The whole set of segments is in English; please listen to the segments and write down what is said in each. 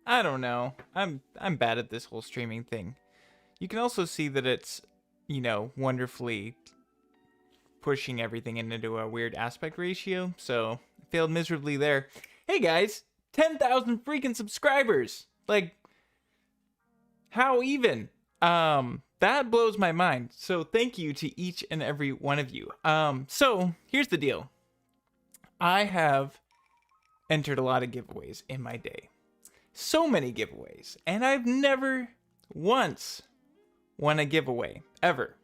I don't know. I'm bad at this whole streaming thing. You can also see that it's, wonderfully pushing everything into a weird aspect ratio. So, failed miserably there. Hey guys, 10,000 freaking subscribers. Like, how even? That blows my mind. So thank you to each and every one of you. So here's the deal. I have entered a lot of giveaways in my day. So many giveaways. And I've never once won a giveaway. Ever.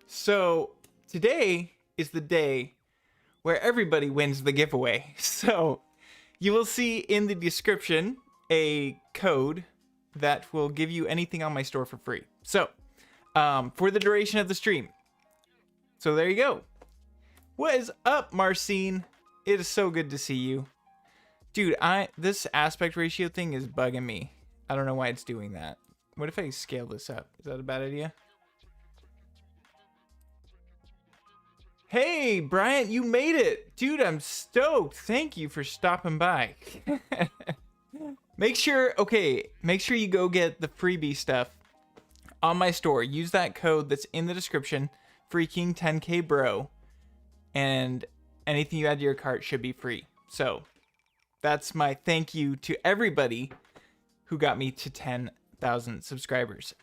So today is the day where everybody wins the giveaway. So you will see in the description a code that will give you anything on my store for free. So, for the duration of the stream. So there you go. What is up, Marcine? It is so good to see you. Dude, this aspect ratio thing is bugging me. I don't know why it's doing that. What if I scale this up? Is that a bad idea? Hey, Bryant, you made it. Dude, I'm stoked. Thank you for stopping by. Make sure you go get the freebie stuff on my store. Use that code that's in the description, freaking 10K bro, and anything you add to your cart should be free. So that's my thank you to everybody who got me to 10,000 subscribers.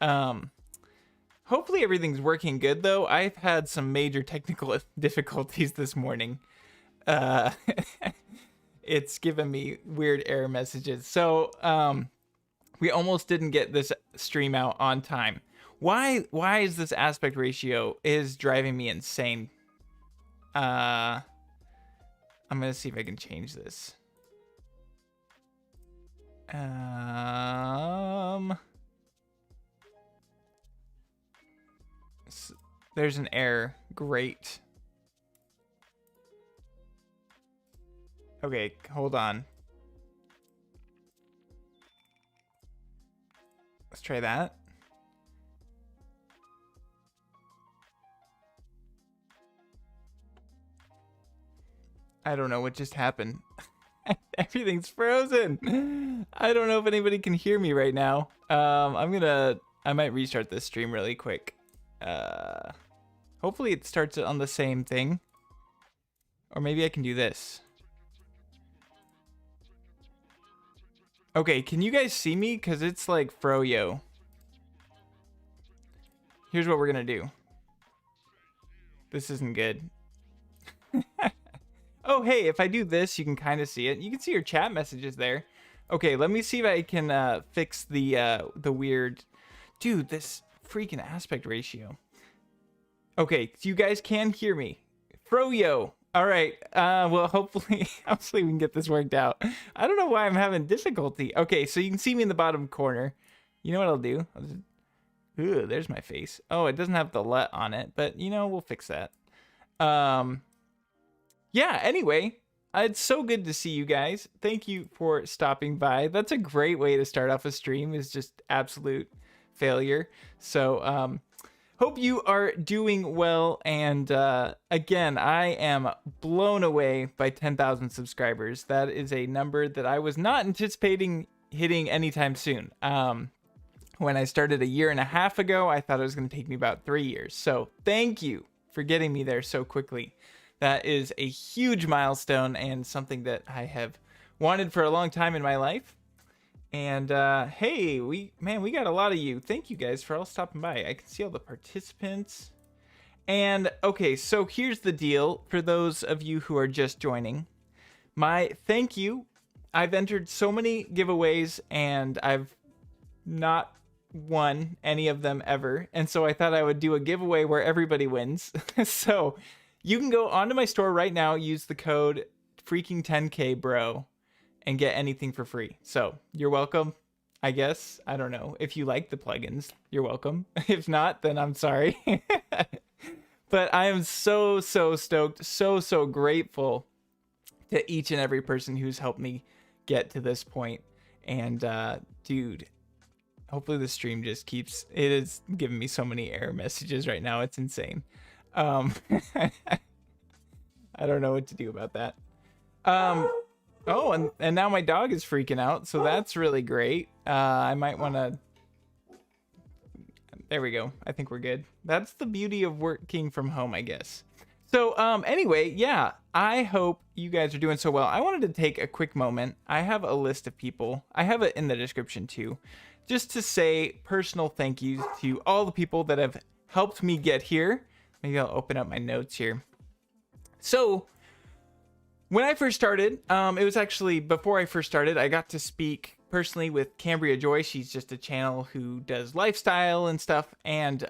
Hopefully everything's working good though. I've had some major technical difficulties this morning. It's given me weird error messages. So, we almost didn't get this stream out on time. Why is this aspect ratio is driving me insane? I'm gonna see if I can change this. There's an error. Great. Okay, hold on. Let's try that. I don't know what just happened. Everything's frozen. I don't know if anybody can hear me right now. I might restart this stream really quick. Hopefully it starts on the same thing. Or maybe I can do this. Okay, can you guys see me? Because it's like froyo. Here's what we're gonna do. This isn't good. Oh, hey, if I do this, you can kind of see it. You can see your chat messages there. Okay, let me see if I can fix the weird... Dude, this freaking aspect ratio. Okay, so you guys can hear me. Froyo. All right. Well, hopefully we can get this worked out. I don't know why I'm having difficulty. Okay, so you can see me in the bottom corner. You know what I'll do? Ooh, there's my face. Oh, it doesn't have the LUT on it, but we'll fix that. Yeah, anyway, it's so good to see you guys. Thank you for stopping by. That's a great way to start off a stream, is just absolute failure. So, hope you are doing well, and again, I am blown away by 10,000 subscribers. That is a number that I was not anticipating hitting anytime soon. When I started a year and a half ago, I thought it was going to take me about 3 years. So thank you for getting me there so quickly. That is a huge milestone and something that I have wanted for a long time in my life. And hey, we got a lot of you. Thank you guys for all stopping by. I can see all the participants. And okay, so here's the deal for those of you who are just joining. My thank you. I've entered so many giveaways and I've not won any of them ever. And so I thought I would do a giveaway where everybody wins. So you can go onto my store right now, use the code freaking 10K bro, and get anything for free. So you're welcome, I guess. I don't know. If you like the plugins, you're welcome. If not, then I'm sorry. But I am so stoked, so grateful to each and every person who's helped me get to this point. And dude, hopefully the stream just keeps, it is giving me so many error messages right now. It's insane. I don't know what to do about that. Oh, and now my dog is freaking out, so that's really great. I might want to... There we go. I think we're good. That's the beauty of working from home, I guess. So anyway, yeah, I hope you guys are doing so well. I wanted to take a quick moment. I have a list of people. I have it in the description too. Just to say personal thank yous to all the people that have helped me get here. Maybe I'll open up my notes here. So when I first started, it was actually before I first started, I got to speak personally with Cambria Joy. She's just a channel who does lifestyle and stuff. And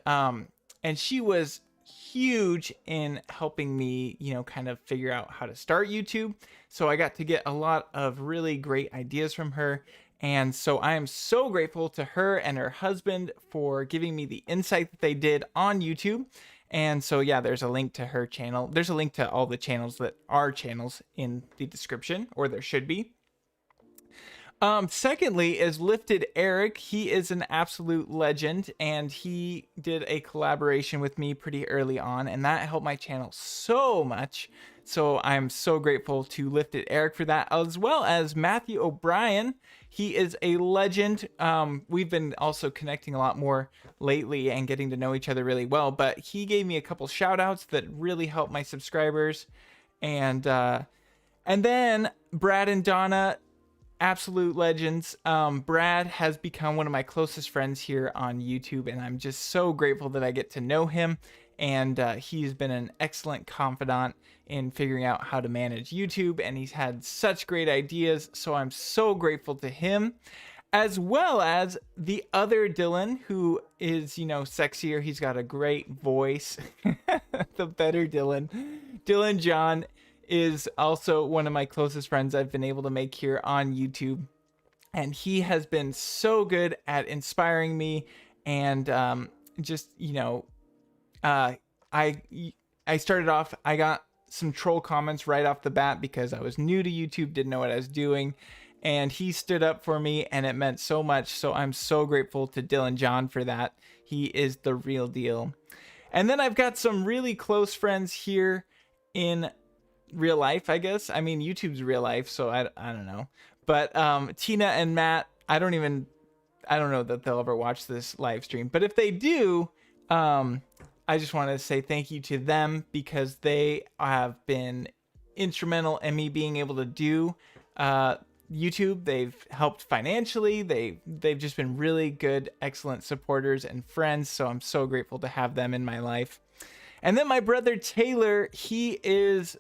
she was huge in helping me, you know, kind of figure out how to start YouTube. So I got to get a lot of really great ideas from her. And so I am so grateful to her and her husband for giving me the insight that they did on YouTube. And so, yeah, there's a link to her channel. There's a link to all the channels that are channels in the description, or there should be. Secondly is Lifted Eric. He is an absolute legend, and he did a collaboration with me pretty early on, and that helped my channel so much. So I'm so grateful to Lifted Eric for that, as well as Matthew O'Brien. He is a legend. We've been also connecting a lot more lately and getting to know each other really well, but he gave me a couple shout outs that really helped my subscribers. And then Brad and Donna, absolute legends. Brad has become one of my closest friends here on YouTube, and I'm just so grateful that I get to know him. And he's been an excellent confidant in figuring out how to manage YouTube, and he's had such great ideas. So I'm so grateful to him, as well as the other Dylan, who is, you know, sexier. He's got a great voice. The better Dylan. Dylan John is also one of my closest friends I've been able to make here on YouTube. And he has been so good at inspiring me and just, you know, I started off, I got some troll comments right off the bat because I was new to YouTube, didn't know what I was doing, and he stood up for me, and it meant so much. So I'm so grateful to Dylan John for that. He is the real deal. And then I've got some really close friends here in real life, I guess. I mean, YouTube's real life, so I don't know. But Teena and Matt, I don't know that they'll ever watch this live stream, but if they do, I just want to say thank you to them because they have been instrumental in me being able to do YouTube. They've helped financially. They've just been really good, excellent supporters and friends. So I'm so grateful to have them in my life. And then my brother Taylor, he is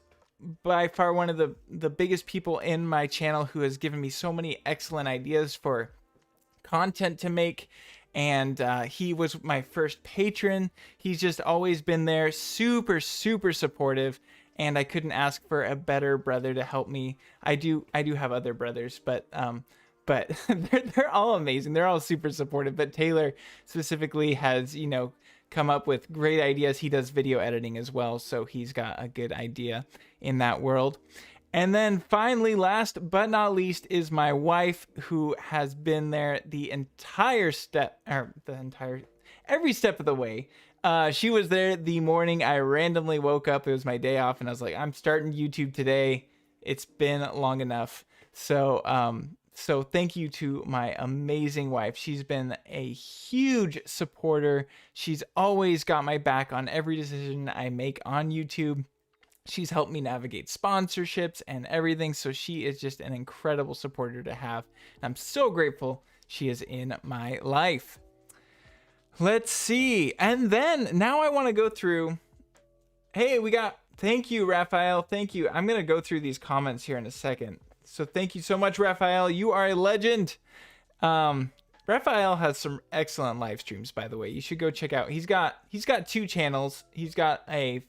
by far one of the biggest people in my channel who has given me so many excellent ideas for content to make. And he was my first patron. He's just always been there, super, super supportive. And I couldn't ask for a better brother to help me. I do have other brothers, but they're all amazing. They're all super supportive. But Taylor specifically has, you know, come up with great ideas. He does video editing as well, so he's got a good idea in that world. And then finally, last but not least, is my wife, who has been there every step of the way. She was there the morning I randomly woke up. It was my day off, and I was like, I'm starting YouTube today. It's been long enough. So thank you to my amazing wife. She's been a huge supporter. She's always got my back on every decision I make on YouTube. She's helped me navigate sponsorships and everything. So she is just an incredible supporter to have. I'm so grateful she is in my life. Let's see. And then now I want to go through. Hey, thank you, Raphael. Thank you. I'm going to go through these comments here in a second. So thank you so much, Raphael. You are a legend. Raphael has some excellent live streams, by the way. You should go check out. He's got 2 channels. He's got a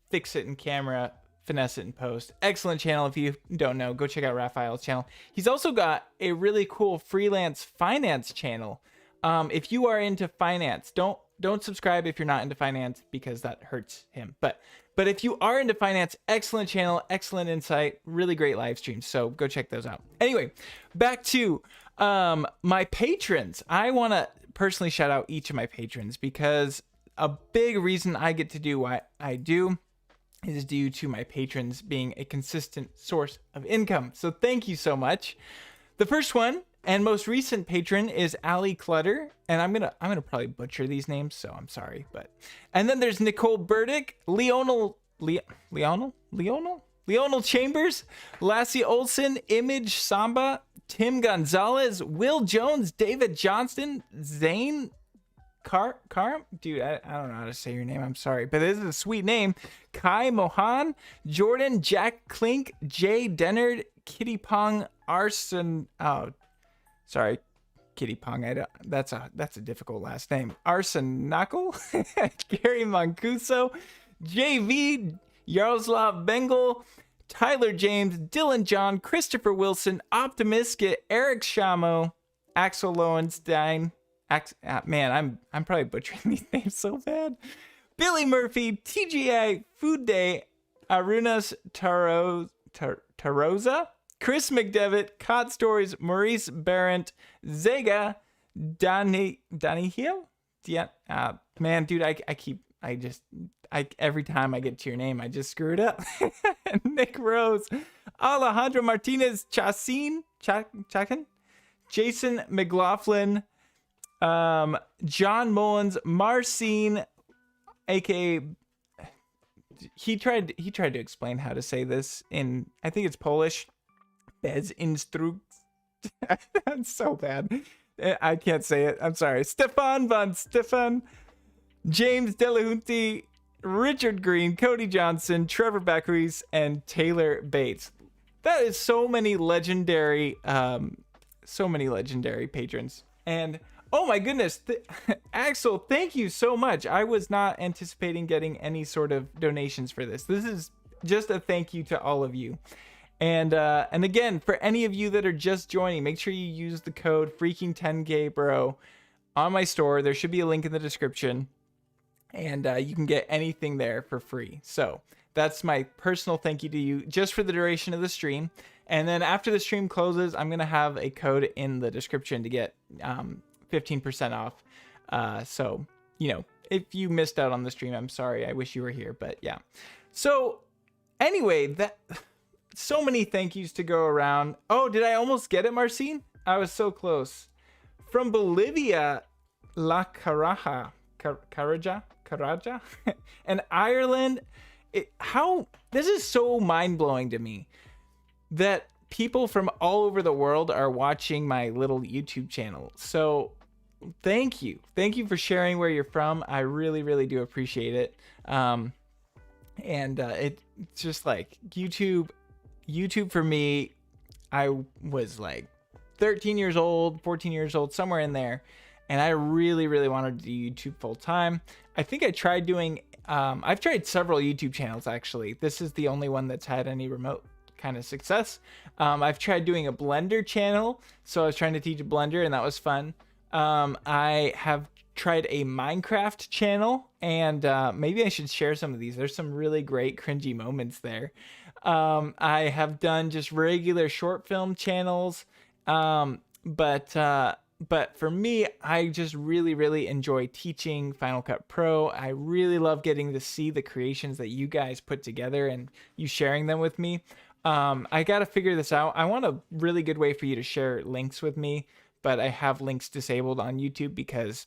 Fix It in Camera, Finesse It in Post. Excellent channel. If you don't know, go check out Raphael's channel. He's also got a really cool freelance finance channel. If you are into finance, don't subscribe if you're not into finance because that hurts him. But if you are into finance, excellent channel, excellent insight, really great live streams. So go check those out. Anyway, back to my patrons. I want to personally shout out each of my patrons because a big reason I get to do what I do is due to my patrons being a consistent source of income. So thank you so much. The first one and most recent patron is Ali Clutter, and I'm gonna probably butcher these names, so I'm sorry. And then there's Nicole Burdick, Leonel Chambers, Lassie Olson, Image Samba, Tim Gonzalez, Will Jones, David Johnston, Zane Karam? Dude, I don't know how to say your name. I'm sorry, but this is a sweet name. Kai Mohan, Jordan, Jack Klink, Jay Dennard, Kitty Pong, Arson. Oh, sorry, Kitty Pong. That's a difficult last name. Arson Knuckle, Gary Mancuso, JV, Yaroslav Bengal, Tyler James, Dylan John, Christopher Wilson, Optimist, Eric Shamo, Axel Lowenstein. Man, I'm probably butchering these names so bad. Billy Murphy, TGI Food Day, Arunas Tarosa, Chris McDevitt, Cod Stories, Maurice Barrett, Zega, Donny Hill. Yeah, man, dude, every time I get to your name, I just screw it up. Nick Rose, Alejandro Martinez, Chakin, Jason McLaughlin, John Mullins, Marcin, aka he tried to explain how to say this in, I think it's Polish. Bez instruct. That's so bad. I can't say it. I'm sorry. Stefan von Stefan, James Delahunty, Richard Green, Cody Johnson, Trevor Beckeries, and Taylor Bates. That is so many legendary patrons. And oh my goodness, Axel, thank you so much. I was not anticipating getting any sort of donations for this. This is just a thank you to all of you. And again, for any of you that are just joining, make sure you use the code freaking10kbro on my store. There should be a link in the description, and you can get anything there for free. So that's my personal thank you to you just for the duration of the stream. And then after the stream closes, I'm going to have a code in the description to get 15% off. So, if you missed out on the stream, I'm sorry. I wish you were here, but yeah. So anyway, so many thank yous to go around. Oh, did I almost get it, Marcin? I was so close. From Bolivia, La Caraja, and Ireland. This is so mind-blowing to me that people from all over the world are watching my little YouTube channel. So thank you for sharing where you're from. I really, really do appreciate it. It's just like YouTube for me, I was like 13 years old, 14 years old, somewhere in there, and I really, really wanted to do YouTube full time. I think I tried doing I've tried several YouTube channels, actually. This is the only one that's had any remote kind of success. I've tried doing a Blender channel, so I was trying to teach Blender, and that was fun. I have tried a Minecraft channel, and maybe I should share some of these. There's some really great cringy moments there. I have done just regular short film channels, but for me, I just really, really enjoy teaching Final Cut Pro. I really love getting to see the creations that you guys put together and you sharing them with me. I got to figure this out. I want a really good way for you to share links with me, but I have links disabled on YouTube because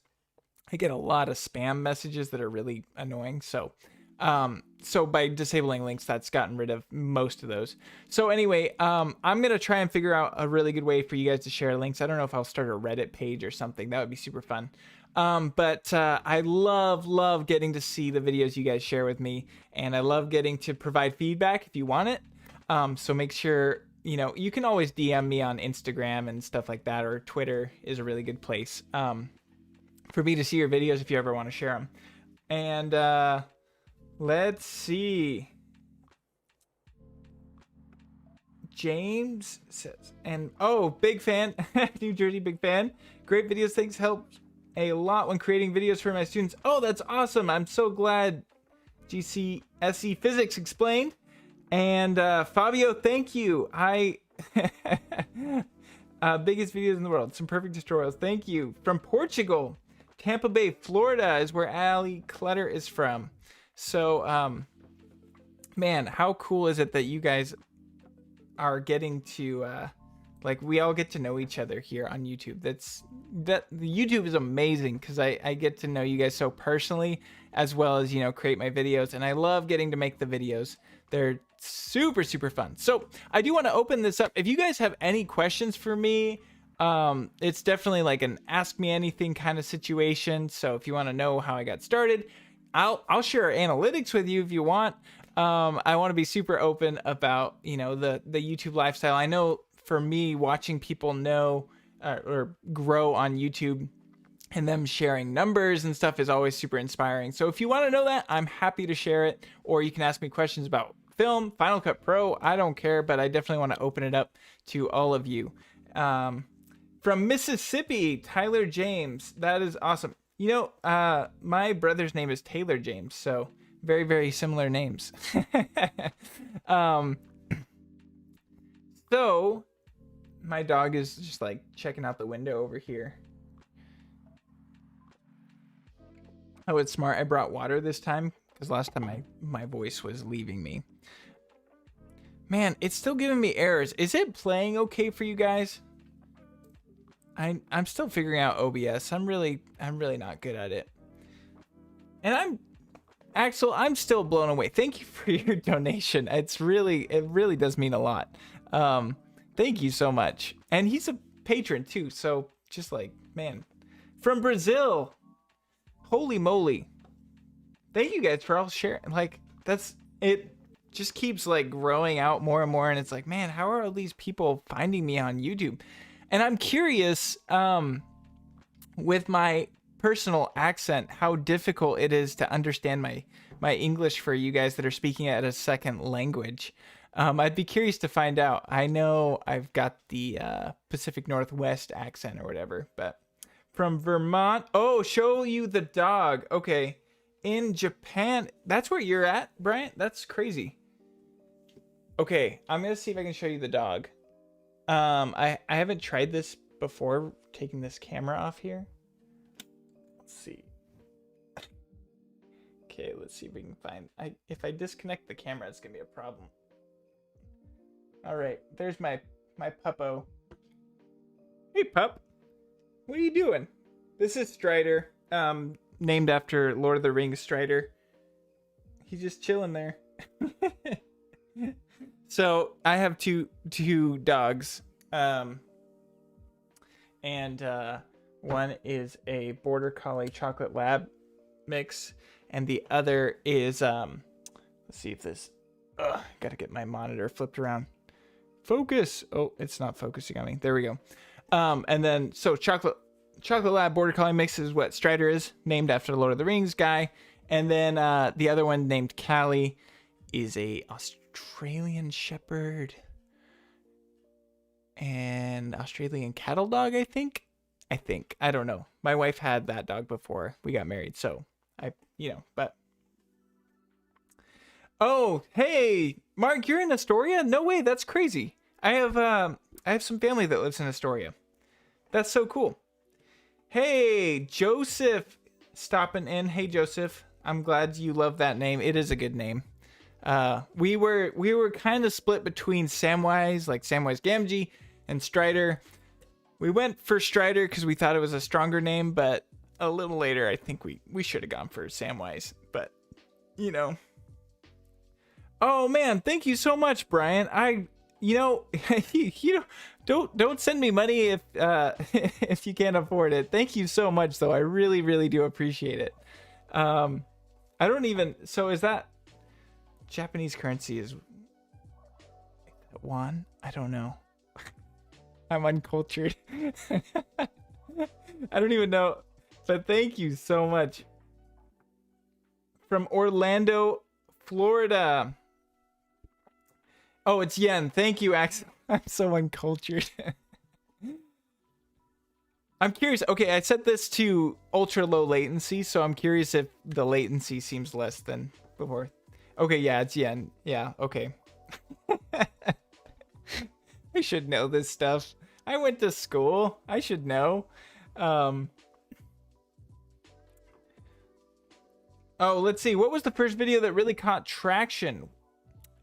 I get a lot of spam messages that are really annoying. So by disabling links, that's gotten rid of most of those. So anyway, I'm going to try and figure out a really good way for you guys to share links. I don't know if I'll start a Reddit page or something. That would be super fun. But I love getting to see the videos you guys share with me, and I love getting to provide feedback if you want it. So make sure, you can always DM me on Instagram and stuff like that, or Twitter is a really good place, for me to see your videos if you ever want to share them. And, let's see. James says, big fan, New Jersey, big fan. Great videos. Thanks. Helps a lot when creating videos for my students. Oh, that's awesome. I'm so glad GCSE Physics explained. And Fabio, thank you. Biggest videos in the world. Some perfect tutorials. Thank you. From Portugal, Tampa Bay, Florida is where Ali Clutter is from. So man, how cool is it that you guys are getting to like we all get to know each other here on YouTube. That the YouTube is amazing because I get to know you guys so personally, as well as, you know, create my videos, and I love getting to make the videos. They're super fun. So I do want to open this up. If you guys have any questions for me, it's definitely like an ask me anything kind of situation. So if you want to know how I got started, I'll share analytics with you if you want. I want to be super open about, you know, the YouTube lifestyle. I know for me, watching people know or grow on YouTube and them sharing numbers and stuff is always super inspiring. So if you want to know that, I'm happy to share it, or you can ask me questions about film, Final Cut Pro. I don't care, but I definitely want to open it up to all of you. From Mississippi, Tyler James. That is awesome. You know, my brother's name is Taylor James, so very similar names. So my dog is just like checking out the window over here. Oh, it's smart. I brought water this time because last time my voice was leaving me. Man, it's still giving me errors. Is it playing okay for you guys? I'm still figuring out OBS. I'm really not good at it. And Axel, I'm still blown away. Thank you for your donation. It really does mean a lot. Thank you so much. And he's a patron too, so just like, man. From Brazil. Holy moly. Thank you guys for all sharing. Like, it just keeps like growing out more and more, and it's like, man, how are all these people finding me on YouTube? And I'm curious, with my personal accent, how difficult it is to understand my English for you guys that are speaking at a second language. I'd be curious to find out. I know I've got the Pacific Northwest accent or whatever, but from Vermont. Oh, show you the dog. Okay. In Japan. That's where you're at, Bryant? That's crazy. Okay, I'm going to see if I can show you the dog. I haven't tried this before, taking this camera off here. Let's see. Okay, let's see if we can find... if I disconnect the camera, it's going to be a problem. All right, there's my puppo. Hey, pup. What are you doing? This is Strider, named after Lord of the Rings Strider. He's just chilling there. So I have two dogs, and one is a Border Collie Chocolate Lab mix, and the other is let's see if this. Gotta get my monitor flipped around. Focus. Oh, it's not focusing on me. There we go. And then so chocolate Lab Border Collie mix is what Strider is, named after the Lord of the Rings guy, and then the other one named Callie is a Australian Shepherd and Australian cattle dog, I think. I don't know. My wife had that dog before we got married, so but. Oh, hey, Mark, you're in Astoria? No way, that's crazy. I have some family that lives in Astoria. That's so cool. Hey, Joseph stopping in. Hey, Joseph. I'm glad you love that name. It is a good name. We were kind of split between Samwise, like Samwise Gamgee, and Strider. We went for Strider because we thought it was a stronger name, but a little later, I think we should have gone for Samwise. But, Oh man, thank you so much, Brian. You don't send me money if if you can't afford it. Thank you so much, though. I really do appreciate it. I don't even. So is that Japanese currency is won? I don't know. I'm uncultured. I don't even know. But thank you so much. From Orlando, Florida. Oh, it's yen. Thank you, Axel. I'm so uncultured. I'm curious. Okay, I set this to ultra low latency, so I'm curious if the latency seems less than before. Okay, yeah, it's yen. Yeah, okay. I should know this stuff. I went to school. I should know. Oh, let's see. What was the first video that really caught traction?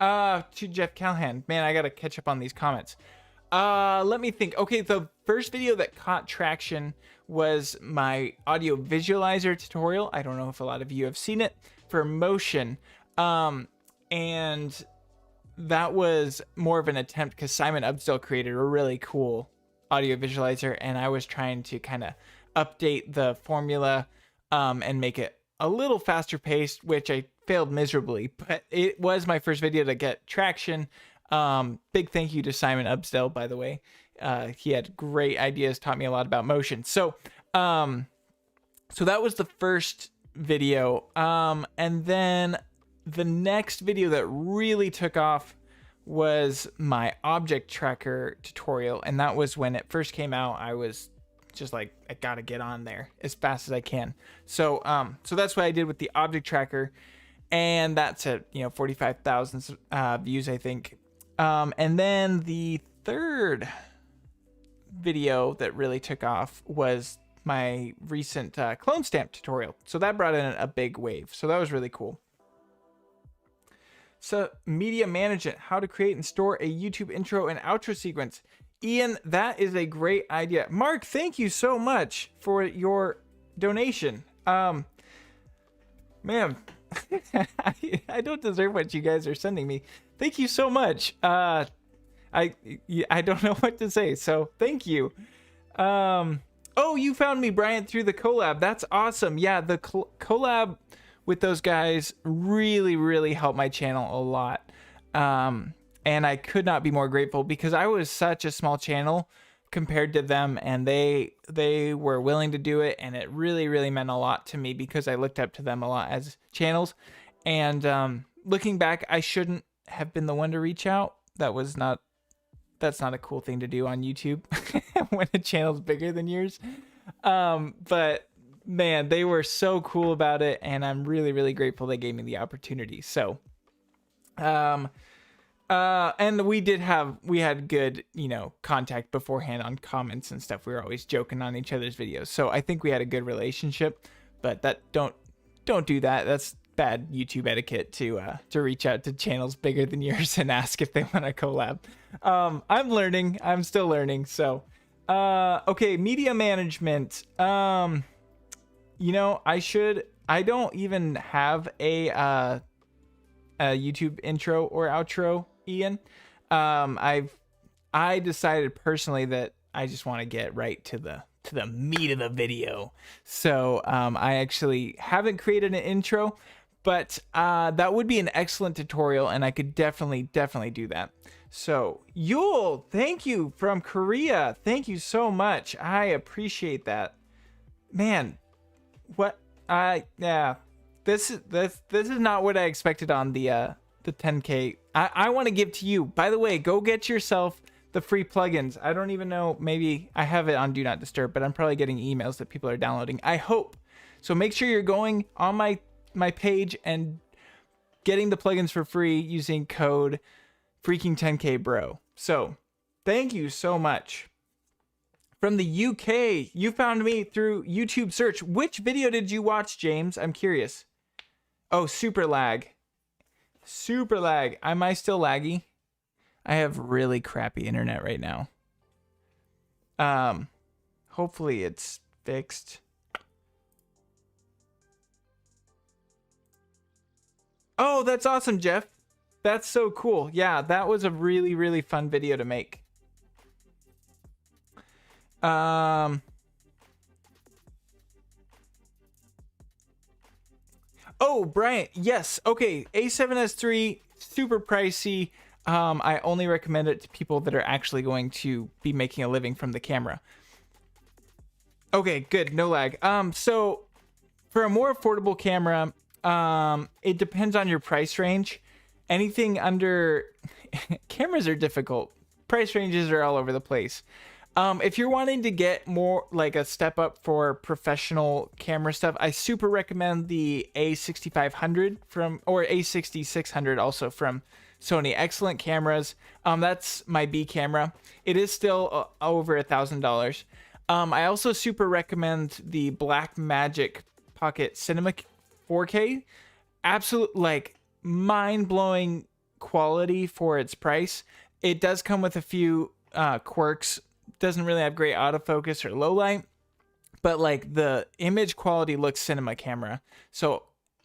To Jeff Callahan. Man, I gotta catch up on these comments. Let me think. Okay, the first video that caught traction was my audio visualizer tutorial. I don't know if a lot of you have seen it, for motion. And that was more of an attempt because Simon Ubsdell created a really cool audio visualizer, and I was trying to kind of update the formula and make it a little faster paced, which I failed miserably, but it was my first video to get traction. Big thank you to Simon Ubsdell, by the way. He had great ideas, taught me a lot about motion. So that was the first video. And then the next video that really took off was my object tracker tutorial. And that was when it first came out. I was just like, I gotta get on there as fast as I can. So that's what I did with the object tracker. And that's at, 45,000 views, I think. And then the third video that really took off was my recent clone stamp tutorial. So that brought in a big wave. So that was really cool. So media management, how to create and store a YouTube intro and outro sequence. Ian, that is a great idea. Mark, thank you so much for your donation. Man, I don't deserve what you guys are sending me. Thank you so much. I don't know what to say, so thank you. Oh, you found me, Bryant, through the collab. That's awesome. Yeah, the collab with those guys really, really helped my channel a lot. And I could not be more grateful because I was such a small channel compared to them, and they were willing to do it, and it really, really meant a lot to me because I looked up to them a lot as channels. And looking back, I shouldn't have been the one to reach out. That's not a cool thing to do on YouTube when a channel's bigger than yours. But man, they were so cool about it, and I'm really, really grateful they gave me the opportunity. So, and we had good, contact beforehand on comments and stuff. We were always joking on each other's videos. So I think we had a good relationship, but don't do that. That's bad YouTube etiquette to reach out to channels bigger than yours and ask if they want to collab. I'm still learning. So, okay. Media management. I don't even have a YouTube intro or outro, Ian. I decided personally that I just want to get right to the meat of the video. So, I actually haven't created an intro, but that would be an excellent tutorial, and I could definitely do that. So, Yule, thank you from Korea. Thank you so much. I appreciate that. Man, yeah. This is not what I expected on the 10K. I want to give to you. By the way, go get yourself the free plugins. I don't even know, maybe I have it on Do Not Disturb, but I'm probably getting emails that people are downloading. I hope. So make sure you're going on my page and getting the plugins for free using code freaking10kbro. So thank you so much. From the UK, you found me through YouTube search. Which video did you watch, James? I'm curious. Oh, super lag. Super lag. Am I still laggy? I have really crappy internet right now. Hopefully it's fixed. Oh, that's awesome, Jeff. That's so cool. Yeah, that was a really, really fun video to make. Oh, Bryant, yes. Okay, A7S III, super pricey. I only recommend it to people that are actually going to be making a living from the camera. Okay, good, no lag. So for a more affordable camera, it depends on your price range. Anything under cameras are difficult. Price ranges are all over the place. If you're wanting to get more like a step up for professional camera stuff, I super recommend the A6500 or A6600 also from Sony. Excellent cameras. That's my B camera. It is still over $1,000. I also super recommend the Blackmagic Pocket Cinema 4K. Absolute, like, mind-blowing quality for its price. It does come with a few quirks. Doesn't really have great autofocus or low light, but like the image quality looks cinema camera. So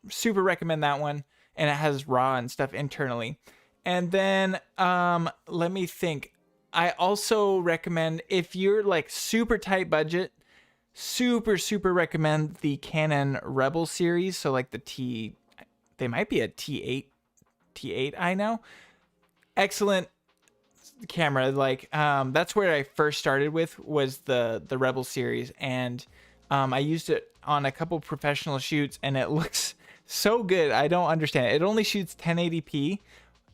super recommend that one. And it has RAW and stuff internally. And then let me think. I also recommend, if you're like super tight budget, super recommend the Canon Rebel series. So like they might be a T8i now. Excellent camera. Like that's where I first started with, was the Rebel series, and I used it on a couple professional shoots, and it looks so good. I don't understand it. It only shoots 1080p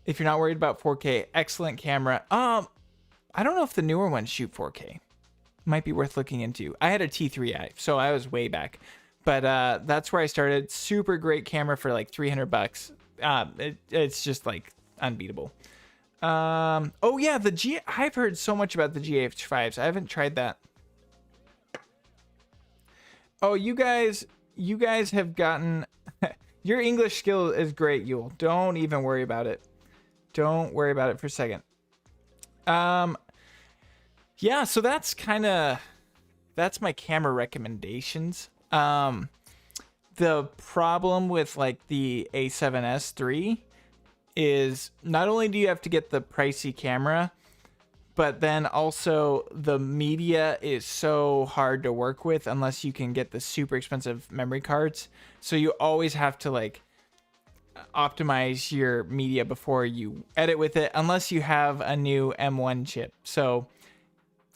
if you're not worried about 4K. Excellent camera. I don't know if the newer ones shoot 4K. Might be worth looking into. I had a T3i, so I was way back, but that's where I started. Super great camera for like $300. It's just like unbeatable. Oh yeah, I've heard so much about the GH5s. I haven't tried that. Oh, you guys have gotten your English skill is great, Yule. Don't even worry about it. Don't worry about it for a second. Yeah, so that's my camera recommendations. The problem with like the A7S III is not only do you have to get the pricey camera, but then also the media is so hard to work with unless you can get the super expensive memory cards. So you always have to like optimize your media before you edit with it, unless you have a new M1 chip. So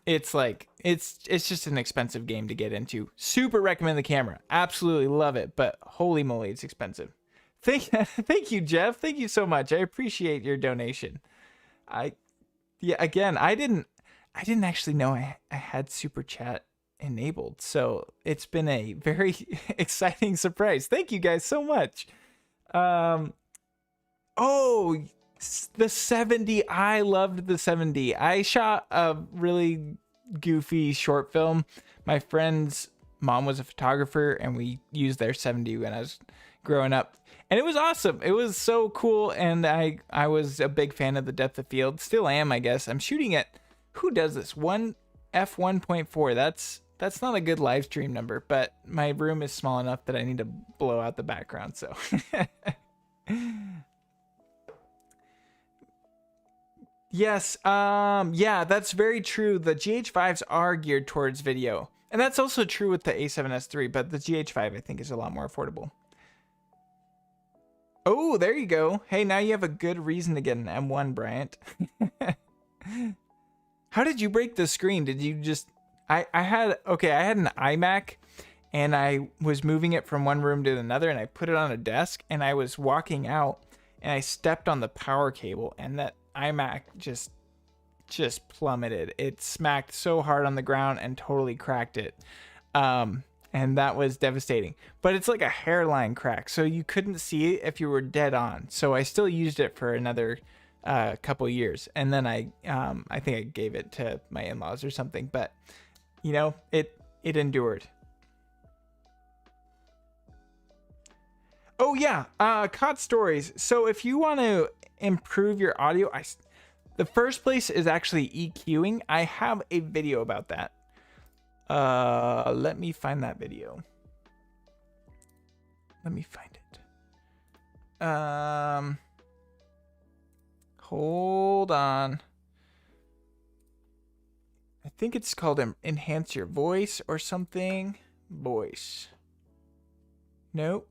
it's like it's just an expensive game to get into. Super recommend the camera. Absolutely love it, but holy moly, it's expensive. Thank you, Jeff. Thank you so much. I appreciate your donation. Again, I didn't actually know I had super chat enabled, so it's been a very exciting surprise. Thank you guys so much. Oh, the 7D. I loved the 7D. I shot a really goofy short film. My friend's mom was a photographer, and we used their 7D when I was growing up. And it was awesome. It was so cool, and I was a big fan of the depth of field. Still am, I guess. I'm shooting at, who does this? F1.4. That's not a good live stream number, but my room is small enough that I need to blow out the background, so. Yes, yeah, that's very true. The GH5s are geared towards video. And that's also true with the A7S III, but the GH5 I think is a lot more affordable. Oh, there you go. Hey, now you have a good reason to get an M1, Bryant. How did you break the screen? Did you just... I had an iMac, and I was moving it from one room to another, and I put it on a desk, and I was walking out, and I stepped on the power cable, and that iMac just plummeted. It smacked so hard on the ground and totally cracked it. And that was devastating. But it's like a hairline crack, so you couldn't see it if you were dead on. So I still used it for another couple years, and then I think I gave it to my in-laws or something. But you know, it endured. Oh yeah, COD stories. So if you want to improve your audio, the first place is actually EQing. I have a video about that. Let me find that video. Let me find it. Hold on. I think it's called enhance your voice or something. Voice. Nope.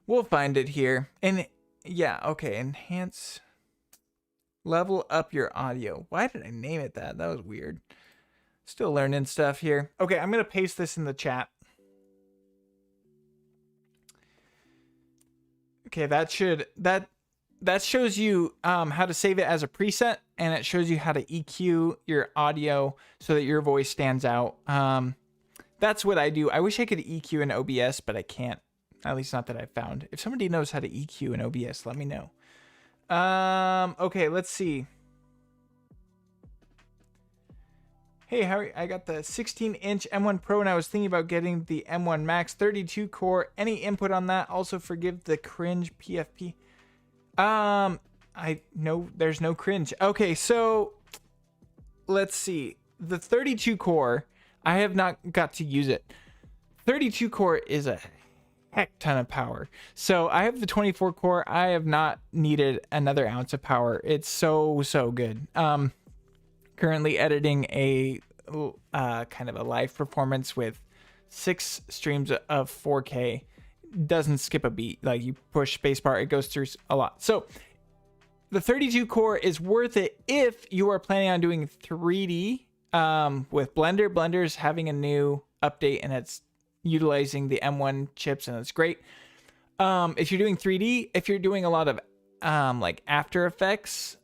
We'll find it here. And yeah, okay, enhance. Level up your audio. Why did I name it that? That was weird. Still learning stuff here. Okay, I'm going to paste this in the chat. Okay, that shows you how to save it as a preset, and it shows you how to EQ your audio so that your voice stands out. That's what I do. I wish I could EQ in OBS, but I can't. At least not that I've found. If somebody knows how to EQ in OBS, let me know. Okay, let's see. Hey, Harry, I got the 16-inch M1 Pro and I was thinking about getting the M1 Max 32 core. Any input on that? Also forgive the cringe PFP. I know there's no cringe. Okay, so let's see. The 32 core, I have not got to use it. 32 core is a heck ton of power. So I have the 24 core. I have not needed another ounce of power. It's so good. Currently editing a kind of a live performance with 6 streams of 4K. Doesn't skip a beat. Like you push spacebar, it goes through a lot. So the 32 core is worth it if you are planning on doing 3D with Blender. Blender's having a new update and it's utilizing the M1 chips and it's great. If you're doing 3D, if you're doing a lot of like After Effects,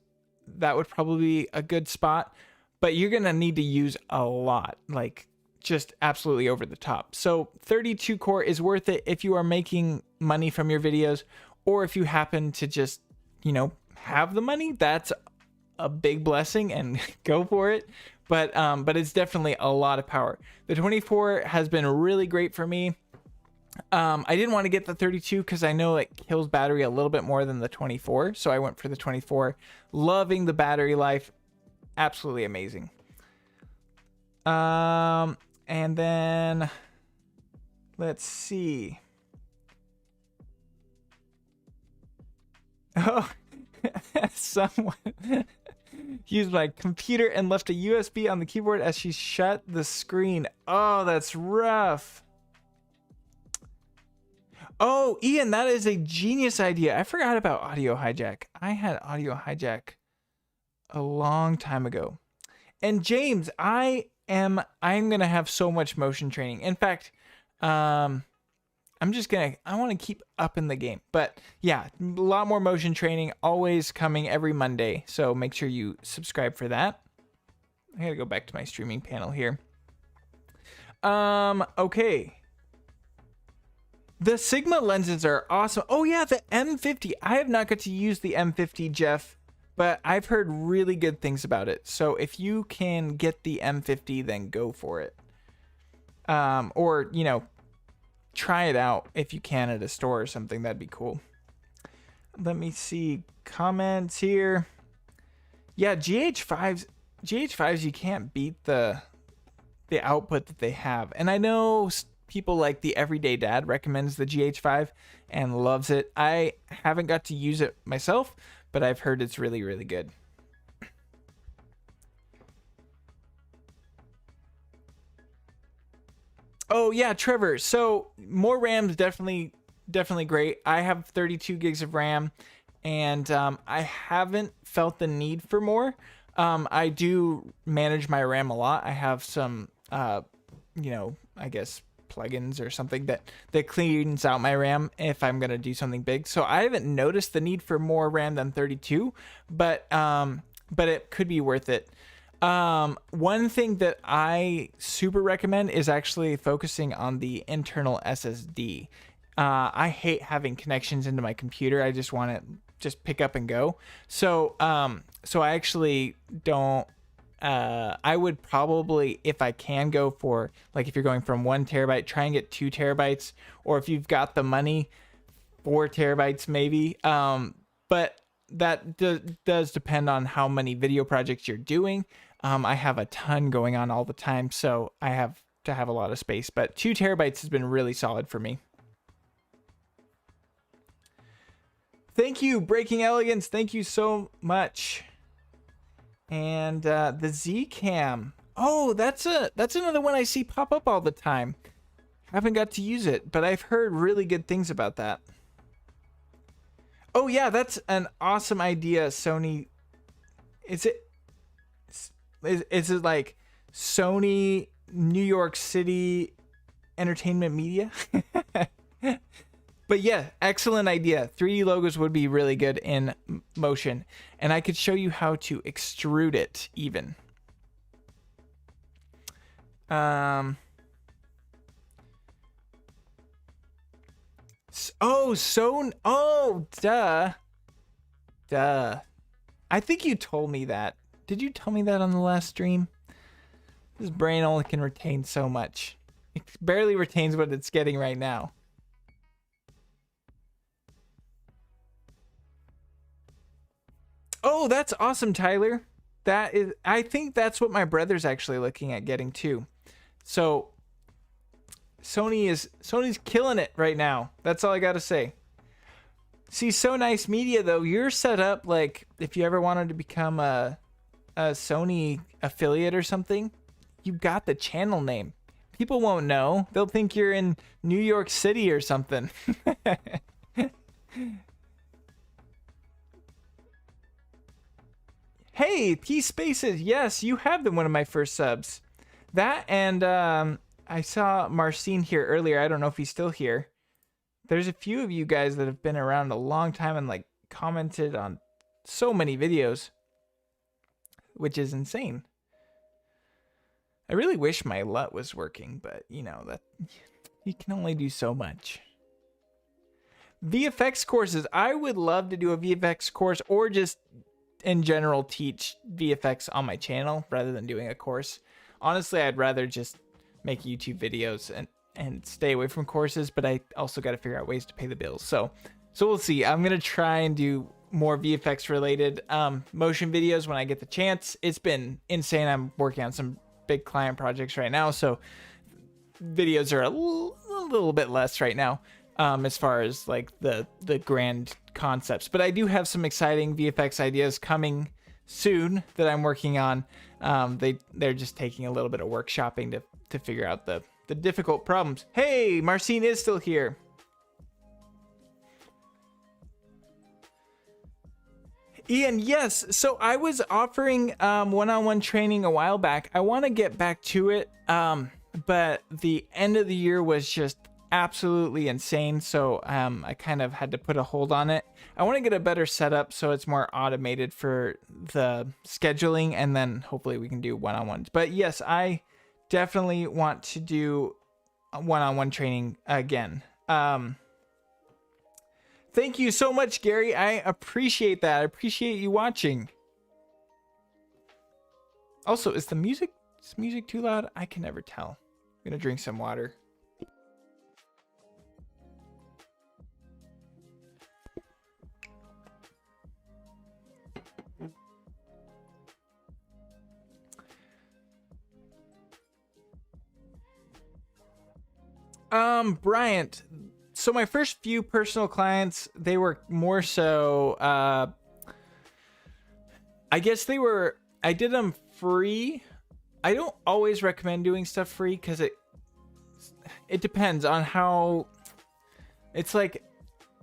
that would probably be a good spot, but you're gonna need to use a lot, like just absolutely over the top. So 32 core is worth it if you are making money from your videos, or if you happen to just, you know, have the money. That's a big blessing and go for it. But it's definitely a lot of power. The 24 has been really great for me. I didn't want to get the 32 because I know it kills battery a little bit more than the 24. So I went for the 24. Loving the battery life. Absolutely amazing. And then let's see. Oh, someone used my computer and left a USB on the keyboard as she shut the screen. Oh, that's rough. Oh, Ian, that is a genius idea. I forgot about audio hijack. I had audio hijack a long time ago. And James, I'm gonna have so much motion training. In fact, I want to keep up in the game. But yeah, a lot more motion training always coming every Monday. So make sure you subscribe for that. I gotta go back to my streaming panel here. Okay. The Sigma lenses are awesome. Oh yeah, the M50. I have not got to use the M50, Jeff, but I've heard really good things about it. So if you can get the M50, then go for it. Or, you know, try it out if you can at a store or something. That'd be cool. Let me see comments here. Yeah, GH5s, you can't beat the output that they have. And I know people like the Everyday Dad recommends the GH5 and loves it. I haven't got to use it myself, but I've heard it's really, really good. Oh yeah, Trevor. So more RAM's definitely great. I have 32 gigs of RAM, and I haven't felt the need for more. I do manage my RAM a lot. I have some, you know, I guess plugins or something that cleans out my RAM if I'm gonna do something big. So I haven't noticed the need for more RAM than 32, but it could be worth it. One thing that I super recommend is actually focusing on the internal SSD. I hate having connections into my computer. I just want to just pick up and go. So I actually don't. I would probably, if I can, go for, like, if you're going from 1 terabyte, try and get 2 terabytes, or if you've got the money, 4 terabytes maybe. But that does depend on how many video projects you're doing. I have a ton going on all the time, so I have to have a lot of space, but 2 terabytes has been really solid for me. Thank you, Breaking Elegance. Thank you so much. And the Z-Cam. Oh, that's another one I see pop up all the time. Haven't got to use it, but I've heard really good things about that. Oh yeah, that's an awesome idea, Sony. Is it like Sony New York City Entertainment Media? But yeah, excellent idea. 3D logos would be really good in motion, and I could show you how to extrude it even. Oh, duh. I think you told me that. Did you tell me that on the last stream? This brain only can retain so much. It barely retains what it's getting right now. Oh, that's awesome, Tyler. That is, I think that's what my brother's actually looking at getting too. So Sony's killing it right now. That's all I gotta say. See, So Nice Media though, you're set up like if you ever wanted to become a Sony affiliate or something, you got the channel name. People won't know. They'll think you're in New York City or something. Hey, T Spaces. Yes, you have been one of my first subs. That and I saw Marcin here earlier. I don't know if he's still here. There's a few of you guys that have been around a long time and like commented on so many videos, which is insane. I really wish my LUT was working, but you know that you can only do so much. VFX courses. I would love to do a VFX course or just in general teach VFX on my channel rather than doing a course. Honestly, I'd rather just make YouTube videos and stay away from courses, but I also got to figure out ways to pay the bills. So we'll see. I'm going to try and do more VFX related motion videos when I get the chance. It's been insane. I'm working on some big client projects right now, so videos are a little bit less right now as far as like the grand concepts, but I do have some exciting VFX ideas coming soon that I'm working on. They're just taking a little bit of workshopping to figure out the difficult problems. Hey, Marcin is still here. Ian, yes. So I was offering one-on-one training a while back. I want to get back to it, but the end of the year was just absolutely insane. So I kind of had to put a hold on it. I want to get a better setup so it's more automated for the scheduling, and then hopefully we can do one-on-ones. But yes, I definitely want to do one-on-one training again. Thank you so much, Gary. I appreciate that. I appreciate you watching. Also, is music too loud? I can never tell. I'm gonna drink some water. Bryant. So my first few personal clients, they were more so, I guess I did them free. I don't always recommend doing stuff free because it depends on how, it's like,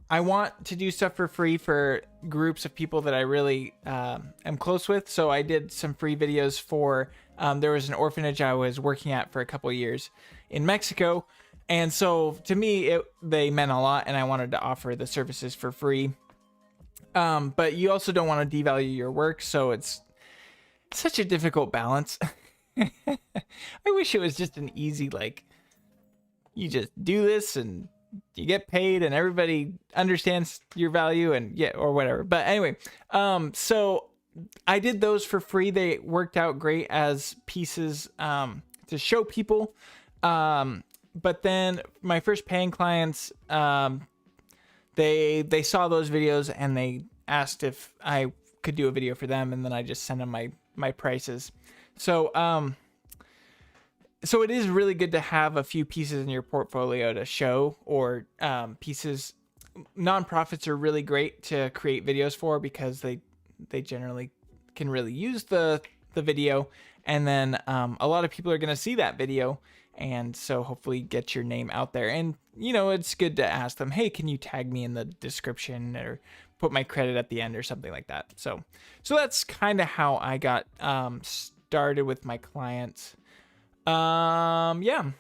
I want to do stuff for free for groups of people that I really am close with. So I did some free videos for, there was an orphanage I was working at for a couple of years in Mexico. And so to me, they meant a lot, and I wanted to offer the services for free. But you also don't want to devalue your work, so it's such a difficult balance. I wish it was just an easy, like, you just do this and you get paid and everybody understands your value and yeah, or whatever. But anyway, so I did those for free. They worked out great as pieces to show people. But then my first paying clients, they saw those videos and they asked if I could do a video for them, and then I just sent them my prices. So so it is really good to have a few pieces in your portfolio to show, or pieces. Nonprofits are really great to create videos for because they generally can really use the video, and then a lot of people are going to see that video. And so hopefully get your name out there. And, you know, it's good to ask them, hey, can you tag me in the description or put my credit at the end or something like that. So that's kind of how I got started with my clients. Yeah.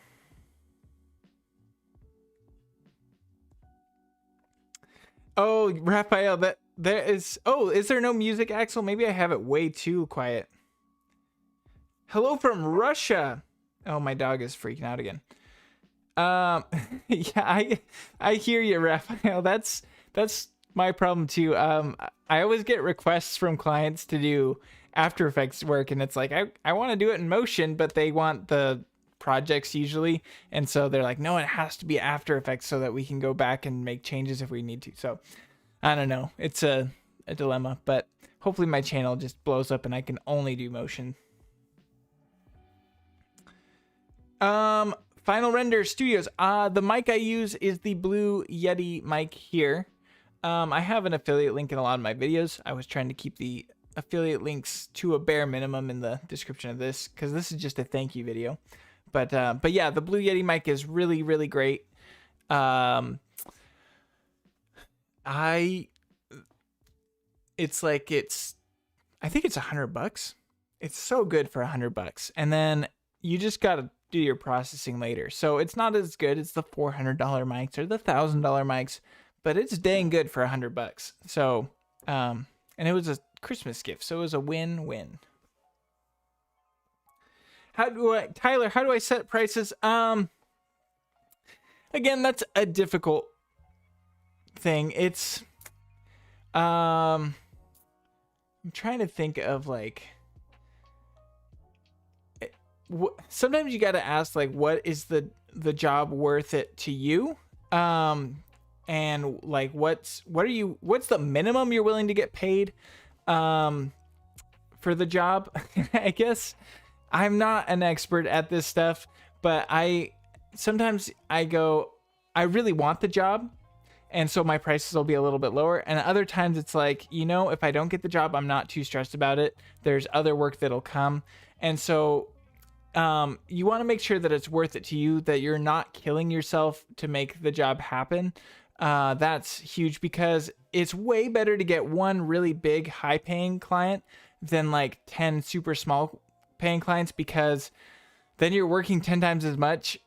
Oh, Raphael, is there no music, Axel? Maybe I have it way too quiet. Hello from Russia. Oh, my dog is freaking out again. Yeah, I hear you, Raphael. That's my problem too. I always get requests from clients to do After Effects work, and it's like I want to do it in motion, but they want the projects usually, and so they're like, no, it has to be After Effects so that we can go back and make changes if we need to. So I don't know, it's a dilemma, but hopefully my channel just blows up and I can only do motion. Final Render Studios. The mic I use is the Blue Yeti mic here. I have an affiliate link in a lot of my videos. I was trying to keep the affiliate links to a bare minimum in the description of this, because this is just a thank you video. But yeah, the Blue Yeti mic is really, really great. I think it's $100. It's so good for $100, and then you just gotta do your processing later. So it's not as good as the $400 mics or the $1,000 mics, but it's dang good for $100. So, and it was a Christmas gift, so it was a win-win. Tyler, how do I set prices? Again, that's a difficult thing. It's, I'm trying to think of like, sometimes you got to ask like, what is the job worth it to you? And like, what's the minimum you're willing to get paid, for the job? I guess I'm not an expert at this stuff, but sometimes I go, I really want the job, and so my prices will be a little bit lower. And other times it's like, if I don't get the job, I'm not too stressed about it. There's other work that'll come. And so you want to make sure that it's worth it to you, that you're not killing yourself to make the job happen. That's huge, because it's way better to get one really big high paying client than like 10 super small paying clients, because then you're working 10 times as much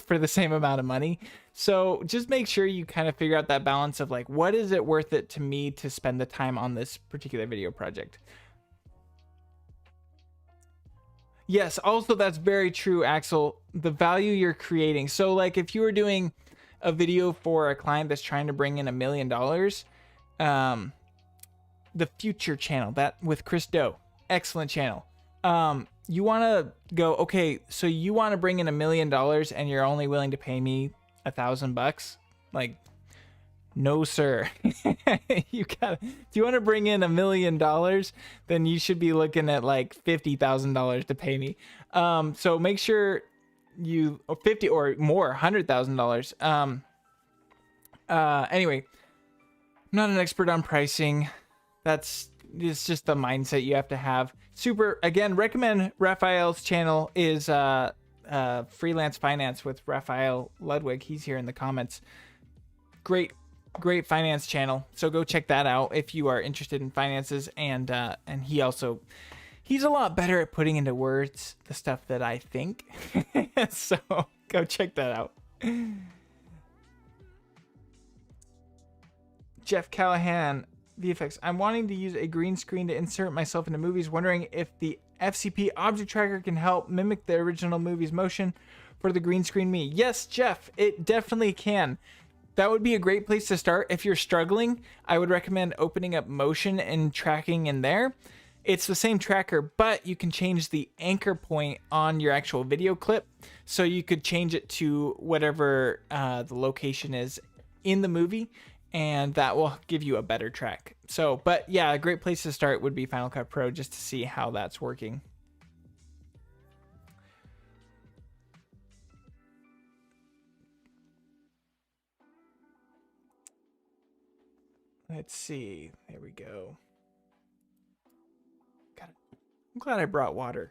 for the same amount of money. So just make sure you kind of figure out that balance of like, what is it worth it to me to spend the time on this particular video project? Yes, also that's very true, Axel. The value you're creating. So like if you were doing a video for a client that's trying to bring in $1 million, the Future channel, that with Chris Do, excellent channel. You want to go, okay, so you want to bring in $1 million and you're only willing to pay me $1,000? Like, no, sir. If you want to bring in $1 million, then you should be looking at like $50,000 to pay me. So make sure you, or 50 or more, $100,000. Anyway, I'm not an expert on pricing. It's just the mindset you have to have. Again, recommend Raphael's channel is Freelance Finance with Raphael Ludwig. He's here in the comments. Great finance channel. So go check that out if you are interested in finances. And he's a lot better at putting into words the stuff that I think. So go check that out. Jeff Callahan, VFX. I'm wanting to use a green screen to insert myself into movies, wondering if the FCP object tracker can help mimic the original movie's motion for the green screen me. Yes, Jeff, it definitely can. That would be a great place to start. If you're struggling, I would recommend opening up motion and tracking in there. It's the same tracker, but you can change the anchor point on your actual video clip. So you could change it to whatever the location is in the movie, and that will give you a better track. So, but yeah, a great place to start would be Final Cut Pro, just to see how that's working. Let's see. There we go. I'm glad I brought water.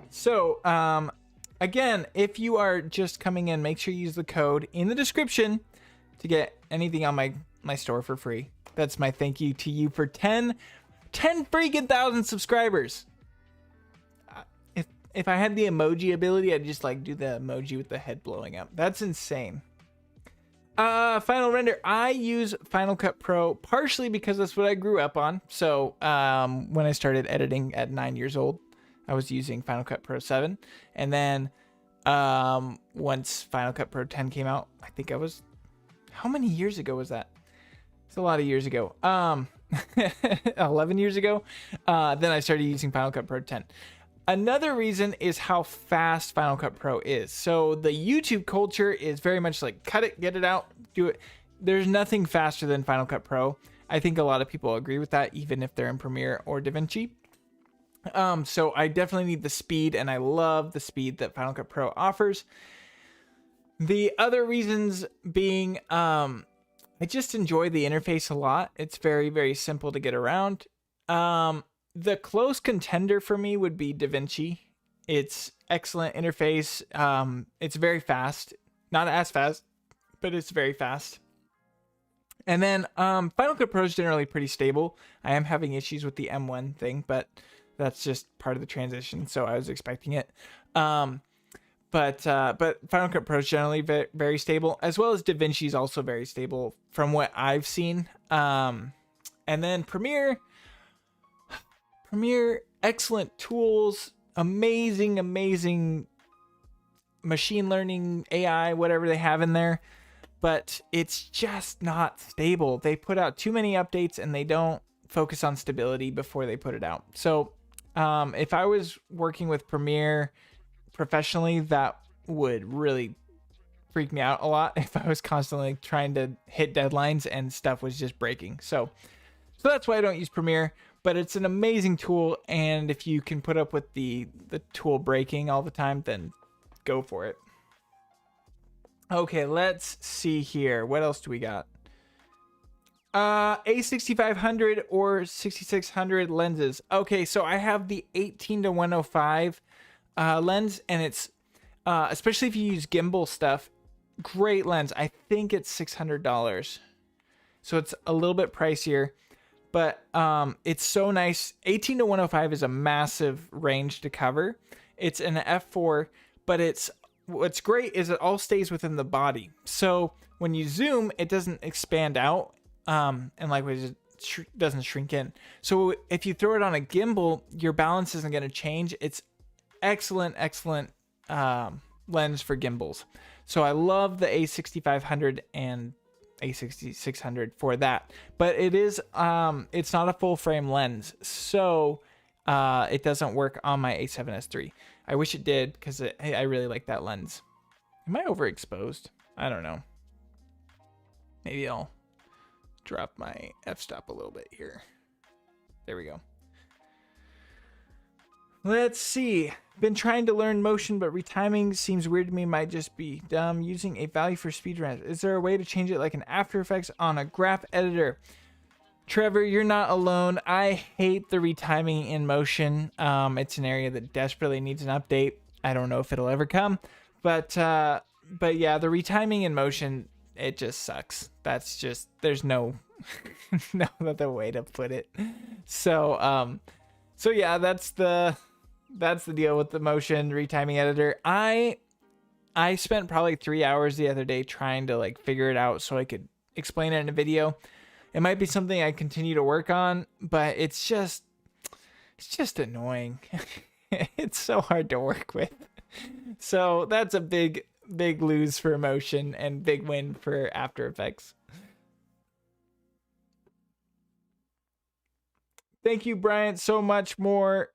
So, again, if you are just coming in, make sure you use the code in the description to get anything on my store for free. That's my thank you to you for 10 freaking thousand subscribers. If I had the emoji ability, I'd just like do the emoji with the head blowing up. That's insane. Final Render. I use Final Cut Pro partially because that's what I grew up on. So when I started editing at 9 years old, I was using Final Cut Pro 7. And then once Final Cut Pro 10 came out, I think I was... How many years ago was that? It's a lot of years ago. 11 years ago. Then I started using Final Cut Pro 10. Another reason is how fast Final Cut Pro is. So the YouTube culture is very much like cut it, get it out, do it. There's nothing faster than Final Cut Pro. I think a lot of people agree with that, even if they're in Premiere or DaVinci. So I definitely need the speed, and I love the speed that Final Cut Pro offers. The other reasons being, I just enjoy the interface a lot. It's very, very simple to get around. The close contender for me would be DaVinci. It's excellent interface. It's very fast. Not as fast, but it's very fast. And then Final Cut Pro is generally pretty stable. I am having issues with the M1 thing, but that's just part of the transition, so I was expecting it. But Final Cut Pro is generally very, very stable, as well as DaVinci is also very stable from what I've seen. And then Premiere, excellent tools, amazing machine learning, AI, whatever they have in there, but it's just not stable. They put out too many updates and they don't focus on stability before they put it out. So if I was working with Premiere professionally, that would really freak me out a lot if I was constantly trying to hit deadlines and stuff was just breaking. So that's why I don't use Premiere, but it's an amazing tool, and if you can put up with the tool breaking all the time, then go for it. Okay, let's see here. What else do we got? A6500 or 6600 lenses. Okay, so I have the 18-105 lens, and it's especially if you use gimbal stuff, great lens. I think it's $600, so it's a little bit pricier, but it's so nice. 18-105 is a massive range to cover. It's an f4, but what's great is it all stays within the body. So when you zoom, it doesn't expand out, and likewise it doesn't shrink in. So if you throw it on a gimbal, your balance isn't going to change. It's excellent lens for gimbals. So I love the A6500 and A6600 for that, but it is it's not a full frame lens, so it doesn't work on my A7S III. I wish it did, because I really like that lens. Am I overexposed? I don't know. Maybe I'll drop my f-stop a little bit here. There we go. Let's see. Been trying to learn motion, but retiming seems weird to me. Might just be dumb. Using a value for speed ramp. Is there a way to change it like in After Effects on a graph editor? Trevor, you're not alone. I hate the retiming in motion. It's an area that desperately needs an update. I don't know if it'll ever come, but yeah, the retiming in motion, it just sucks. That's just, there's no other way to put it. So yeah, that's the deal with the motion retiming editor. I spent probably 3 hours the other day trying to like figure it out so I could explain it in a video. It might be something I continue to work on, but it's just annoying. It's so hard to work with. So that's a big lose for motion and big win for After Effects. Thank you, Bryant, so much more.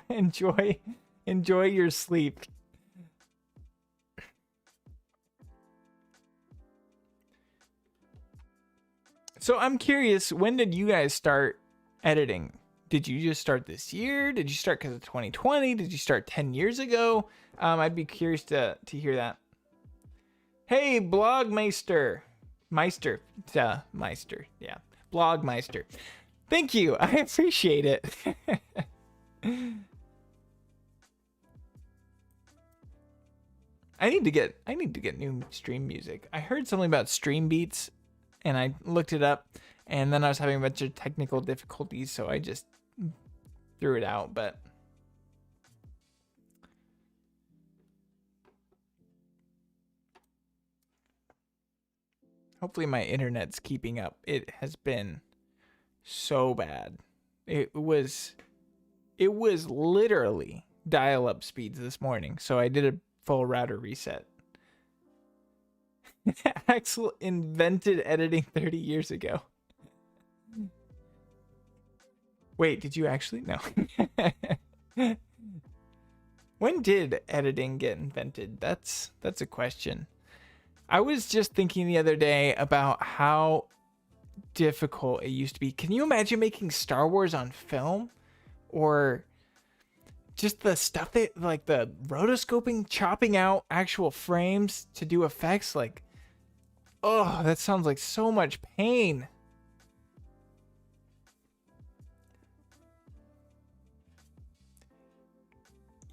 Enjoy your sleep. So I'm curious, when did you guys start editing? Did you just start this year? Did you start because of 2020? Did you start 10 years ago? I'd be curious to hear that. Hey, Blogmeister. Meister. Yeah. Blogmeister. Thank you. I appreciate it. I need to get new stream music. I heard something about stream beats and I looked it up, and then I was having a bunch of technical difficulties, so I just threw it out, but hopefully my internet's keeping up. It has been so bad. It was literally dial-up speeds this morning, so I did a full router reset. Axel invented editing 30 years ago. Wait, did you actually? No. When did editing get invented? That's a question. I was just thinking the other day about how difficult it used to be. Can you imagine making Star Wars on film? Or just the stuff that, like, the rotoscoping, chopping out actual frames to do effects, like, oh, that sounds like so much pain.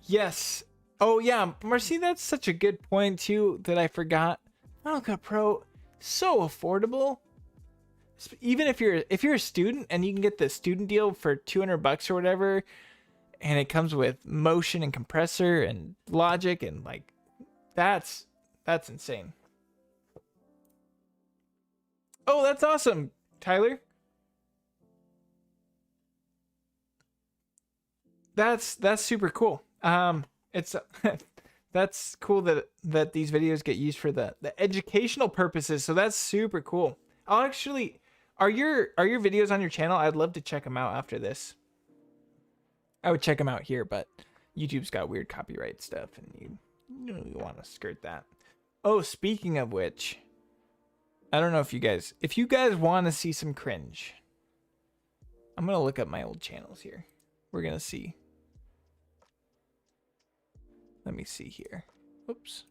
Yes. Oh yeah, Marcy, that's such a good point too that I forgot. Final Cut Pro, so affordable. Even if you're a student and you can get the student deal for $200 or whatever, and it comes with motion and compressor and logic, and like that's insane. Oh, that's awesome, Tyler. That's super cool. It's that's cool that these videos get used for the educational purposes. So that's super cool. I'll actually, are your videos on your channel? I'd love to check them out after this. I would check them out here, but YouTube's got weird copyright stuff, and you want to skirt that. Oh, speaking of which, I don't know if you guys want to see some cringe, I'm gonna look up my old channels here. We're gonna see. Let me see here. Oops.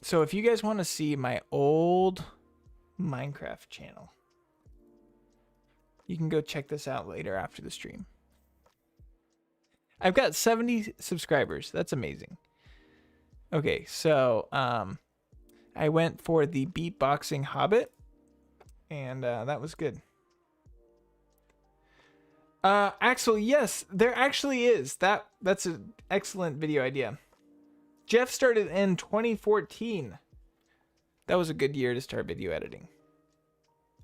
So if you guys want to see my old Minecraft channel, you can go check this out later after the stream. I've got 70 subscribers. That's amazing. Okay, so I went for the beatboxing Hobbit, and that was good. Axel, yes, there actually is. That's an excellent video idea. Jeff started in 2014. That was a good year to start video editing.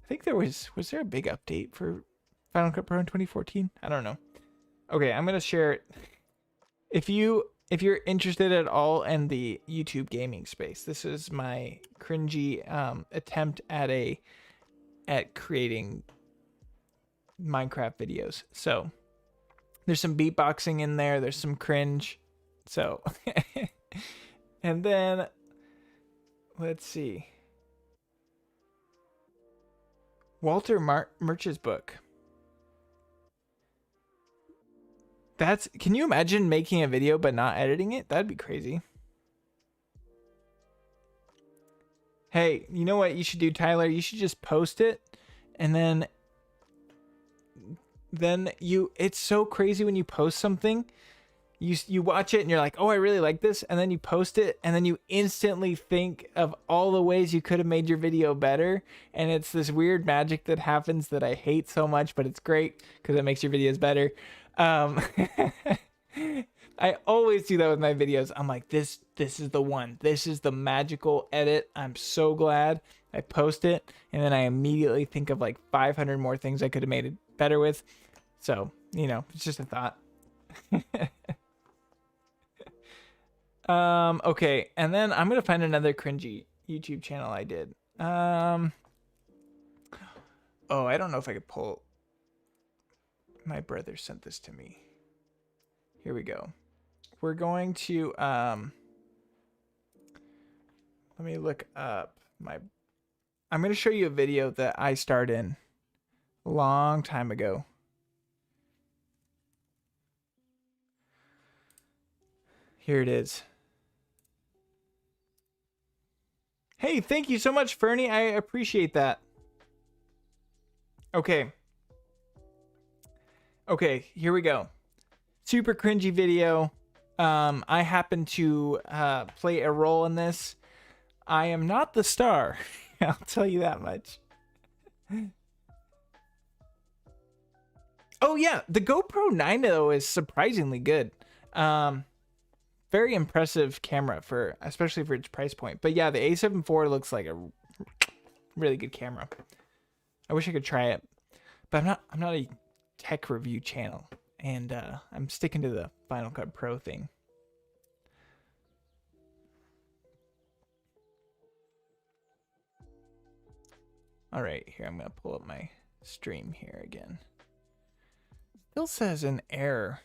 I think was there a big update for Final Cut Pro in 2014? I don't know. Okay, I'm gonna share it. If you're interested at all in the YouTube gaming space, this is my cringy attempt at creating Minecraft videos. So there's some beatboxing in there, there's some cringe. So and then let's see. Walter Murch's book. Can you imagine making a video but not editing it? That'd be crazy. Hey, you know what you should do, Tyler? You should just post it, and then it's so crazy when you post something, you watch it and you're like, oh, I really like this, and then you post it, and then you instantly think of all the ways you could have made your video better, and it's this weird magic that happens that I hate so much, but it's great because it makes your videos better. I always do that with my videos. I'm like, this is the one. This is the magical edit. I'm so glad. I post it, and then I immediately think of like 500 more things I could have made it better with. So, it's just a thought. Okay, and then I'm gonna find another cringy YouTube channel I did. Oh, I don't know if I could pull. My brother sent this to me. Here we go. We're going to let me look up I'm gonna show you a video that I starred in a long time ago. Here it is. Hey, thank you so much, Fernie. I appreciate that. Okay. Okay, here we go. Super cringy video. I happen to play a role in this. I am not the star. I'll tell you that much. Oh yeah, the GoPro 9 though is surprisingly good. Very impressive camera especially for its price point. But yeah, the A7 IV looks like a really good camera. I wish I could try it, but I'm not a tech review channel, and I'm sticking to the Final Cut Pro thing. All right, here, I'm going to pull up my stream here again. Still says an error.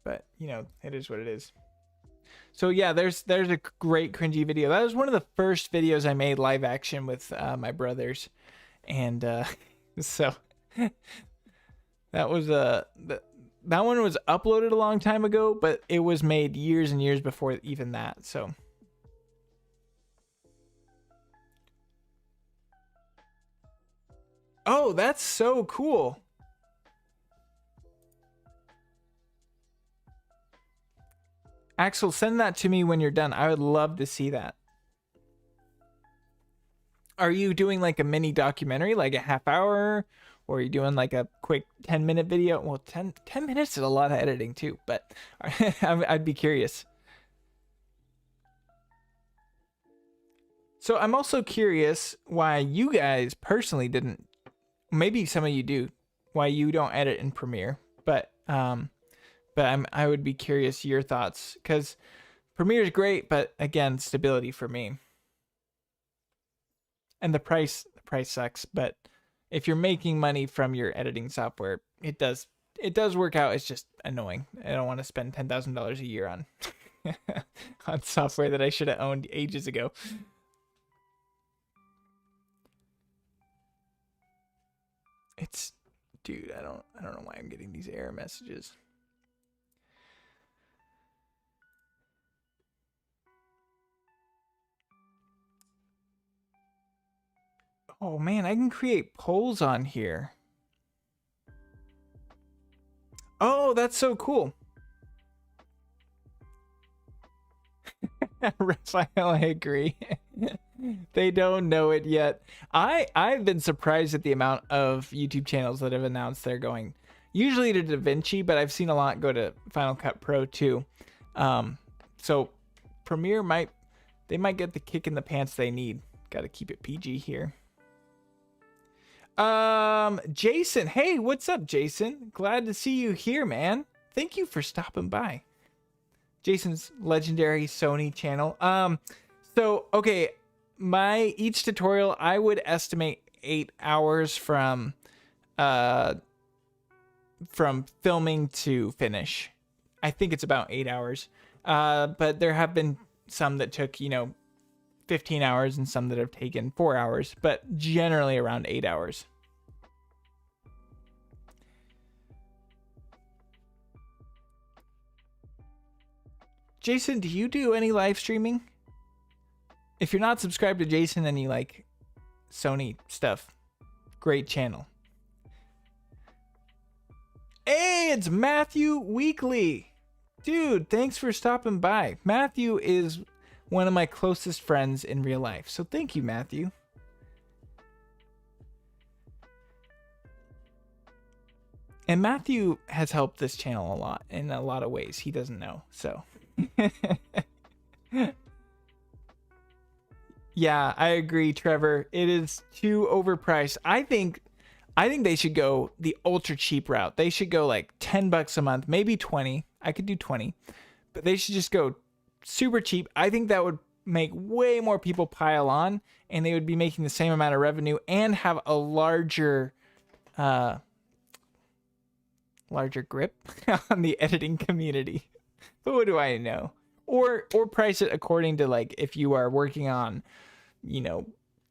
But, you know, it is what it is. So yeah, there's a great cringy video. That was one of the first videos I made live action with my brothers. And so that was that one was uploaded a long time ago, but it was made years and years before even that. So oh, that's so cool. Axel, send that to me when you're done. I would love to see that. Are you doing like a mini documentary, like a half hour? Or are you doing like a quick 10-minute video? Well, 10 minutes is a lot of editing too, but I'd be curious. So I'm also curious why you guys personally didn't, maybe some of you do, why you don't edit in Premiere, but I would be curious your thoughts, because Premiere is great, but again, stability for me. And the price sucks, but if you're making money from your editing software, it does work out. It's just annoying. I don't want to spend $10,000 a year on on software that I should have owned ages ago. Dude, I don't know why I'm getting these error messages. Oh man, I can create polls on here. Oh, that's so cool. Raphael, I agree. They don't know it yet. I've been surprised at the amount of YouTube channels that have announced they're going usually to DaVinci, but I've seen a lot go to Final Cut Pro too. So Premiere might get the kick in the pants they need. Got to keep it PG here. Jason, hey, what's up, Jason? Glad to see you here, man. Thank you for stopping by. Jason's legendary Sony channel. So okay, each tutorial I would estimate 8 hours from filming to finish. I think it's about 8 hours. But there have been some that took, 15 hours and some that have taken 4 hours, but generally around 8 hours. Jason, do you do any live streaming? If you're not subscribed to Jason and you like Sony stuff, great channel. Hey, it's Matthew Weekly. Dude, thanks for stopping by. Matthew is one of my closest friends in real life, so thank you, Matthew. And Matthew has helped this channel a lot in a lot of ways he doesn't know, so. Yeah, I agree, Trevor. It is too overpriced. I think they should go the ultra cheap route. They should go like $10 a month, maybe 20. I could do 20, but they should just go super cheap. I think that would make way more people pile on, and they would be making the same amount of revenue and have a larger grip on the editing community. But what do I know? Or price it according to, like, if you are working on,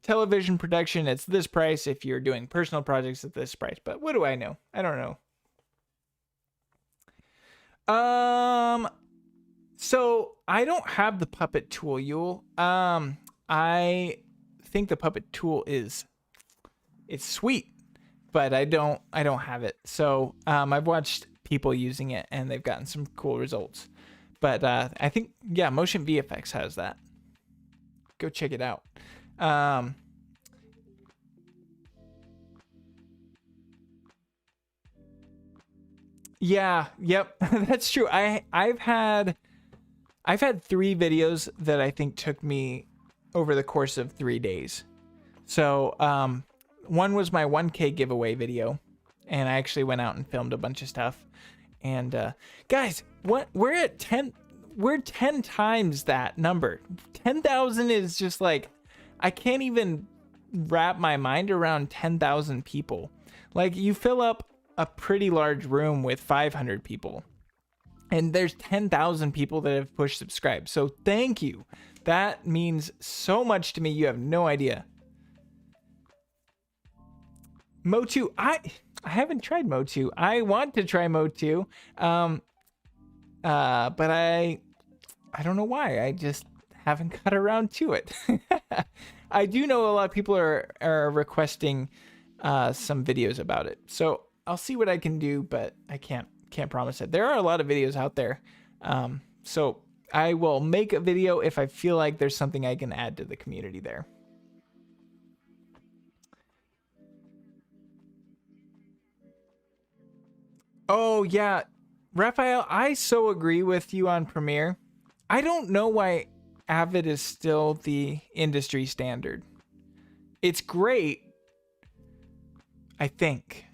television production, it's this price. If you're doing personal projects, it's this price. But what do I know? I don't know. So I don't have the puppet tool, Yule. I think the puppet tool it's sweet, but I don't have it. So I've watched people using it and they've gotten some cool results. But I think, yeah, Motion VFX has that. Go check it out. Yeah, yep, that's true. I've had 3 videos that I think took me over the course of 3 days. So one was my 1K giveaway video, and I actually went out and filmed a bunch of stuff. And guys, we're at 10. We're 10 times that number. 10,000 is just like, I can't even wrap my mind around 10,000 people. Like, you fill up a pretty large room with 500 people, and there's 10,000 people that have pushed subscribe. So thank you. That means so much to me. You have no idea. Motu, I haven't tried Motu. I want to try Motu. But I don't know why. I just haven't got around to it. I do know a lot of people are requesting some videos about it. So I'll see what I can do, but I can't promise it. There are a lot of videos out there. So I will make a video if I feel like there's something I can add to the community there. Oh, yeah. Raphael, I so agree with you on Premiere. I don't know why Avid is still the industry standard. It's great, I think.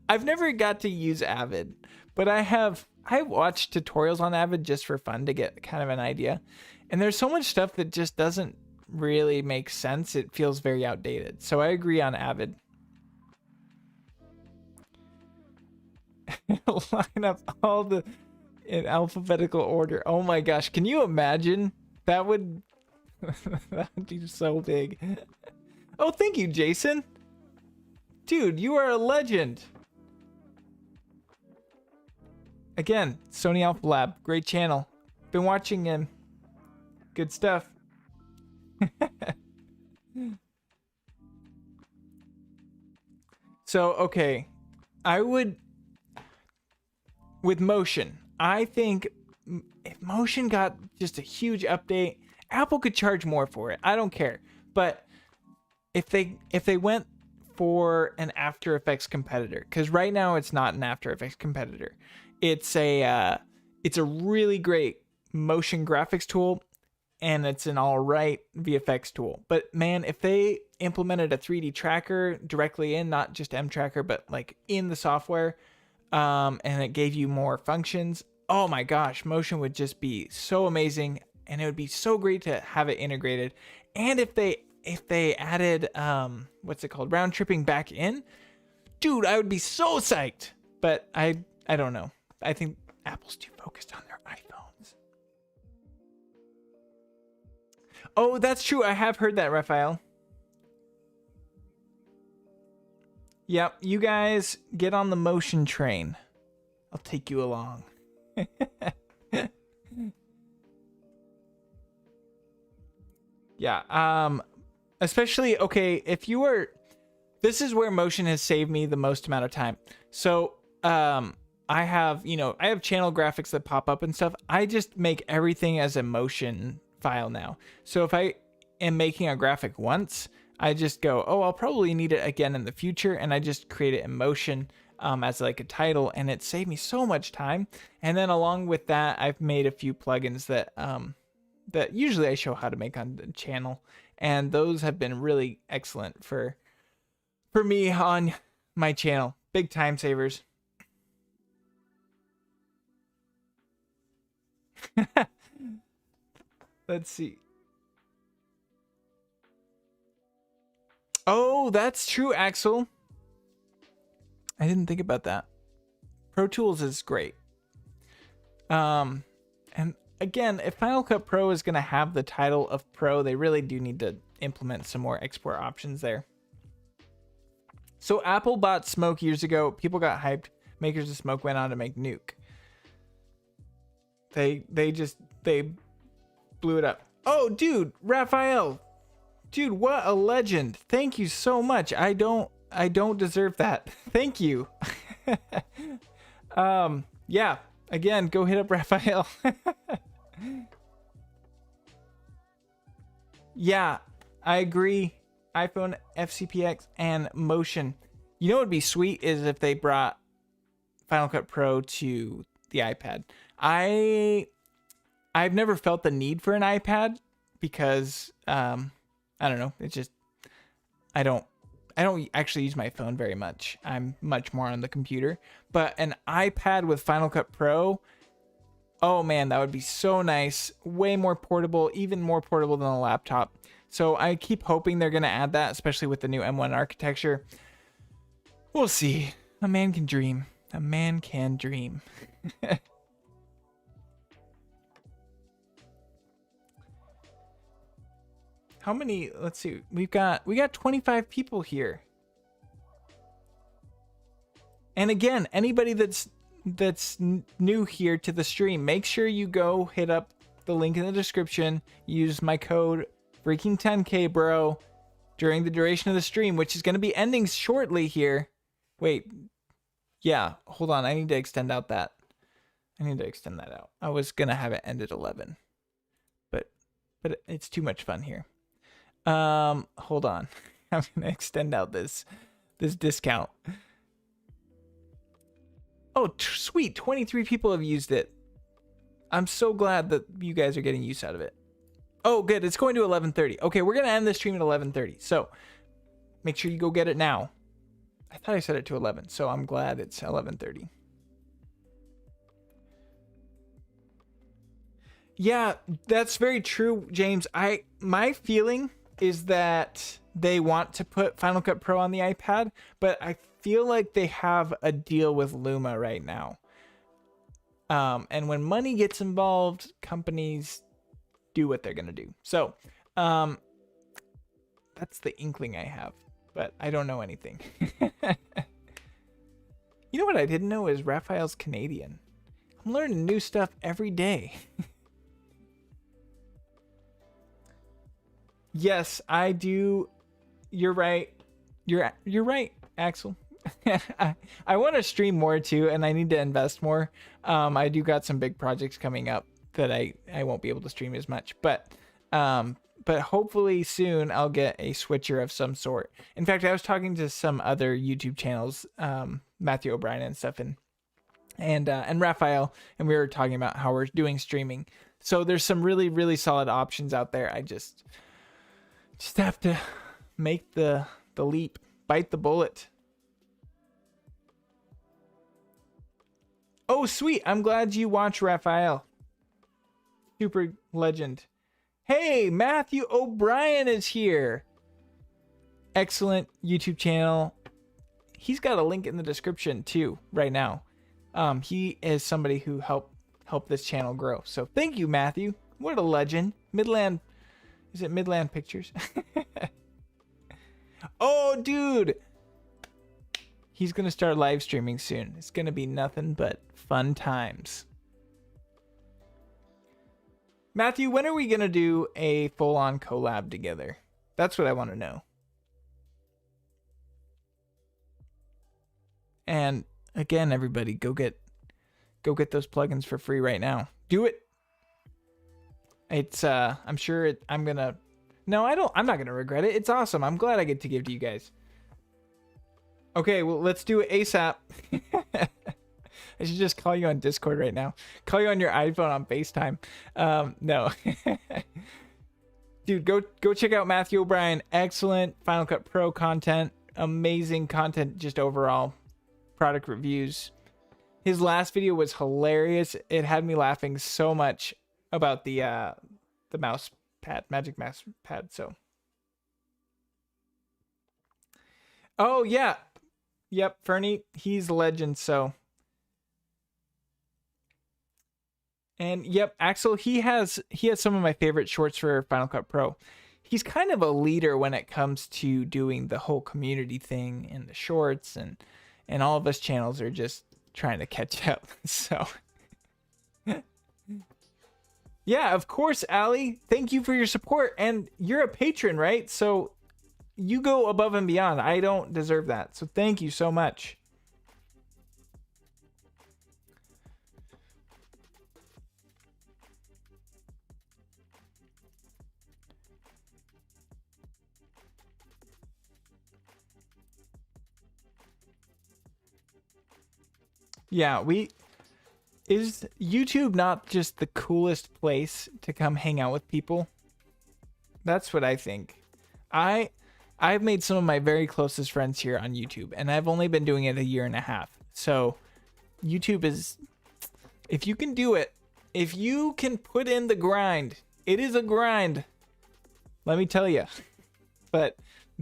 I've never got to use Avid, but I watched tutorials on Avid just for fun to get kind of an idea. And there's so much stuff that just doesn't really make sense. It feels very outdated. So I agree on Avid. Line up all in alphabetical order. Oh my gosh, can you imagine? That would be so big. Oh, thank you, Jason. Dude, you are a legend. Again, Sony Alpha Lab, great channel. Been watching him. Good stuff. So, okay. With motion, I think if motion got just a huge update, Apple could charge more for it. I don't care. But if they went for an After Effects competitor, because right now it's not an After Effects competitor. It's a really great motion graphics tool, and it's an all right VFX tool. But man, if they implemented a 3D tracker directly in, not just M Tracker, but like in the software, and it gave you more functions, oh my gosh, motion would just be so amazing, and it would be so great to have it integrated. And if they added what's it called, round tripping back in, dude, I would be so psyched. But I don't know. I think Apple's too focused on their iPhones. Oh, that's true. I have heard that, Raphael. Yep, you guys get on the motion train. I'll take you along. Yeah, especially, okay, if you were, this is where motion has saved me the most amount of time. So, I have channel graphics that pop up and stuff. I just make everything as a motion file now. So if I am making a graphic once, I just go, oh, I'll probably need it again in the future, and I just create it in motion as like a title, and it saved me so much time. And then along with that, I've made a few plugins that that usually I show how to make on the channel, and those have been really excellent for me on my channel. Big time savers. Let's see. Oh, that's true, Axel. I didn't think about that. Pro Tools is great. And again, if Final Cut Pro is going to have the title of Pro, they really do need to implement some more export options there. So Apple bought Smoke years ago. People got hyped. Makers of Smoke went on to make Nuke. They blew it up. Oh, dude, Raphael. Dude, what a legend. Thank you so much. I don't deserve that. Thank you. Yeah, again, go hit up Raphael. Yeah, I agree. iPhone, FCPX, and Motion. You know what would be sweet is if they brought Final Cut Pro to the iPad. I've never felt the need for an iPad because I don't know. It's just I don't actually use my phone very much. I'm much more on the computer. But an iPad with Final Cut Pro, oh man, that would be so nice. Way more portable, even more portable than a laptop. So I keep hoping they're going to add that, especially with the new M1 architecture. We'll see. A man can dream. A man can dream. How many? Let's see. We got 25 people here. And again, anybody that's new here to the stream, make sure you go hit up the link in the description. Use my code freaking10k bro during the duration of the stream, which is going to be ending shortly here. Wait. Yeah, hold on. I need to extend out that. I need to extend that out. I was going to have it end at 11. But it's too much fun here. Hold on. I'm going to extend out this discount. Oh, sweet. 23 people have used it. I'm so glad that you guys are getting use out of it. Oh, good. It's going to 11:30. Okay, we're going to end this stream at 11:30. So make sure you go get it now. I thought I set it to 11, so I'm glad it's 11:30. Yeah, that's very true, James. My feeling is that they want to put Final Cut Pro on the iPad, but I feel like they have a deal with Luma right now. And when money gets involved, companies do what they're going to do. So, that's the inkling I have, but I don't know anything. You know what I didn't know is Raphael's Canadian. I'm learning new stuff every day. Yes, I do. You're right. You're right, Axel. I want to stream more too, and I need to invest more. I do got some big projects coming up that I won't be able to stream as much, but hopefully soon I'll get a switcher of some sort. In fact, I was talking to some other YouTube channels, Matthew O'Brien and stuff, and Raphael, and we were talking about how we're doing streaming. So there's some really, really solid options out there. I just have to make the leap, bite the bullet. Oh, sweet. I'm glad you watch Raphael. Super legend. Hey, Matthew O'Brien is here. Excellent YouTube channel. He's got a link in the description too right now. He is somebody who helped this channel grow. So thank you, Matthew. What a legend. Midland. Is it Midland Pictures? Oh, dude. He's going to start live streaming soon. It's going to be nothing but fun times. Matthew, when are we going to do a full-on collab together? That's what I want to know. And again, everybody, go get those plugins for free right now. Do it. It's I'm sure I'm not going to regret it. It's awesome. I'm glad I get to give to you guys. Okay, well, let's do it ASAP. I should just call you on Discord right now. Call you on your iPhone on FaceTime. No. Dude, go check out Matthew O'Brien. Excellent Final Cut Pro content. Amazing content just overall. Product reviews. His last video was hilarious. It had me laughing so much about the mouse pad, magic mouse pad. So. Oh, yeah. Yep, Fernie, he's a legend, so. And yep, Axel, he has some of my favorite shorts for Final Cut Pro. He's kind of a leader when it comes to doing the whole community thing in the shorts, and all of us channels are just trying to catch up. So yeah, of course, Allie. Thank you for your support, and you're a patron, right? So you go above and beyond. I don't deserve that. So thank you so much. Yeah, is YouTube not just the coolest place to come hang out with people? That's what I think. I've made some of my very closest friends here on YouTube, and I've only been doing it a year and a half. So YouTube is, if you can do it, if you can put in the grind, it is a grind. let me tell you. But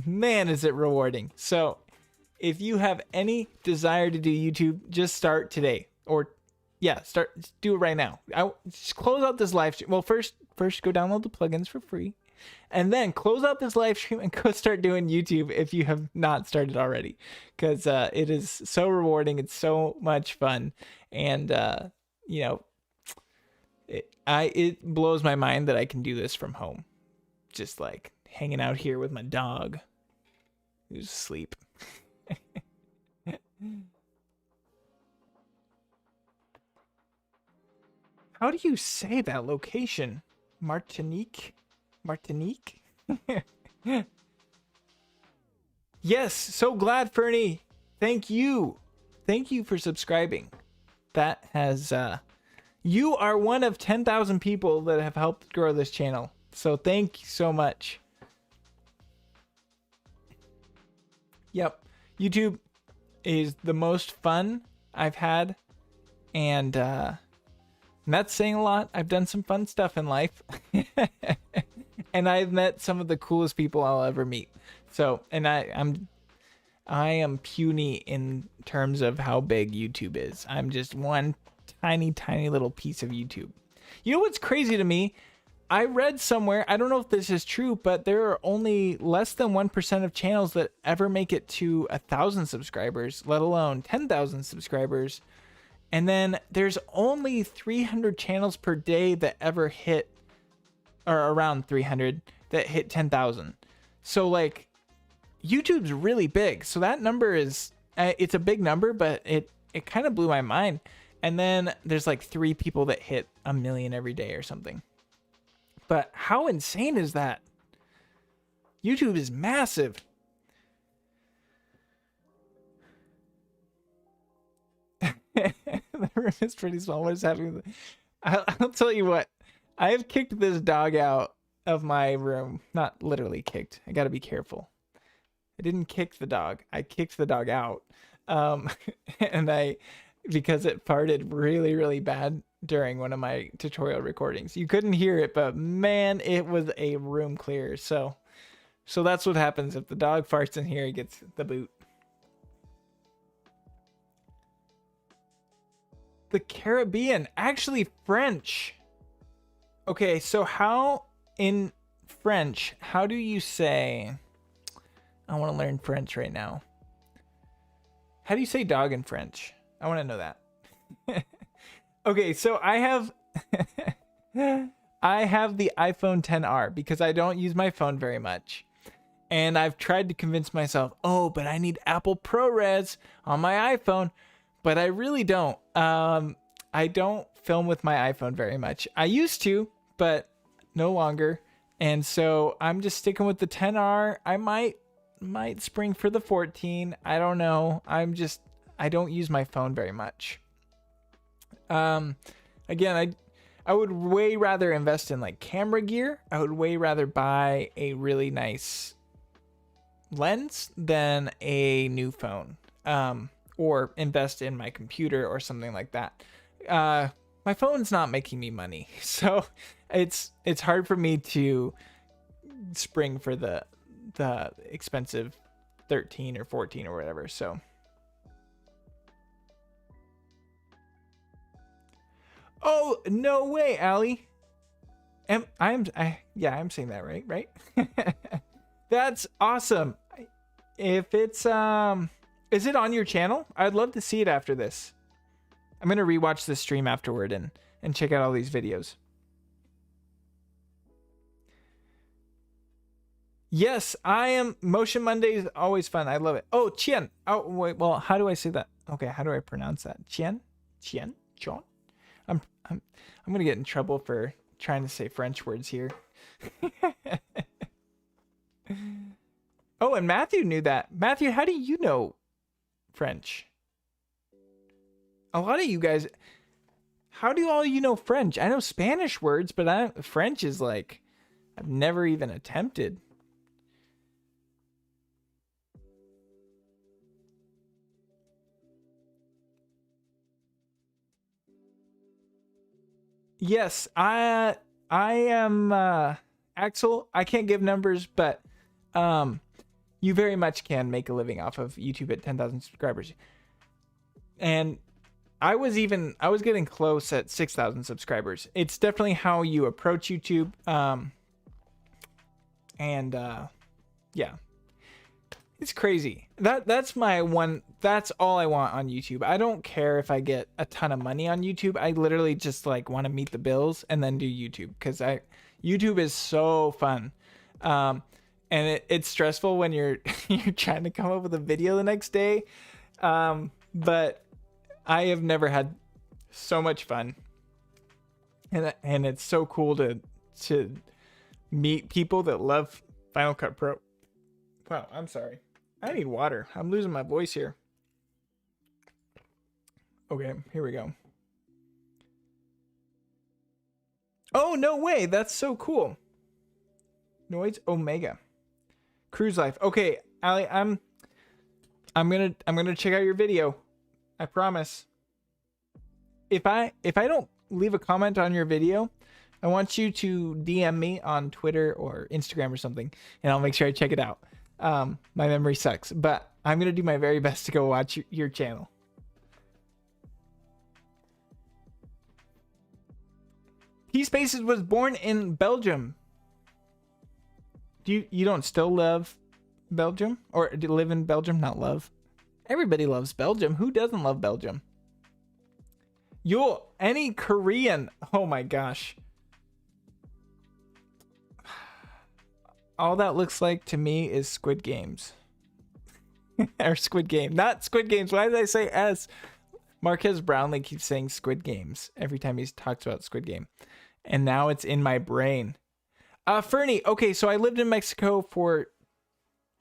man, is it rewarding. So if you have any desire to do YouTube, just start today. Or yeah, do it right now. Just close out this live stream. Well, first go download the plugins for free. And then close out this live stream and go start doing YouTube if you have not started already. Because it is so rewarding. It's so much fun. And, you know, it blows my mind that I can do this from home. Just like hanging out here with my dog who's asleep. How do you say that location? Martinique? Yes, so glad, Fernie. Thank you for subscribing. That has you are one of 10,000 people that have helped grow this channel, so thank you so much. Yep, YouTube is the most fun I've had, and that's saying a lot. I've done some fun stuff in life. And I've met some of the coolest people I'll ever meet. So, and I am puny in terms of how big YouTube is. I'm just one tiny little piece of YouTube. You know what's crazy to me? I read somewhere, I don't know if this is true, but there are only less than 1% of channels that ever make it to 1,000 subscribers, let alone 10,000 subscribers. And then there's only 300 channels per day that ever hit, or around 300 that hit 10,000. So like YouTube's really big. So that number is, it's a big number, but it kind of blew my mind. And then there's like 3 people that hit 1 million every day or something. But how insane is that? YouTube is massive. The room is pretty small. What is happening? I'll tell you what. I have kicked this dog out of my room. Not literally kicked. I gotta be careful. I didn't kick the dog. I kicked the dog out. And because it farted really bad during one of my tutorial recordings. You couldn't hear it, but man, it was a room clear. So that's what happens if the dog farts in here, he gets the boot. The Caribbean, actually French. Okay, so how in French, how do you say, I want to learn French right now. How do you say dog in French? I want to know that. Okay, so I have the iPhone XR because I don't use my phone very much. And I've tried to convince myself, oh, but I need Apple ProRes on my iPhone. But I really don't. I don't film with my iPhone very much. I used to, but no longer. And so I'm just sticking with the XR. I might spring for the 14. I don't know. I don't use my phone very much. Again, I would way rather invest in like camera gear. I would way rather buy a really nice lens than a new phone. Or invest in my computer or something like that. My phone's not making me money, so it's hard for me to spring for the expensive 13 or 14 or whatever. So oh, no way, Allie. I'm saying that right? That's awesome. If it's is it on your channel? I'd love to see it after this. I'm going to rewatch this stream afterward and check out all these videos. Yes, I am. Motion Monday is always fun. I love it. Oh, Chien. Oh, wait. Well, how do I say that? Okay, how do I pronounce that? Chien? Chien? Chon? I'm going to get in trouble for trying to say French words here. Oh, and Matthew knew that. Matthew, how do you know French? A lot of you guys, how do all you know French? I know Spanish words, but French is like, I've never even attempted. Yes, I am, Axel, I can't give numbers, but you very much can make a living off of YouTube at 10,000 subscribers. And I was getting close at 6,000 subscribers. It's definitely how you approach YouTube. Yeah, it's crazy. That's all I want on YouTube. I don't care if I get a ton of money on YouTube. I literally just like want to meet the bills and then do YouTube, because YouTube is so fun. And it's stressful when you're trying to come up with a video the next day. But I have never had so much fun, and it's so cool to meet people that love Final Cut Pro. Wow, I'm sorry. I need water. I'm losing my voice here. Okay, here we go. Oh, no way. That's so cool. Noise Omega. Cruise Life. Okay, Ali, I'm gonna check out your video. I promise. If I don't leave a comment on your video, I want you to DM me on Twitter or Instagram or something, and I'll make sure I check it out. My memory sucks, but I'm gonna do my very best to go watch your channel. P-Spaces was born in Belgium. You don't still love Belgium, or do you live in Belgium? Not love. Everybody loves Belgium. Who doesn't love Belgium? Any Korean. Oh my gosh. All that looks like to me is Squid Games. Or Squid Game. Not Squid Games. Why did I say S? Marquez Brownlee keeps saying Squid Games every time he talks about Squid Game. And now it's in my brain. Fernie. Okay, so I lived in Mexico for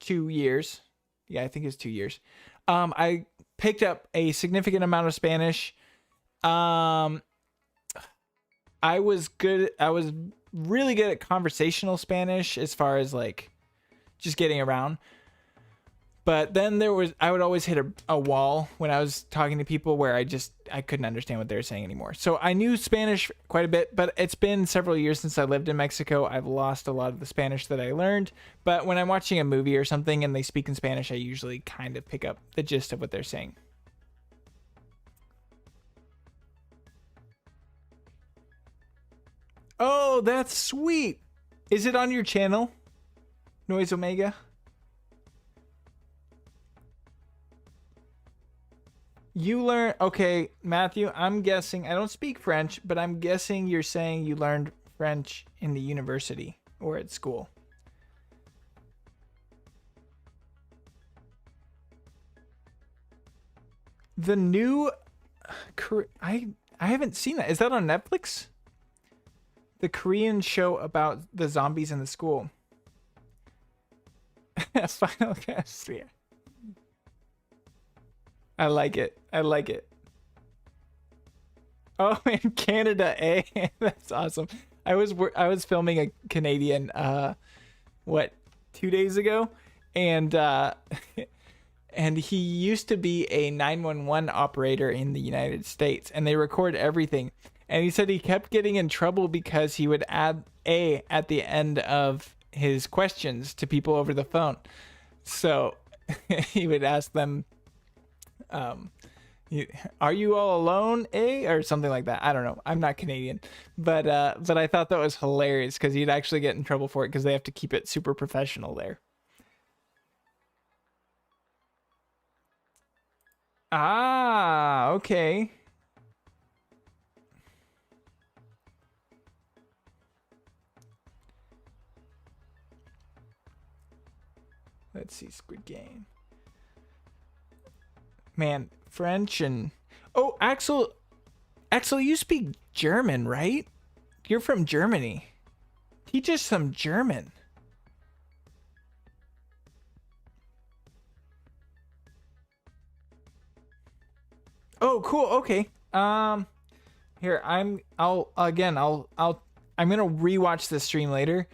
2 years. Yeah, I think it's 2 years. I picked up a significant amount of Spanish. I was really good at conversational Spanish as far as like just getting around. But then I would always hit a wall when I was talking to people where I couldn't understand what they were saying anymore. So I knew Spanish quite a bit, but it's been several years since I lived in Mexico. I've lost a lot of the Spanish that I learned. But when I'm watching a movie or something and they speak in Spanish, I usually kind of pick up the gist of what they're saying. Oh, that's sweet. Is it on your channel, Noise Omega? You learn, okay, Matthew, I'm guessing, I don't speak French, but I'm guessing you're saying you learned French in the university or at school. The new, I haven't seen that. Is that on Netflix? The Korean show about the zombies in the school. Final Cast, yeah. I like it. I like it. Oh, in Canada, eh? That's awesome. I was filming a Canadian 2 days ago, and and he used to be a 911 operator in the United States, and they record everything. And he said he kept getting in trouble because he would add A at the end of his questions to people over the phone. So he would ask them, are you all alone, A? Or something like that. I don't know. I'm not Canadian. But I thought that was hilarious because he'd actually get in trouble for it because they have to keep it super professional there. Ah, okay. Let's see, Squid Game. Man, French and... Oh, Axel, you speak German, right? You're from Germany. Teach us some German. Oh, cool. Okay. Here, I'm gonna rewatch this stream later.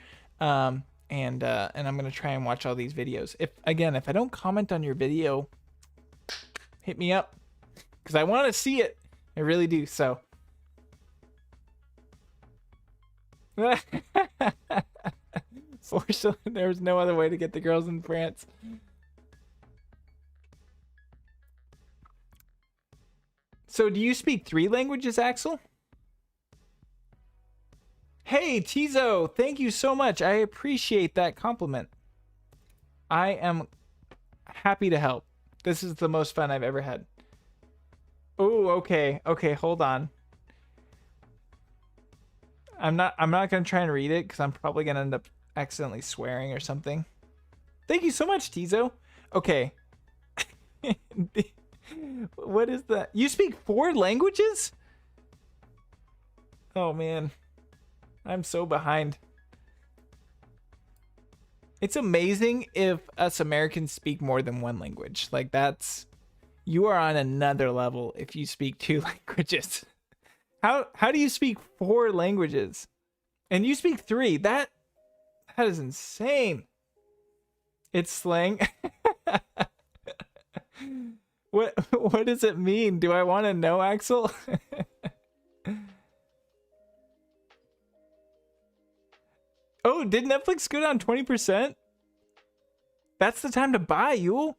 And I'm gonna try and watch all these videos. If I don't comment on your video, hit me up because I want to see it. I really do. So Fortunately, there was no other way to get the girls in France. So do you speak 3 languages, Axel? Hey, Tizo, thank you so much. I appreciate that compliment. I am happy to help. This is the most fun I've ever had. Oh, okay. Okay, hold on. I'm not going to try and read it because I'm probably going to end up accidentally swearing or something. Thank you so much, Tizo. Okay. What is that? You speak 4 languages? Oh, man. I'm so behind. It's amazing if us Americans speak more than 1 language. Like, that's... You are on another level if you speak 2 languages. How do you speak 4 languages? And you speak 3. That is insane. It's slang. What does it mean? Do I want to know, Axel? Oh, did Netflix go down 20%? That's the time to buy, Yule.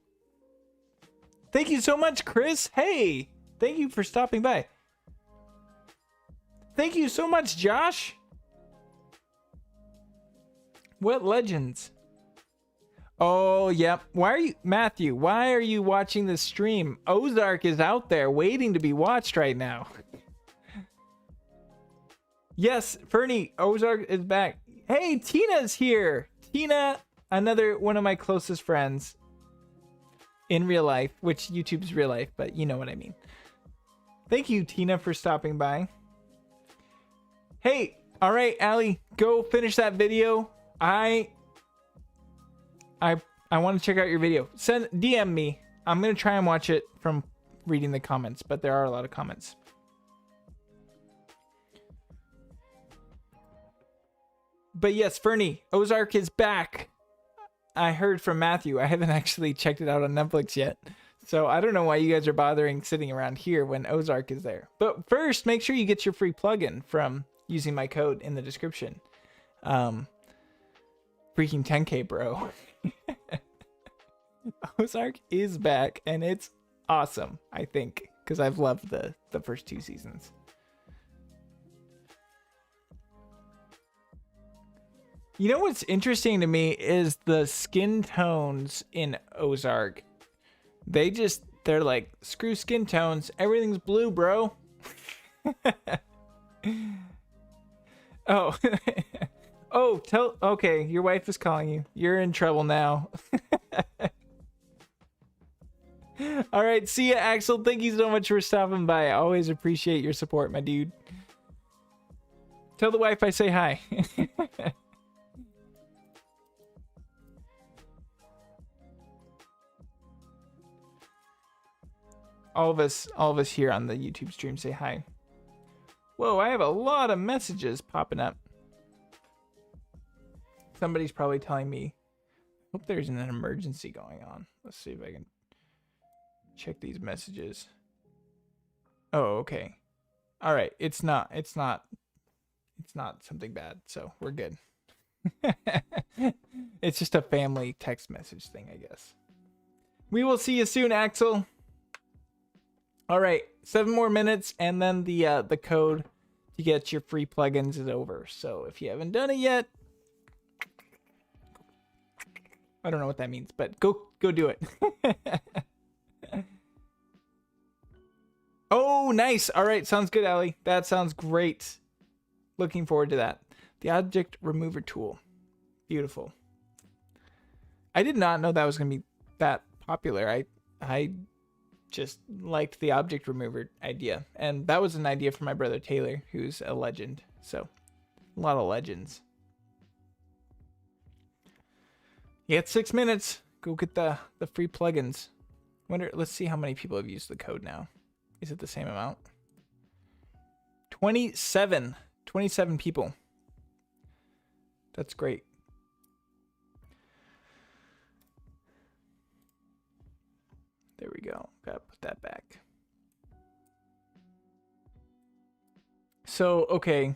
Thank you so much, Chris. Hey, thank you for stopping by. Thank you so much, Josh. What legends? Oh, yep. Matthew, why are you watching this stream? Ozark is out there waiting to be watched right now. Yes, Fernie, Ozark is back. Hey, Tina's here. Teena, another one of my closest friends in real life, which YouTube's real life, but you know what I mean. Thank you, Teena, for stopping by. Hey, all right, Allie, go finish that video. I want to check out your video. DM me. I'm going to try and watch it from reading the comments, but there are a lot of comments. But yes, Fernie, Ozark is back. I heard from Matthew. I haven't actually checked it out on Netflix yet. So I don't know why you guys are bothering sitting around here when Ozark is there. But first, make sure you get your free plugin from using my code in the description. Freaking 10K, bro. Ozark is back, and it's awesome, I think, because I've loved the first 2 seasons. You know what's interesting to me is the skin tones in Ozark. They're like, screw skin tones. Everything's blue, bro. Oh. Oh, okay, your wife is calling you. You're in trouble now. All right, see ya, Axel. Thank you so much for stopping by. I always appreciate your support, my dude. Tell the wife I say hi. all of us here on the YouTube stream say hi. Whoa, I have a lot of messages popping up. Somebody's probably telling me, hope there's an emergency going on. Let's see if I can check these messages. Oh, okay. All right, it's not something bad, so we're good. It's just a family text message thing, I guess. We will see you soon, Axel. All right, 7 more minutes, and then the code to get your free plugins is over. So if you haven't done it yet, I don't know what that means, but go do it. Oh, nice. All right, sounds good, Allie. That sounds great. Looking forward to that. The object remover tool. Beautiful. I did not know that was going to be that popular. I just liked the object remover idea, and that was an idea from my brother Taylor, who's a legend. So a lot of legends. Yeah, it's 6 minutes. Go get the free plugins. Let's see how many people have used the code now. Is it the same amount? 27 people. That's great. There we go. Gotta put that back. So, okay.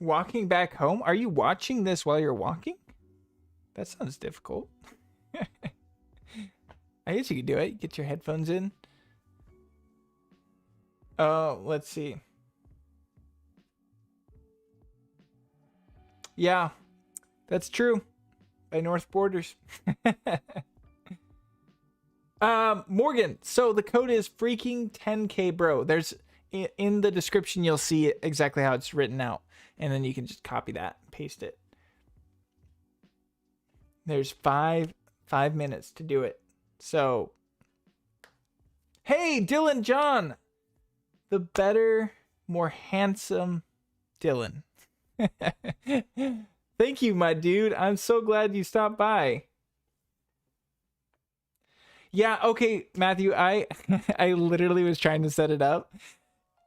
walking back home? Are you watching this while you're walking? That sounds difficult. I guess you could do it. Get your headphones in. Oh, let's see. Yeah, that's true. By North Borders. Morgan, so the code is freaking 10K bro. There's in the description you'll see exactly how it's written out, and then you can just copy that, paste it. There's five minutes to do it. So hey, Dylan John, the better, more handsome Dylan. Thank you, my dude. I'm so glad you stopped by. Yeah, okay, Matthew, I literally was trying to set it up,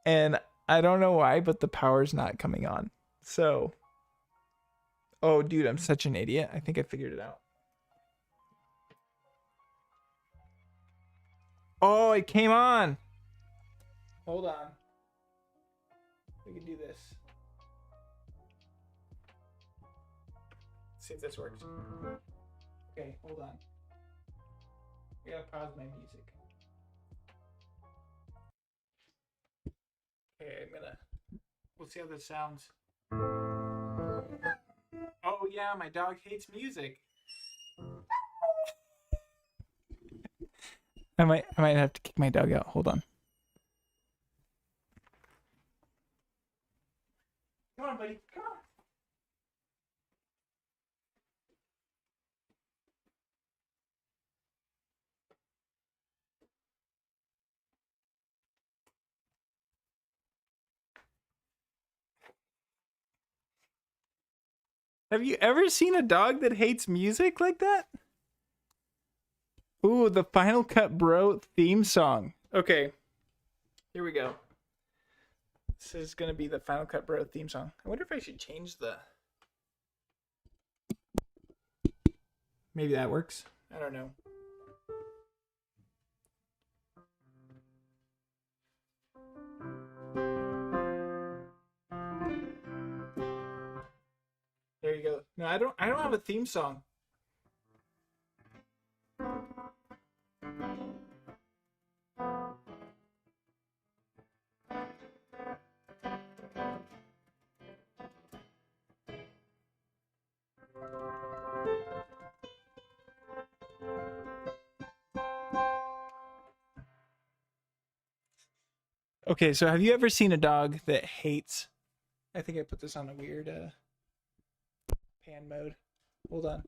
and I don't know why, but the power's not coming on. So, oh, dude, I'm such an idiot. I think I figured it out. Oh, it came on. Hold on. We can do this. Let's see if this works. Okay, hold on. I gotta pause my music. Okay, we'll see how this sounds. Oh yeah, my dog hates music. I might have to kick my dog out. Hold on. Come on, buddy. Come on. Have you ever seen a dog that hates music like that? Ooh, the Final Cut Bro theme song. Okay, here we go. This is gonna be the Final Cut Bro theme song. I wonder if I should change the... Maybe that works. I don't know. There you go. No, I don't have a theme song. Okay, so have you ever seen a dog that hates... I think I put this on a weird pan mode. Hold on.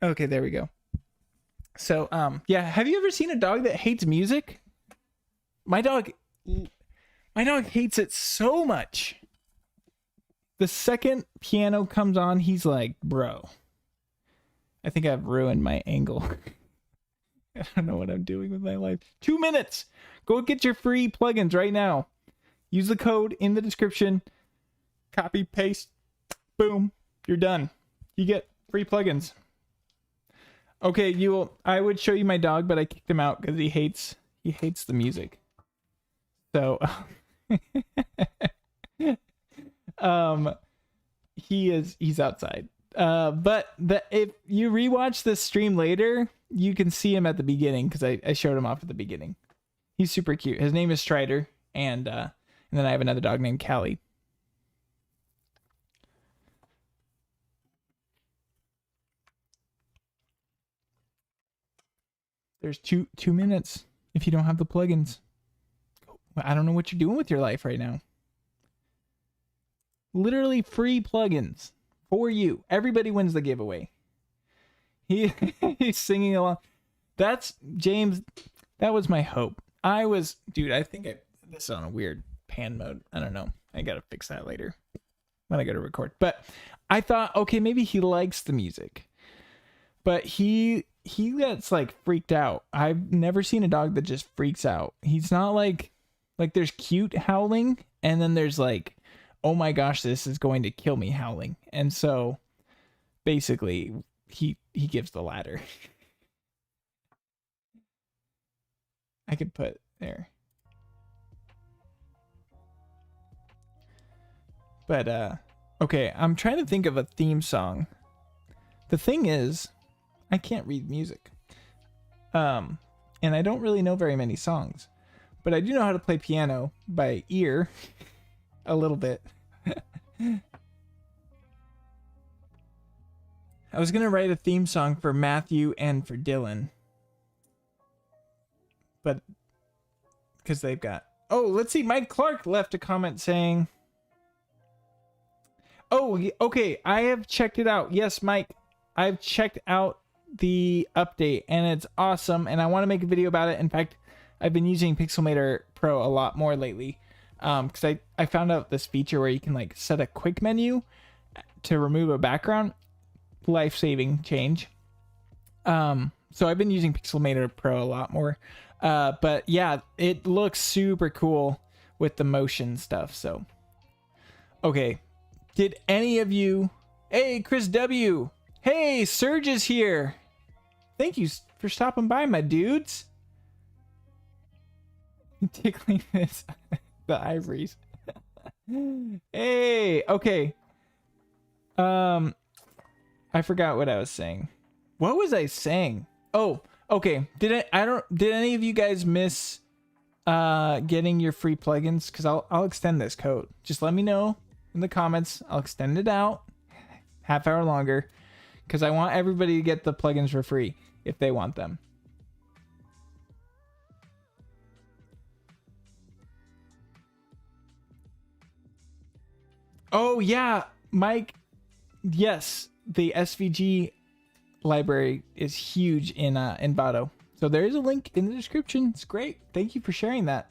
Okay, there we go. So, yeah, have you ever seen a dog that hates music? My dog hates it so much. The second piano comes on, he's like, bro, I think I've ruined my angle. I don't know what I'm doing with my life. 2 minutes. Go get your free plugins right now. Use the code in the description. Copy, paste. Boom. You're done. You get free plugins. Okay, I would show you my dog, but I kicked him out because he hates the music. So he's outside. But if you rewatch this stream later, you can see him at the beginning because I showed him off at the beginning. He's super cute. His name is Strider, and then I have another dog named Callie. There's two minutes if you don't have the plugins. I don't know what you're doing with your life right now. Literally free plugins for you. Everybody wins the giveaway. He's singing along. That's James. That was my hope. Dude, I think this is on a weird pan mode. I don't know. I gotta fix that later when I go to record. But I thought, okay, maybe he likes the music. But he gets like freaked out. I've never seen a dog that just freaks out. He's not like there's cute howling, and then there's like, oh my gosh, this is going to kill me howling. And so basically he gives the latter. I could put there. But okay, I'm trying to think of a theme song. The thing is, I can't read music. And I don't really know very many songs. But I do know how to play piano by ear a little bit. I was going to write a theme song for Matthew and for Dylan. But because they've got... Oh, let's see. Mike Clark left a comment saying... Oh, okay. I have checked it out. Yes, Mike. I've checked out the update and it's awesome. And I want to make a video about it. In fact, I've been using Pixelmator Pro a lot more lately. Because I found out this feature where you can like set a quick menu to remove a background. Life-saving change. So I've been using Pixelmator Pro a lot more. But yeah, it looks super cool with the motion stuff. So, okay. Did any of you... Hey, Chris W. Hey, Serge is here. Thank you for stopping by, my dudes. Tickling this, the ivories. Hey, okay. I forgot what I was saying. What was I saying? Oh, okay. Did any of you guys miss getting your free plugins? Because I'll extend this code. Just let me know in the comments. I'll extend it out half hour longer because I want everybody to get the plugins for free if they want them. Oh yeah, Mike. Yes, the SVG library is huge in Vado. So there is a link in the description. It's great. Thank you for sharing that.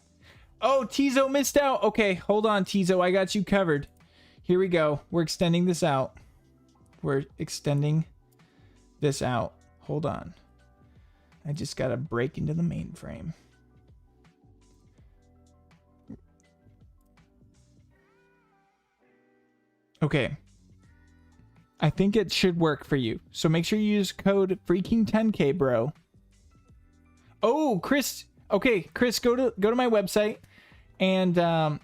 Oh, Tizo missed out. Okay, hold on, Tizo. I got you covered. Here we go. We're extending this out. We're extending this out. Hold on. I just got to break into the mainframe. Okay. I think it should work for you. So make sure you use code freaking10k, bro. Oh, Chris. Okay, Chris, go to my website and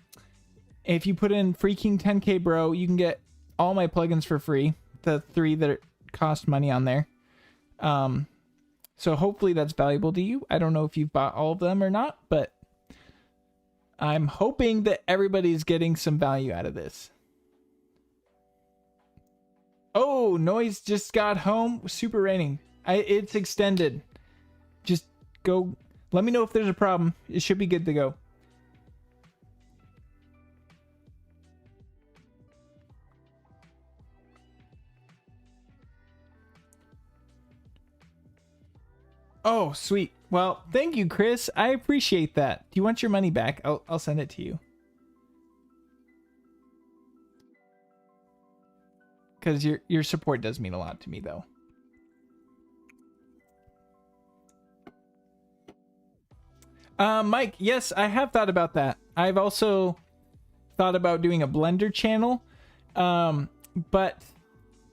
if you put in freaking10k, bro, you can get all my plugins for free. The 3 that cost money on there. So hopefully that's valuable to you. I don't know if you've bought all of them or not, but I'm hoping that everybody's getting some value out of this. Oh, Noise just got home. Super raining. It's extended. Just go. Let me know if there's a problem. It should be good to go. Oh, sweet. Well, thank you, Chris. I appreciate that. Do you want your money back? I'll send it to you. Because your support does mean a lot to me, though. Mike, yes, I have thought about that. I've also thought about doing a Blender channel, but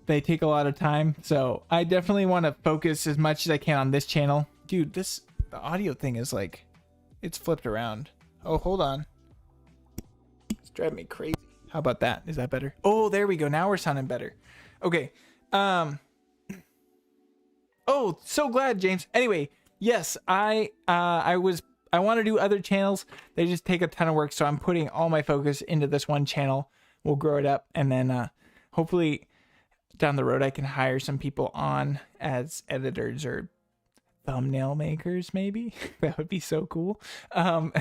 they take a lot of time. So I definitely want to focus as much as I can on this channel. Dude, the audio thing is like, it's flipped around. Oh, hold on. It's driving me crazy. How about that? Is that better? Oh, there we go. Now we're sounding better. Okay. Oh, so glad, James. Anyway, yes, I want to do other channels. They just take a ton of work, so I'm putting all my focus into this one channel. We'll grow it up, and then hopefully down the road I can hire some people on as editors or thumbnail makers, maybe. That would be so cool. And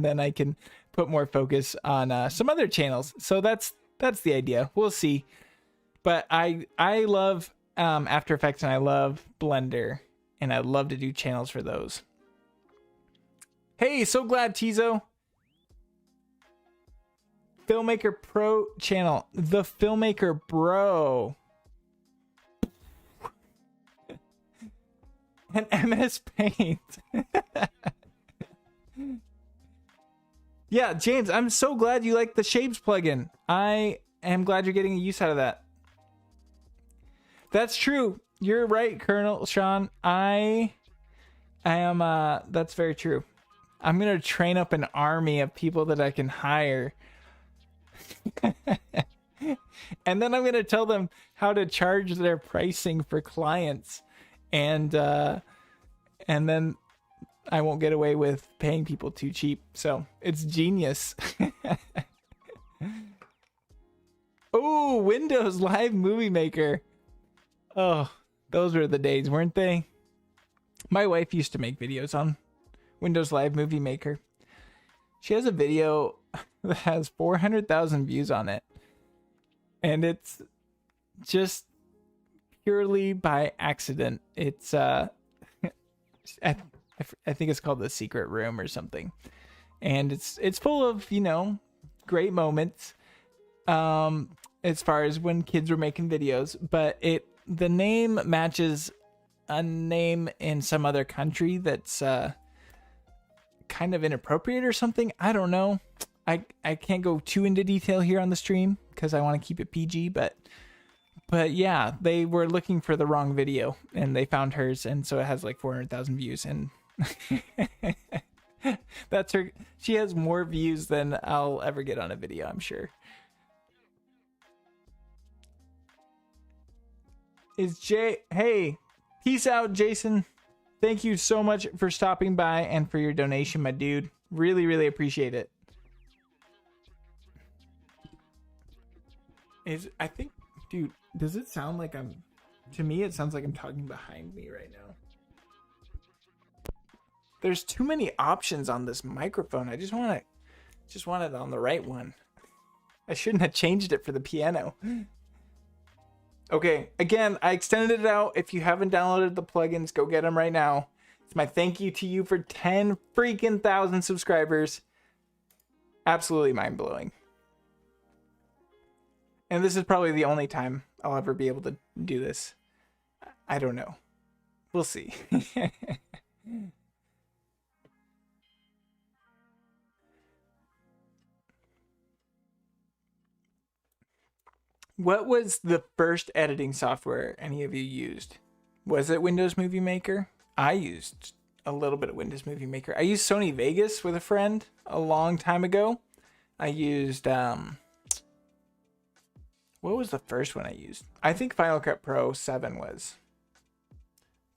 then I can put more focus on some other channels. So that's the idea. We'll see. But I love After Effects and I love Blender, and I'd love to do channels for those. Hey, so glad, Tizo. Filmmaker Pro channel. The Filmmaker Bro. And MS Paint. Yeah, James, I'm so glad you like the Shapes plugin. I am glad you're getting a use out of that. That's true. You're right, Colonel Sean. I am, that's very true. I'm going to train up an army of people that I can hire And then I'm going to tell them how to charge their pricing for clients. And then I won't get away with paying people too cheap. So it's genius. Oh, Windows Live Movie Maker. Oh, those were the days, weren't they? My wife used to make videos on Windows Live Movie Maker. She has a video that has 400,000 views on it. And it's just purely by accident. It's I think it's called The Secret Room or something. And it's full of, you know, great moments as far as when kids were making videos, but the name matches a name in some other country that's kind of inappropriate or something. I don't know. I can't go too into detail here on the stream because I want to keep it PG, but yeah, they were looking for the wrong video and they found hers, and so it has like 400,000 views, and that's her. She has more views than I'll ever get on a video, I'm sure. Hey, peace out, Jason. Thank you so much for stopping by and for your donation, my dude. Really, really appreciate it. I think, dude, does it sound like to me, it sounds like I'm talking behind me right now. There's too many options on this microphone. I just want it on the right one. I shouldn't have changed it for the piano. Okay, again, I extended it out. If you haven't downloaded the plugins, go get them right now. It's my thank you to you for 10 freaking thousand subscribers. Absolutely mind-blowing. And this is probably the only time I'll ever be able to do this. I don't know. We'll see. What was the first editing software any of you used? Was it Windows Movie Maker? I used a little bit of Windows Movie Maker. I used Sony Vegas with a friend a long time ago. I used, what was the first one I used? I think Final Cut Pro 7 was.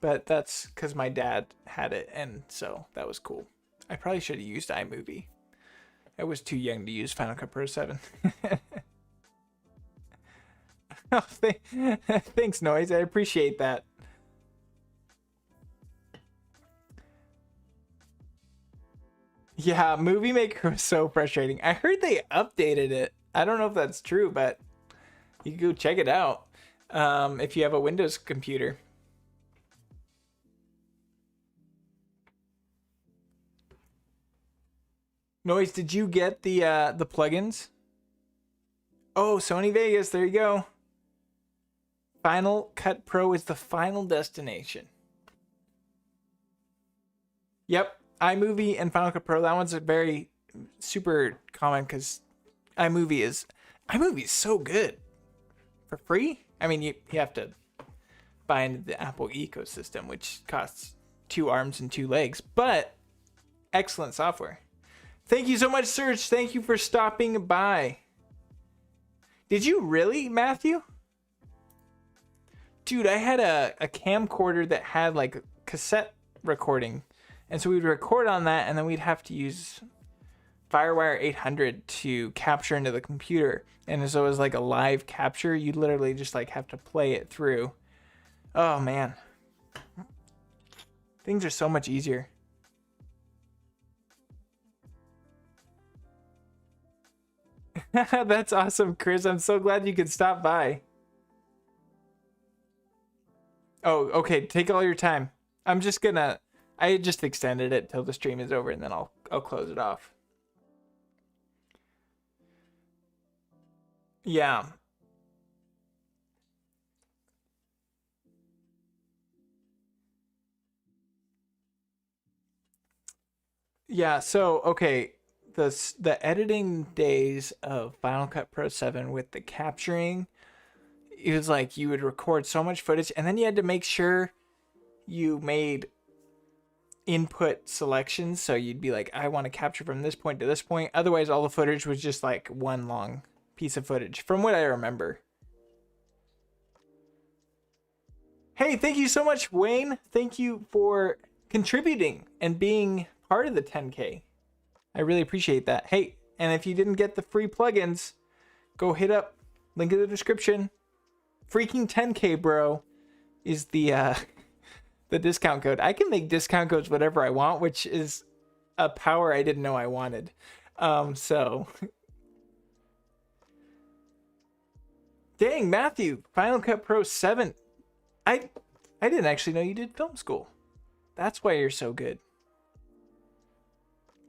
But that's because my dad had it, and so that was cool. I probably should have used iMovie. I was too young to use Final Cut Pro 7. Oh, thanks, Noise. I appreciate that. Yeah, Movie Maker was so frustrating. I heard they updated it. I don't know if that's true, but you can go check it out if you have a Windows computer. Noise, did you get the plugins? Oh, Sony Vegas, there you go. Final Cut Pro is the final destination. Yep, iMovie and Final Cut Pro. That one's a very super common because iMovie is so good for free. I mean, you have to buy into the Apple ecosystem, which costs 2 arms and 2 legs, but excellent software. Thank you so much, Serge. Thank you for stopping by. Did you really, Matthew? Dude, I had a camcorder that had like cassette recording. And so we'd record on that, and then we'd have to use Firewire 800 to capture into the computer. And so it was like a live capture. You'd literally just like have to play it through. Oh, man. Things are so much easier. That's awesome, Chris. I'm so glad you could stop by. Oh, okay. Take all your time. I just extended it till the stream is over, and then I'll close it off. Yeah. Yeah, so okay, the editing days of Final Cut Pro 7 with the capturing, it was like you would record so much footage, and then you had to make sure you made input selections. So you'd be like, I want to capture from this point to this point. Otherwise, all the footage was just like one long piece of footage, from what I remember. Hey, thank you so much, Wayne. Thank you for contributing and being part of the 10K. I really appreciate that. Hey, and if you didn't get the free plugins, go hit up, link in the description. Freaking 10K, bro, is the discount code. I can make discount codes whatever I want, which is a power I didn't know I wanted. So dang, Matthew, Final Cut Pro 7. I didn't actually know you did film school. That's why you're so good.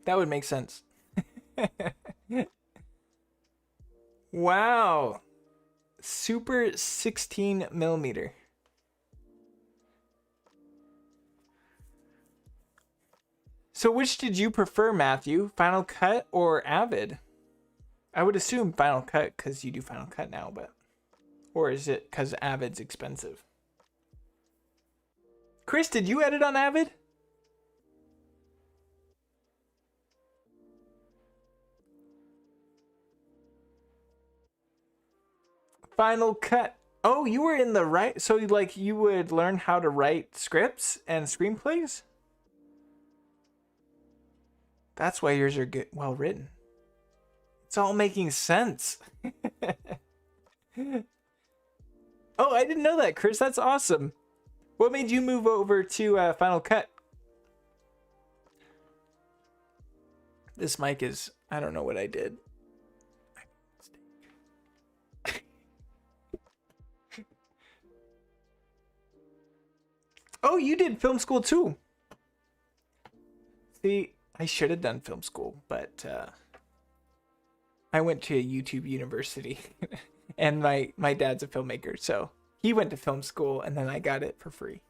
That would make sense. Wow. Super 16 millimeter. So which did you prefer, Matthew? Final Cut or Avid? I would assume Final Cut because you do Final Cut now, but... Or is it because Avid's expensive? Chris, did you edit on Avid? Final Cut. Oh, you were in the right... So, like, you would learn how to write scripts and screenplays? That's why yours are good, well written. It's all making sense. Oh, I didn't know that, Chris. That's awesome. What made you move over to Final Cut? This mic is... I don't know what I did. Oh, you did film school too. See, I should have done film school, but I went to a YouTube university and my dad's a filmmaker, so he went to film school and then I got it for free.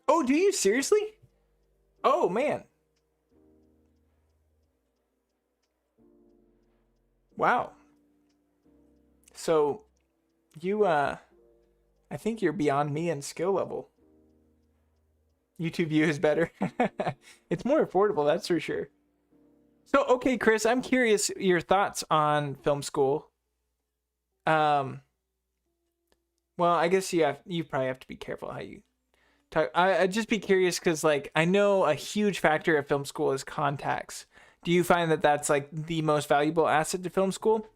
Oh, do you seriously? Oh, man. Wow. So you I think you're beyond me in skill level. YouTube View is better. It's more affordable, that's for sure. So, okay, Chris, I'm curious your thoughts on film school. Well, I guess you probably have to be careful how you talk. I'd just be curious because, like, I know a huge factor of film school is contacts. Do you find that that's, like, the most valuable asset to film school?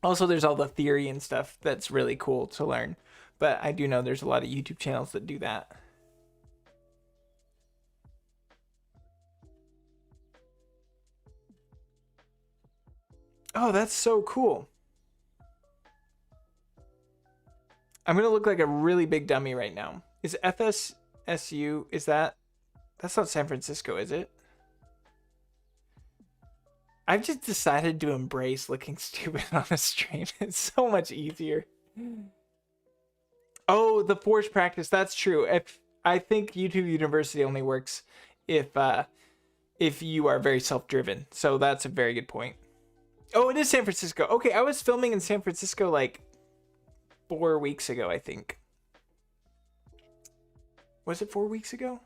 Also, there's all the theory and stuff that's really cool to learn. But I do know there's a lot of YouTube channels that do that. Oh, that's so cool. I'm going to look like a really big dummy right now. Is FSSU, that's not San Francisco, is it? I've just decided to embrace looking stupid on a stream. It's so much easier. Oh, the forced practice. That's true. I think YouTube University only works if you are very self-driven. So that's a very good point. Oh, it is San Francisco. Okay, I was filming in San Francisco like 4 weeks ago, I think. Was it 4 weeks ago?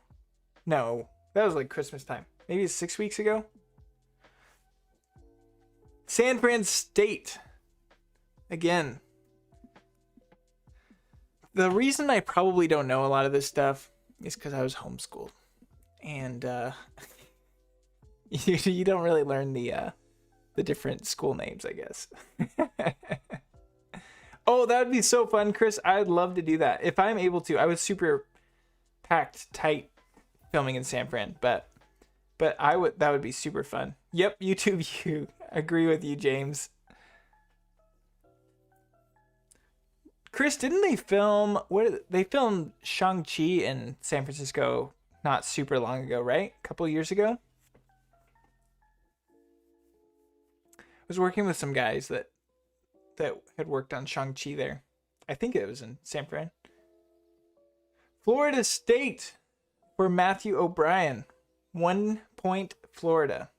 No, that was like Christmas time. Maybe it's 6 weeks ago. San Fran State. Again. The reason I probably don't know a lot of this stuff is because I was homeschooled. And you don't really learn the different school names, I guess. Oh, that would be so fun, Chris. I'd love to do that. If I'm able to. I was super packed tight filming in San Fran, but that would be super fun. Yep, YouTube you. Agree with you, James. Chris, didn't they film they filmed Shang-Chi in San Francisco not super long ago, right? A couple years ago? I was working with some guys that had worked on Shang-Chi there. I think it was in San Fran. Florida State for Matthew O'Brien. 1 point Florida.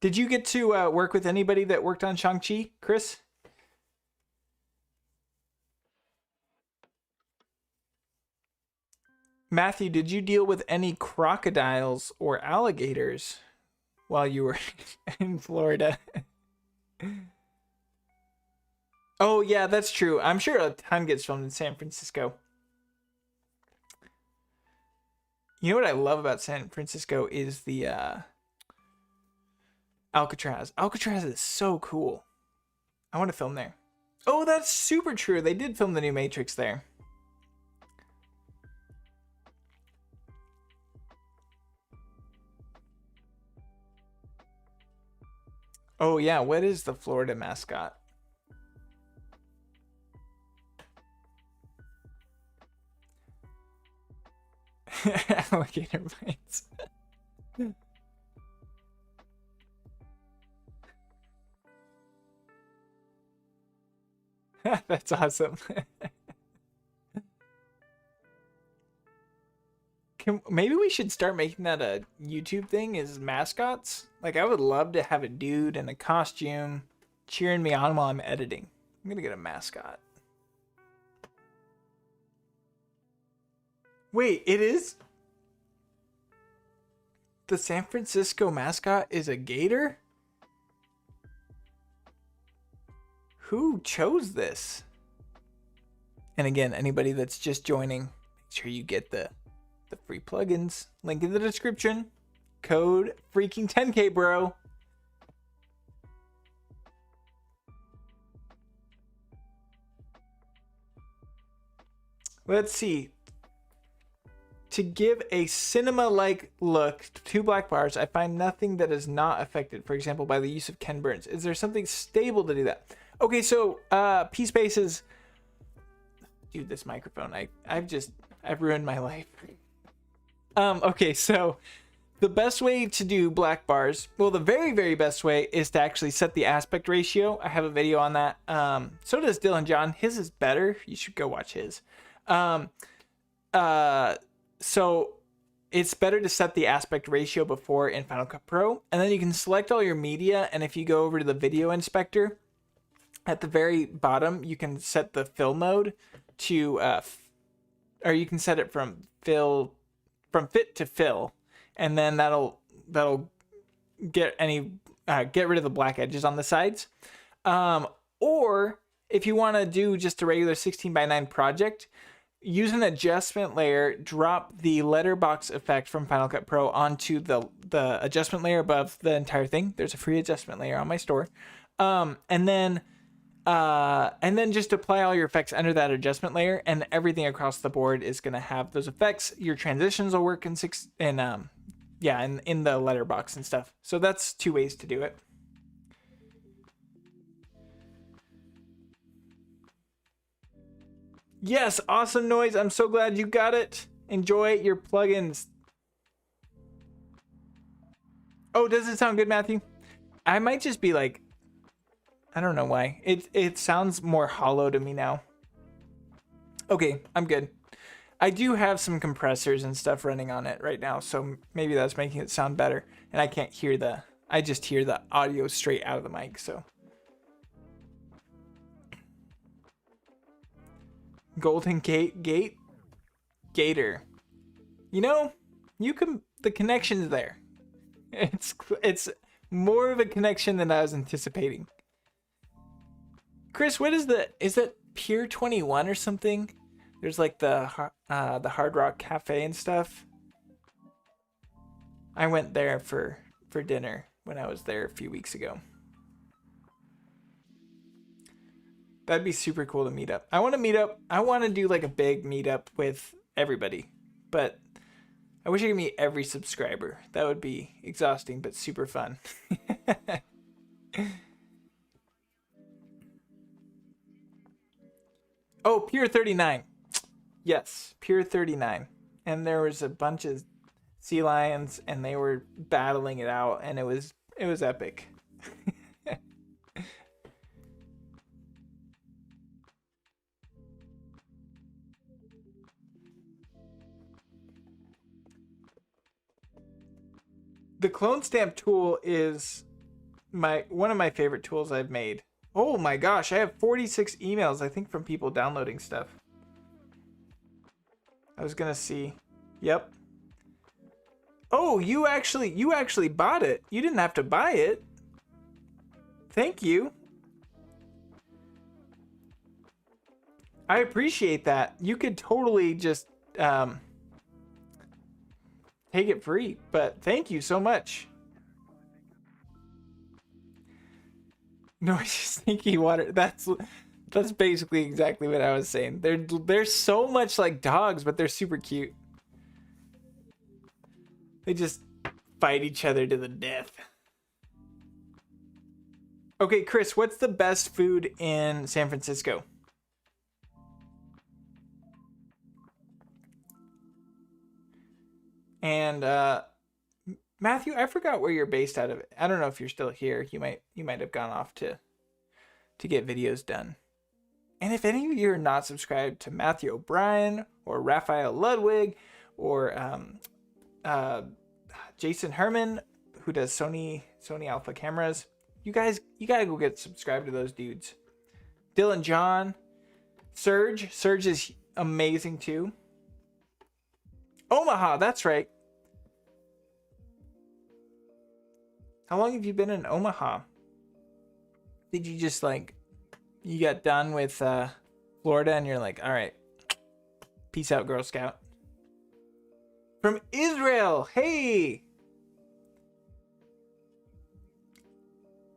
Did you get to work with anybody that worked on Shang-Chi, Chris? Matthew, did you deal with any crocodiles or alligators while you were in Florida? Oh, yeah, that's true. I'm sure a ton gets filmed in San Francisco. You know what I love about San Francisco is the Alcatraz. Alcatraz is so cool. I want to film there. Oh, that's super true. They did film the new Matrix there. Oh, yeah. What is the Florida mascot? Alligator bites. That's awesome. Maybe we should start making that a YouTube thing, is mascots. Like, I would love to have a dude in a costume cheering me on while I'm editing. I'm gonna get a mascot. Wait, it is? The San Francisco mascot is a gator? Who chose this? And again, anybody that's just joining, make sure you get the free plugins. Link in the description. Code freaking 10K, bro. Let's see. To give a cinema-like look to black bars, I find nothing that is not affected, for example, by the use of Ken Burns. Is there something stable to do that? Okay, so P-Space is... Dude, this microphone, I've ruined my life. Okay, so the best way to do black bars, well, the very, very best way is to actually set the aspect ratio. I have a video on that. So does Dylan John. His is better. You should go watch his. So it's better to set the aspect ratio before in Final Cut Pro, and then you can select all your media, and if you go over to the video inspector, at the very bottom, you can set the fill mode to, or you can set it from fit to fill, and then that'll get rid of the black edges on the sides. Or if you want to do just a regular 16:9 project, use an adjustment layer, drop the letterbox effect from Final Cut Pro onto the adjustment layer above the entire thing. There's a free adjustment layer on my store. And then just apply all your effects under that adjustment layer, and everything across the board is going to have those effects. Your transitions will work in the letterbox and stuff. So that's two ways to do it. Yes, awesome noise. I'm so glad you got it. Enjoy your plugins. Oh, does it sound good, Matthew? I might just be like, I don't know why. It sounds more hollow to me now. Okay, I'm good. I do have some compressors and stuff running on it right now, so maybe that's making it sound better. And I can't hear I just hear the audio straight out of the mic, so. Golden Gator. You know, the connection's there. It's more of a connection than I was anticipating. Chris, is that Pier 21 or something? There's like the Hard Rock Cafe and stuff. I went there for dinner when I was there a few weeks ago. That'd be super cool to meet up. I want to do like a big meetup with everybody, but I wish I could meet every subscriber. That would be exhausting, but super fun. Oh, Pier 39. Yes, Pier 39. And there was a bunch of sea lions, and they were battling it out, and it was epic. The clone stamp tool is one of my favorite tools I've made. Oh my gosh, I have 46 emails, I think, from people downloading stuff. I was gonna see. Yep. Oh, you actually bought it. You didn't have to buy it. Thank you. I appreciate that. You could totally just take it free, but thank you so much. No, it's just stinky water. That's basically exactly what I was saying. They're so much like dogs, but they're super cute. They just fight each other to the death. Okay, Chris, what's the best food in San Francisco? And Matthew, I forgot where you're based out of. I don't know if you're still here. You might have gone off to get videos done. And if any of you are not subscribed to Matthew O'Brien or Raphael Ludwig or Jason Herman, who does Sony Alpha cameras, you gotta go get subscribed to those dudes. Dylan John, Serge is amazing too. Omaha, that's right. How long have you been in Omaha? Did you just you got done with Florida and you're like, all right, peace out, Girl Scout? From Israel, hey!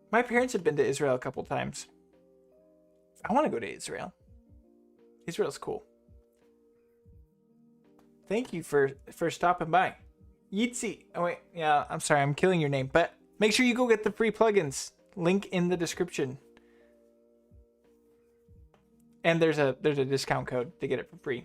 My parents have been to Israel a couple times. I want to go to Israel. Israel's cool. Thank you for stopping by. Yeetzy. Oh wait, yeah, I'm sorry, I'm killing your name, but make sure you go get the free plugins. Link in the description. And there's a discount code to get it for free.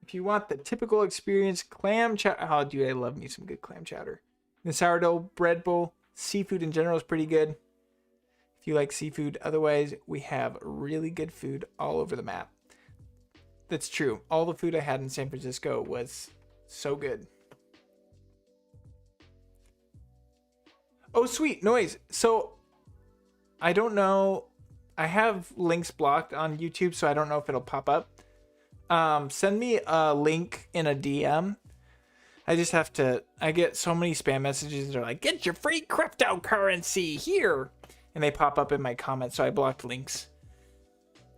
If you want the typical experience, clam chowder. Oh, dude, I love me some good clam chowder. The sourdough bread bowl. Seafood in general is pretty good. If you like seafood, otherwise, we have really good food all over the map. That's true. All the food I had in San Francisco was so good. Oh, sweet. Noise. So, I don't know. I have links blocked on YouTube, so I don't know if it'll pop up. Send me a link in a DM. I just have to, I get so many spam messages that are like, get your free cryptocurrency here. And they pop up in my comments, so I blocked links.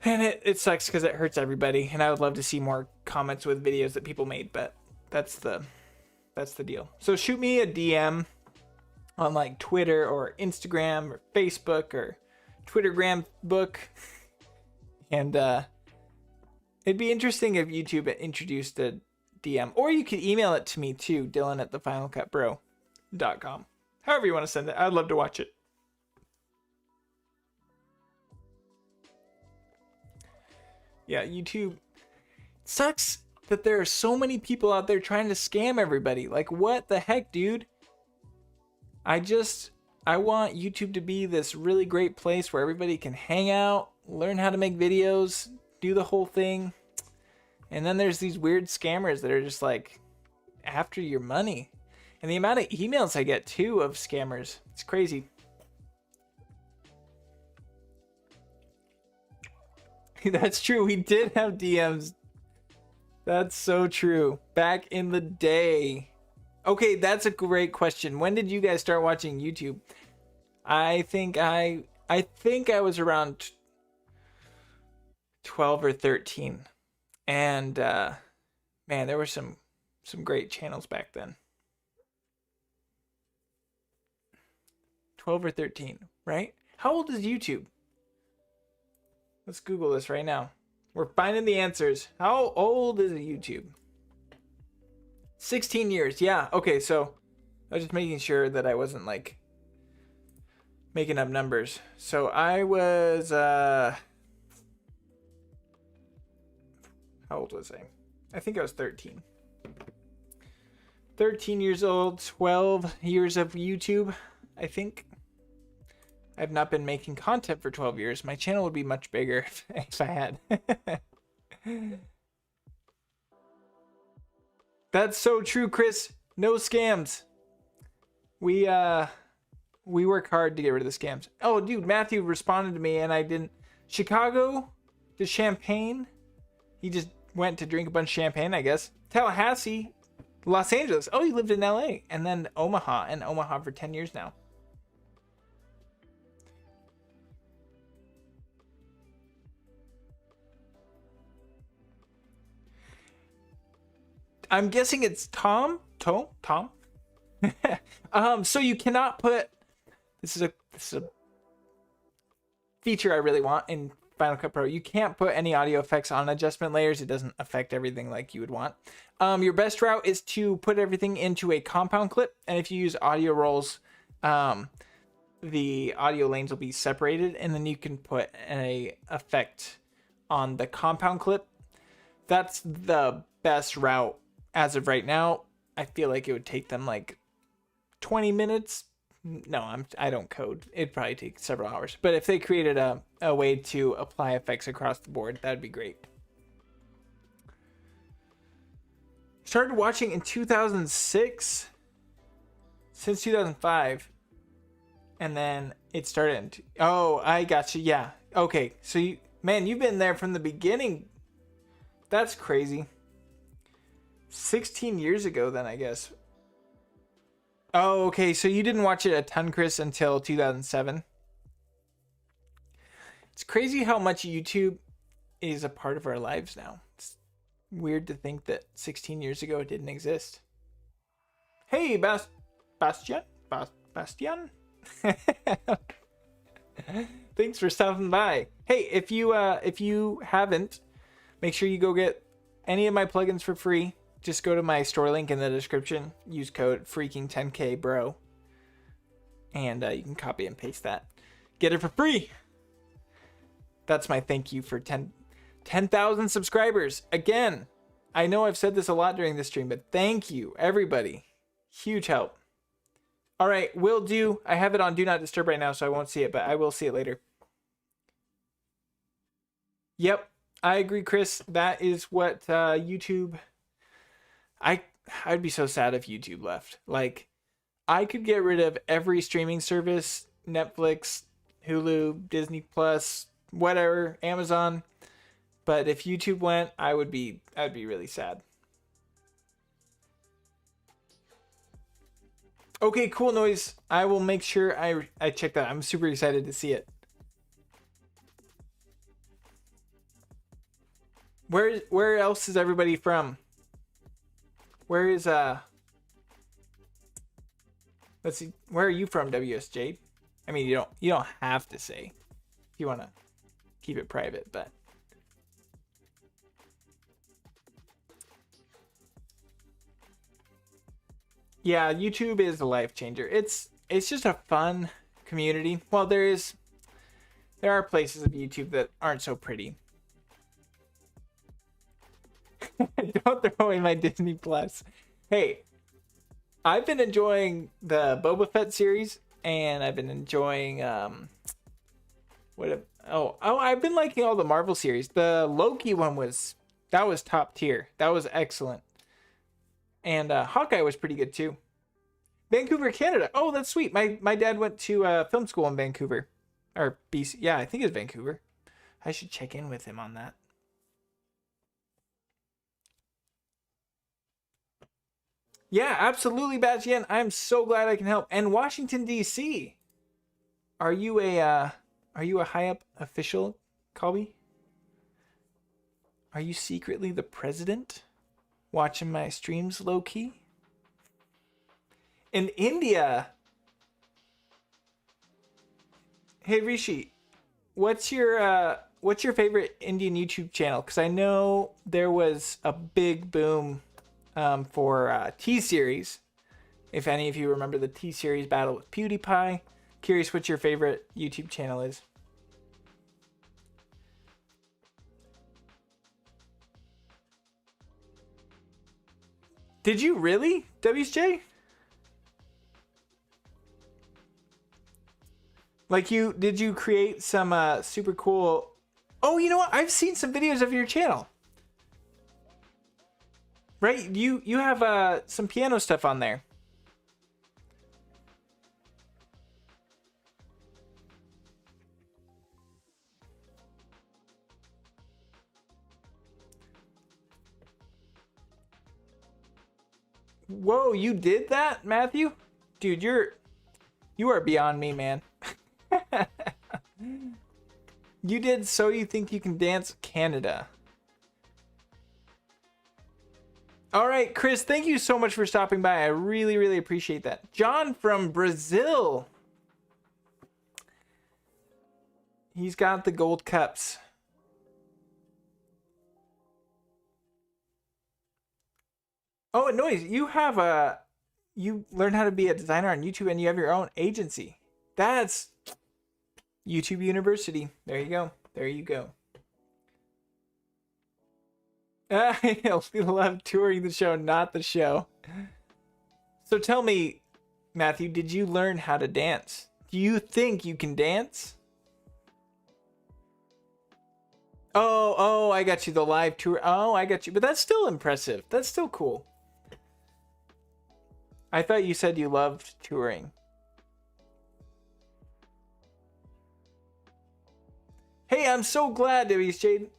And it sucks because it hurts everybody. And I would love to see more comments with videos that people made, but that's the deal. So shoot me a DM on like Twitter or Instagram or Facebook or Twittergram book. And it'd be interesting if YouTube introduced a DM. Or you could email it to me too, Dylan@thefinalcutbro.com. However you want to send it. I'd love to watch it. Yeah, YouTube. Sucks that there are so many people out there trying to scam everybody. Like, what the heck, dude? I want YouTube to be this really great place where everybody can hang out, learn how to make videos, do the whole thing. And then there's these weird scammers that are just like after your money. And the amount of emails I get too of scammers, it's crazy. That's true. We did have DMs. That's so true. Back in the day. Okay, that's a great question. When did you guys start watching YouTube? I think I was around 12 or 13. And man, there were some great channels back then. 12 or 13, right? How old is YouTube? Let's Google this right now. We're finding the answers. How old is YouTube? 16 years. Yeah. Okay, so I was just making sure that I wasn't like making up numbers. So I was how old was I? I think I was 13. 13 years old, 12 years of YouTube, I think. I've not been making content for 12 years. My channel would be much bigger if I had. That's so true, Chris. No scams. We work hard to get rid of the scams. Oh, dude, Matthew responded to me and I didn't. Chicago to Champagne. He just went to drink a bunch of champagne, I guess. Tallahassee, Los Angeles. Oh, he lived in LA. And then Omaha, and Omaha for 10 years now. I'm guessing it's Tom. So you cannot put, this is a feature I really want in Final Cut Pro. You can't put any audio effects on adjustment layers. It doesn't affect everything like you would want. Your best route is to put everything into a compound clip. And if you use audio rolls, the audio lanes will be separated, and then you can put a effect on the compound clip. That's the best route as of right now. I feel like it would take them like 20 minutes. No, I don't code. It'd probably take several hours. But if they created a way to apply effects across the board, that'd be great. Started watching in 2006. Since 2005. And then it started. Oh, I got you. Yeah. Okay. So, you've been there from the beginning. That's crazy. 16 years ago then, I guess. Oh, okay. So you didn't watch it a ton, Chris, until 2007. It's crazy how much YouTube is a part of our lives now. It's weird to think that 16 years ago it didn't exist. Hey, Bastian? Bastian? Thanks for stopping by. Hey, if you haven't, make sure you go get any of my plugins for free. Just go to my store link in the description. Use code freaking10kbro. And you can copy and paste that. Get it for free. That's my thank you for 10,000 subscribers. Again, I know I've said this a lot during this stream, but thank you, everybody. Huge help. All right, will do. I have it on Do Not Disturb right now, so I won't see it, but I will see it later. Yep, I agree, Chris. That is what YouTube... I'd be so sad if YouTube left. Like, I could get rid of every streaming service, Netflix, Hulu, Disney Plus, whatever, Amazon. But if YouTube went, I'd be really sad. Okay, cool, Noise. I will make sure I check that. I'm super excited to see it. Where else is everybody from? Where is let's see, where are you from, WSJ? I mean, you don't have to say if you want to keep it private, but yeah, YouTube is a life changer. It's just a fun community. Well, there are places of YouTube that aren't so pretty. Don't throw away my Disney Plus. Hey, I've been enjoying the Boba Fett series, and I've been enjoying I've been liking all the Marvel series. The Loki one was top tier. That was excellent. And Hawkeye was pretty good too. Vancouver, Canada. Oh, that's sweet. My dad went to film school in Vancouver, or BC. Yeah, I think it's Vancouver. I should check in with him on that. Yeah, absolutely, Bastian. I'm so glad I can help. And Washington, D.C. Are you a high up official, Colby? Are you secretly the president? Watching my streams low key? In India. Hey Rishi, what's your favorite Indian YouTube channel? Because I know there was a big boom for T-Series. If any of you remember the T-Series battle with PewDiePie. Curious what your favorite YouTube channel is. Did you really, WJ? Like did you create some super cool... Oh, you know what? I've seen some videos of your channel. Right? You have some piano stuff on there. Whoa, you did that, Matthew? Dude, you are beyond me, man. You did So You Think You Can Dance Canada. All right, Chris, thank you so much for stopping by. I really, really appreciate that. John from Brazil. He's got the gold cups. Oh, Noise, you learn how to be a designer on YouTube and you have your own agency. That's YouTube University. There you go. There you go. I love touring the show, not the show. So tell me, Matthew, did you learn how to dance? Do you think you can dance? Oh, I got you. The live tour. Oh, I got you. But that's still impressive. That's still cool. I thought you said you loved touring. Hey, I'm so glad, Debbie's Jade.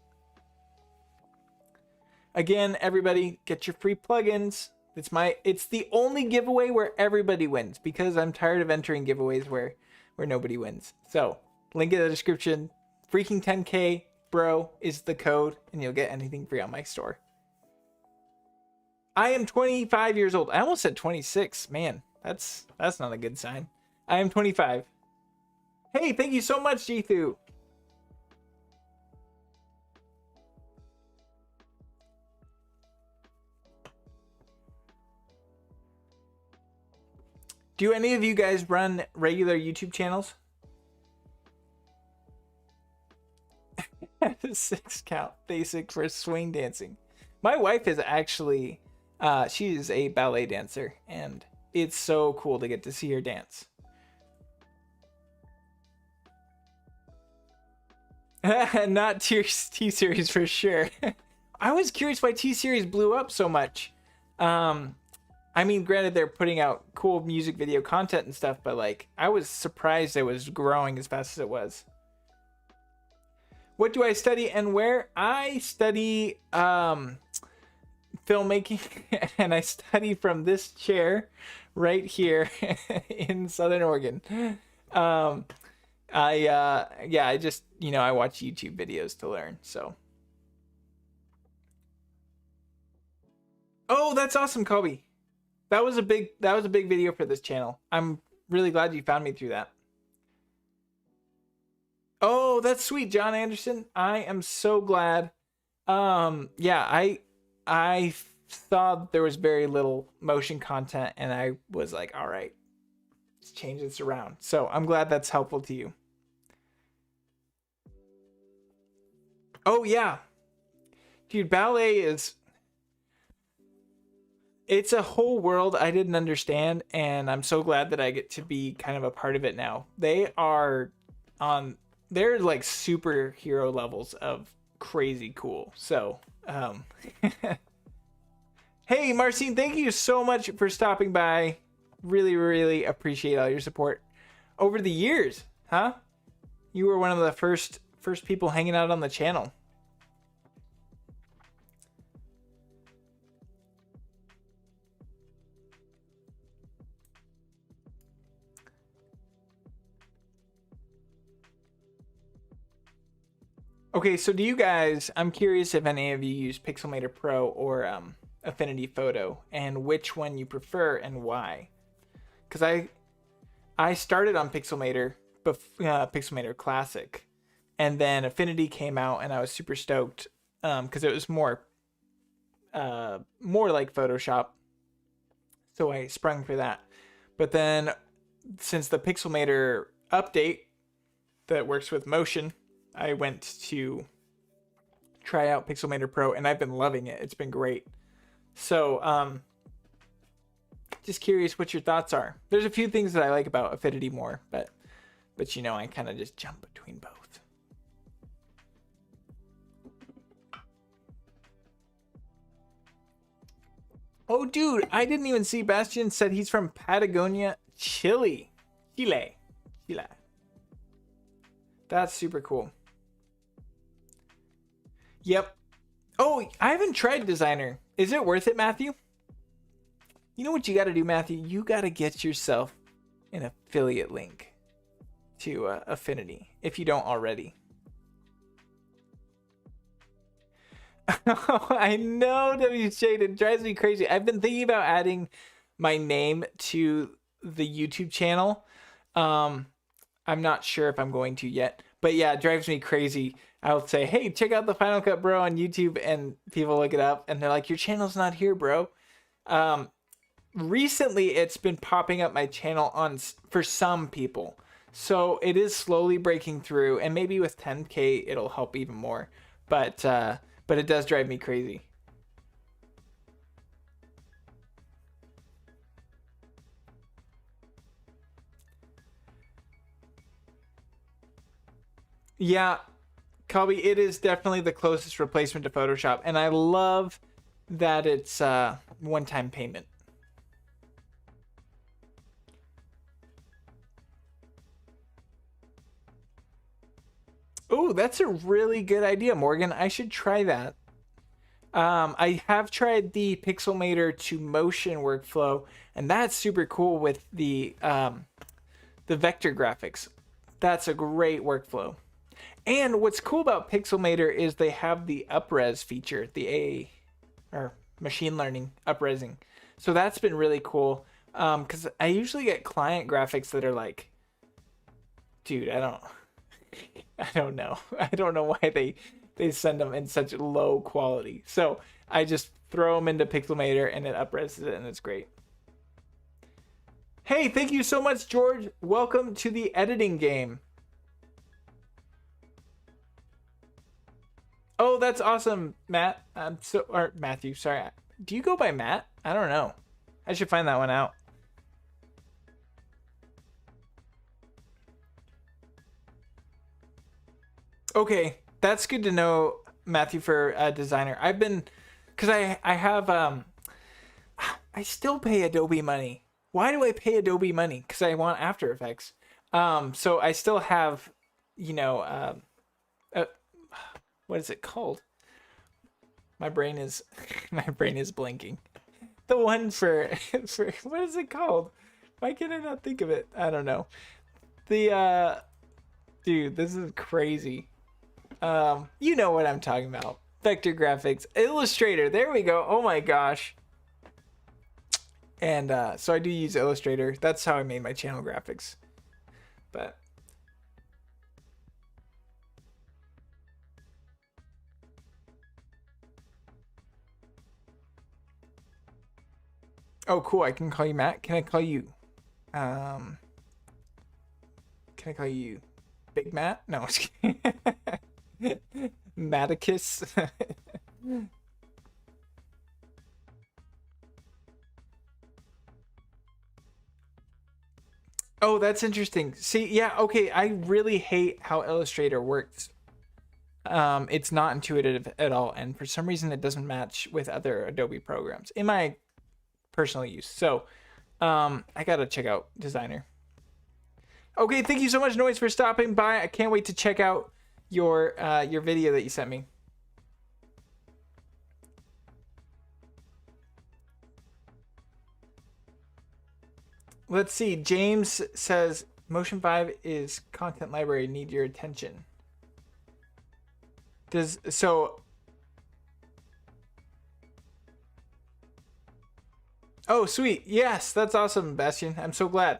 Again, everybody, get your free plugins. It's the only giveaway where everybody wins because I'm tired of entering giveaways where nobody wins. So, link in the description. Freaking 10K, bro, is the code, and you'll get anything free on my store. I am 25 years old. I almost said 26. Man, that's not a good sign. I am 25. Hey, thank you so much, Jithu. Do any of you guys run regular YouTube channels? 6 count basic for swing dancing. My wife is actually, she is a ballet dancer, and it's so cool to get to see her dance. Not T-Series for sure. I was curious why T-Series blew up so much. I mean, granted, they're putting out cool music video content and stuff, but like, I was surprised it was growing as fast as it was. What do I study and where? I study filmmaking, and I study from this chair right here in Southern Oregon. I just, I watch YouTube videos to learn, so. Oh, that's awesome, Kobe. That was a big video for this channel. I'm really glad you found me through that. Oh, that's sweet, John Anderson. I am so glad. Yeah, I thought there was very little motion content, and I was like, all right, let's change this around. So I'm glad that's helpful to you. Oh yeah, dude, ballet it's a whole world I didn't understand, and I'm so glad that I get to be kind of a part of it now. They're like superhero levels of crazy cool. So, hey, Marcine, thank you so much for stopping by. Really, really appreciate all your support over the years, huh? You were one of the first people hanging out on the channel. Okay, so do you guys, I'm curious if any of you use Pixelmator Pro or Affinity Photo, and which one you prefer and why. Because I started on Pixelmator, Pixelmator Classic, and then Affinity came out, and I was super stoked because it was more like Photoshop, so I sprung for that. But then, since the Pixelmator update that works with motion, I went to try out Pixelmator Pro, and I've been loving it. It's been great. So, just curious what your thoughts are. There's a few things that I like about Affinity more, but I kind of just jump between both. Oh, dude, I didn't even see Bastian said he's from Patagonia, Chile. Chile. That's super cool. Yep. Oh, I haven't tried Designer. Is it worth it, Matthew? You know what you got to do, Matthew? You got to get yourself an affiliate link to Affinity if you don't already. I know, W Shade, it drives me crazy. I've been thinking about adding my name to the YouTube channel. I'm not sure if I'm going to yet, but yeah, it drives me crazy. I'll say, hey, check out the Final Cut Bro on YouTube, and people look it up and they're like, your channel's not here, bro. Recently it's been popping up my channel for some people, so it is slowly breaking through, and maybe with 10K it'll help even more, but it does drive me crazy. Yeah, Colby, it is definitely the closest replacement to Photoshop, and I love that it's one-time payment. Oh, that's a really good idea, Morgan. I should try that. I have tried the Pixelmator to motion workflow, and that's super cool with the vector graphics. That's a great workflow. And what's cool about Pixelmator is they have the upres feature, the A or machine learning upresing. So that's been really cool. Because I usually get client graphics that are like, dude, I don't know. I don't know why they send them in such low quality. So I just throw them into Pixelmator and it upreses it, and it's great. Hey, thank you so much, George. Welcome to the editing game. Oh, that's awesome, Matt. Or Matthew, sorry. Do you go by Matt? I don't know. I should find that one out. Okay, that's good to know, Matthew, for a designer. I've been, because I have, I still pay Adobe money. Why do I pay Adobe money? Because I want After Effects. So I still have, you know, what is it called? My brain is blinking. The one for what is it called? Why can I not think of it? I don't know. The dude, this is crazy. You know what I'm talking about. Vector graphics, Illustrator. There we go. Oh my gosh. And so I do use Illustrator. That's how I made my channel graphics. But oh, cool. I can call you Matt. Can I call you Big Matt? No, Matticus. Oh, that's interesting. See, yeah, okay. I really hate how Illustrator works. It's not intuitive at all, and for some reason it doesn't match with other Adobe programs in my personal use. So, I gotta check out Designer. Okay, thank you so much, Noise, for stopping by. I can't wait to check out your video that you sent me. Let's see. James says Motion 5 is content library. Need your attention. Oh, sweet. Yes, that's awesome, Bastian. I'm so glad.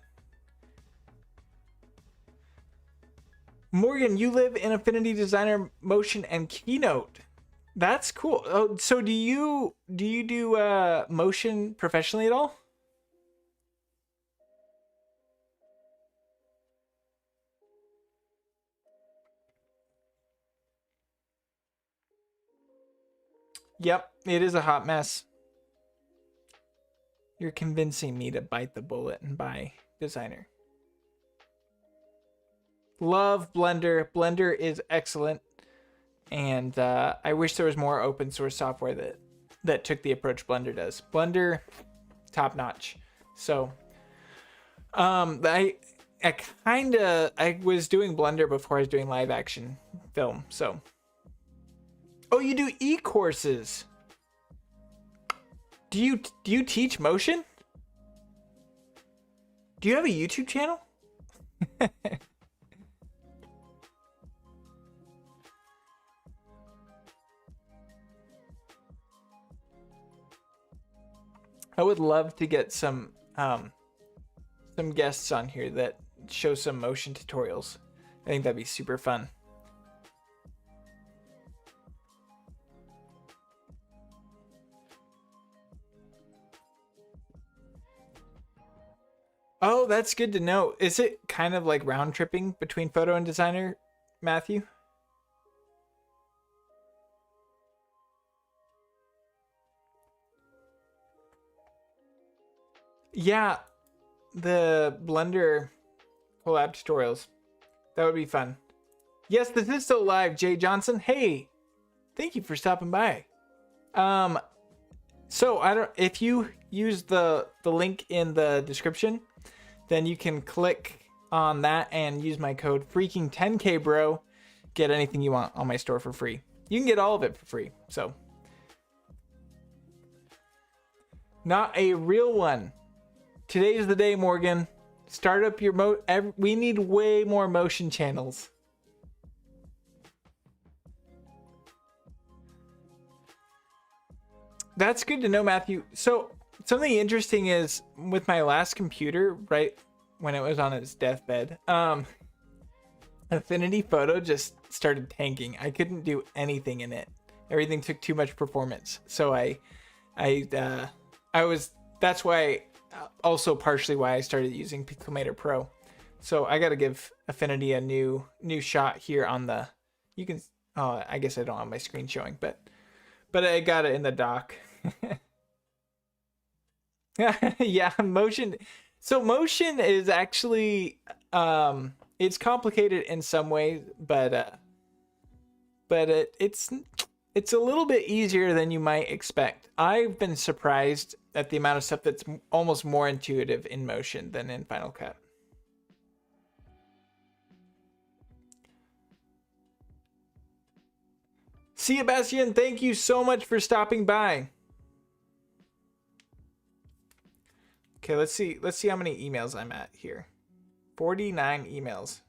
Morgan, you live in Affinity Designer, Motion, and Keynote. That's cool. Oh, so do you do motion professionally at all? Yep, it is a hot mess. You're convincing me to bite the bullet and buy Designer. Love Blender. Blender is excellent. And I wish there was more open source software that that took the approach Blender does. Blender, top notch. So, I was doing Blender before I was doing live action film. So, oh, you do e-courses. Do you teach motion? Do you have a YouTube channel? I would love to get some guests on here that show some motion tutorials. I think that'd be super fun. Oh, that's good to know. Is it kind of like round tripping between photo and designer, Matthew? Yeah, the Blender collab tutorials. That would be fun. Yes, this is still live, Jay Johnson. Hey, thank you for stopping by. So if you use the link in the description, then you can click on that and use my code freaking10k bro. Get anything you want on my store for free. You can get all of it for free. So, not a real one. Today's the day, Morgan. Start up your we need way more motion channels. That's good to know, Matthew. So something interesting is with my last computer, right when it was on its deathbed, Affinity Photo just started tanking. I couldn't do anything in it. Everything took too much performance. So that's why, also partially why I started using Pixelmator Pro. So I got to give Affinity a new shot here on the, you can, oh, I guess I don't have my screen showing, but I got it in the dock. Yeah, motion. So motion is actually, it's complicated in some ways, but it's a little bit easier than you might expect. I've been surprised at the amount of stuff that's almost more intuitive in motion than in Final Cut. Sebastian, thank you so much for stopping by. Okay, let's see how many emails I'm at here. 49 emails.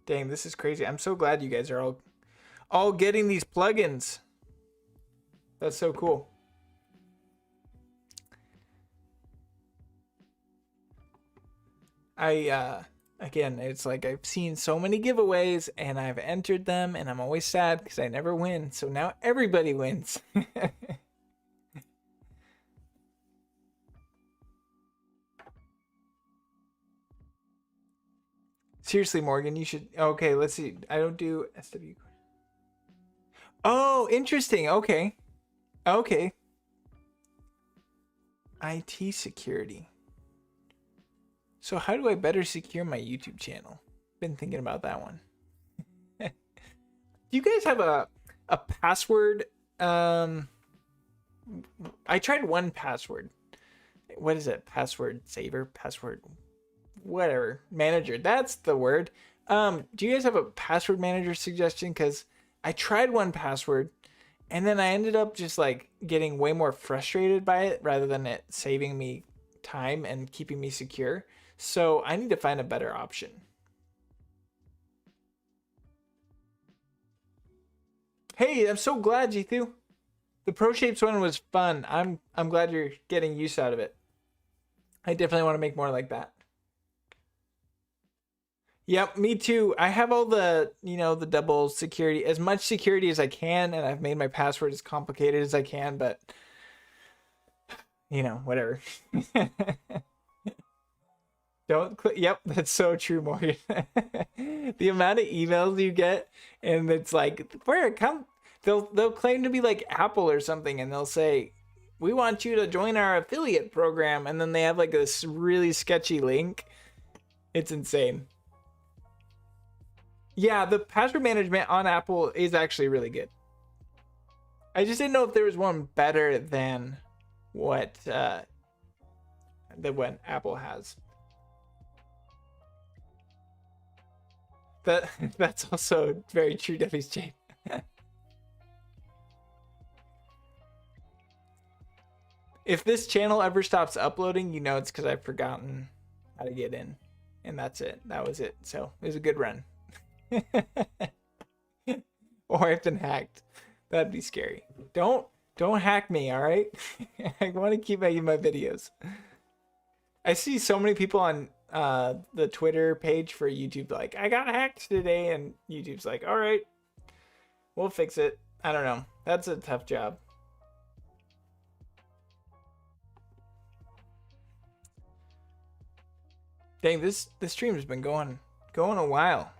Dang, this is crazy. I'm so glad you guys are all getting these plugins. That's so cool. Again, it's like I've seen so many giveaways and I've entered them and I'm always sad because I never win. So now everybody wins. Seriously, Morgan, you should. Okay, let's see. I don't do SW. Oh, interesting. Okay. IT security. So how do I better secure my YouTube channel? Been thinking about that one. Do you guys have a password? I tried one password. What is it? Password saver? Password whatever. Manager. That's the word. Do you guys have a password manager suggestion? Because I tried one password and then I ended up just like getting way more frustrated by it rather than it saving me time and keeping me secure. So I need to find a better option. Hey, I'm so glad, Jithu. The Pro Shapes one was fun. I'm glad you're getting use out of it. I definitely want to make more like that. Yep, me too. I have all the, the double security, as much security as I can, and I've made my password as complicated as I can, but whatever. Don't click. Yep, that's so true, Morgan. The amount of emails you get, and it's like, where it come? They'll claim to be like Apple or something, and they'll say, we want you to join our affiliate program, and then they have like this really sketchy link. It's insane. Yeah, the password management on Apple is actually really good. I just didn't know if there was one better than what the one Apple has. That's also very true, Duffy's Jane. If this channel ever stops uploading, you know it's because I've forgotten how to get in. And that's it. That was it. So it was a good run. Or I've been hacked. That'd be scary. Don't hack me, all right? I want to keep making my videos. I see so many people on the Twitter page for YouTube like, I got hacked today, and YouTube's like, all right, we'll fix it. I don't know. That's a tough job. Dang, this stream has been going a while.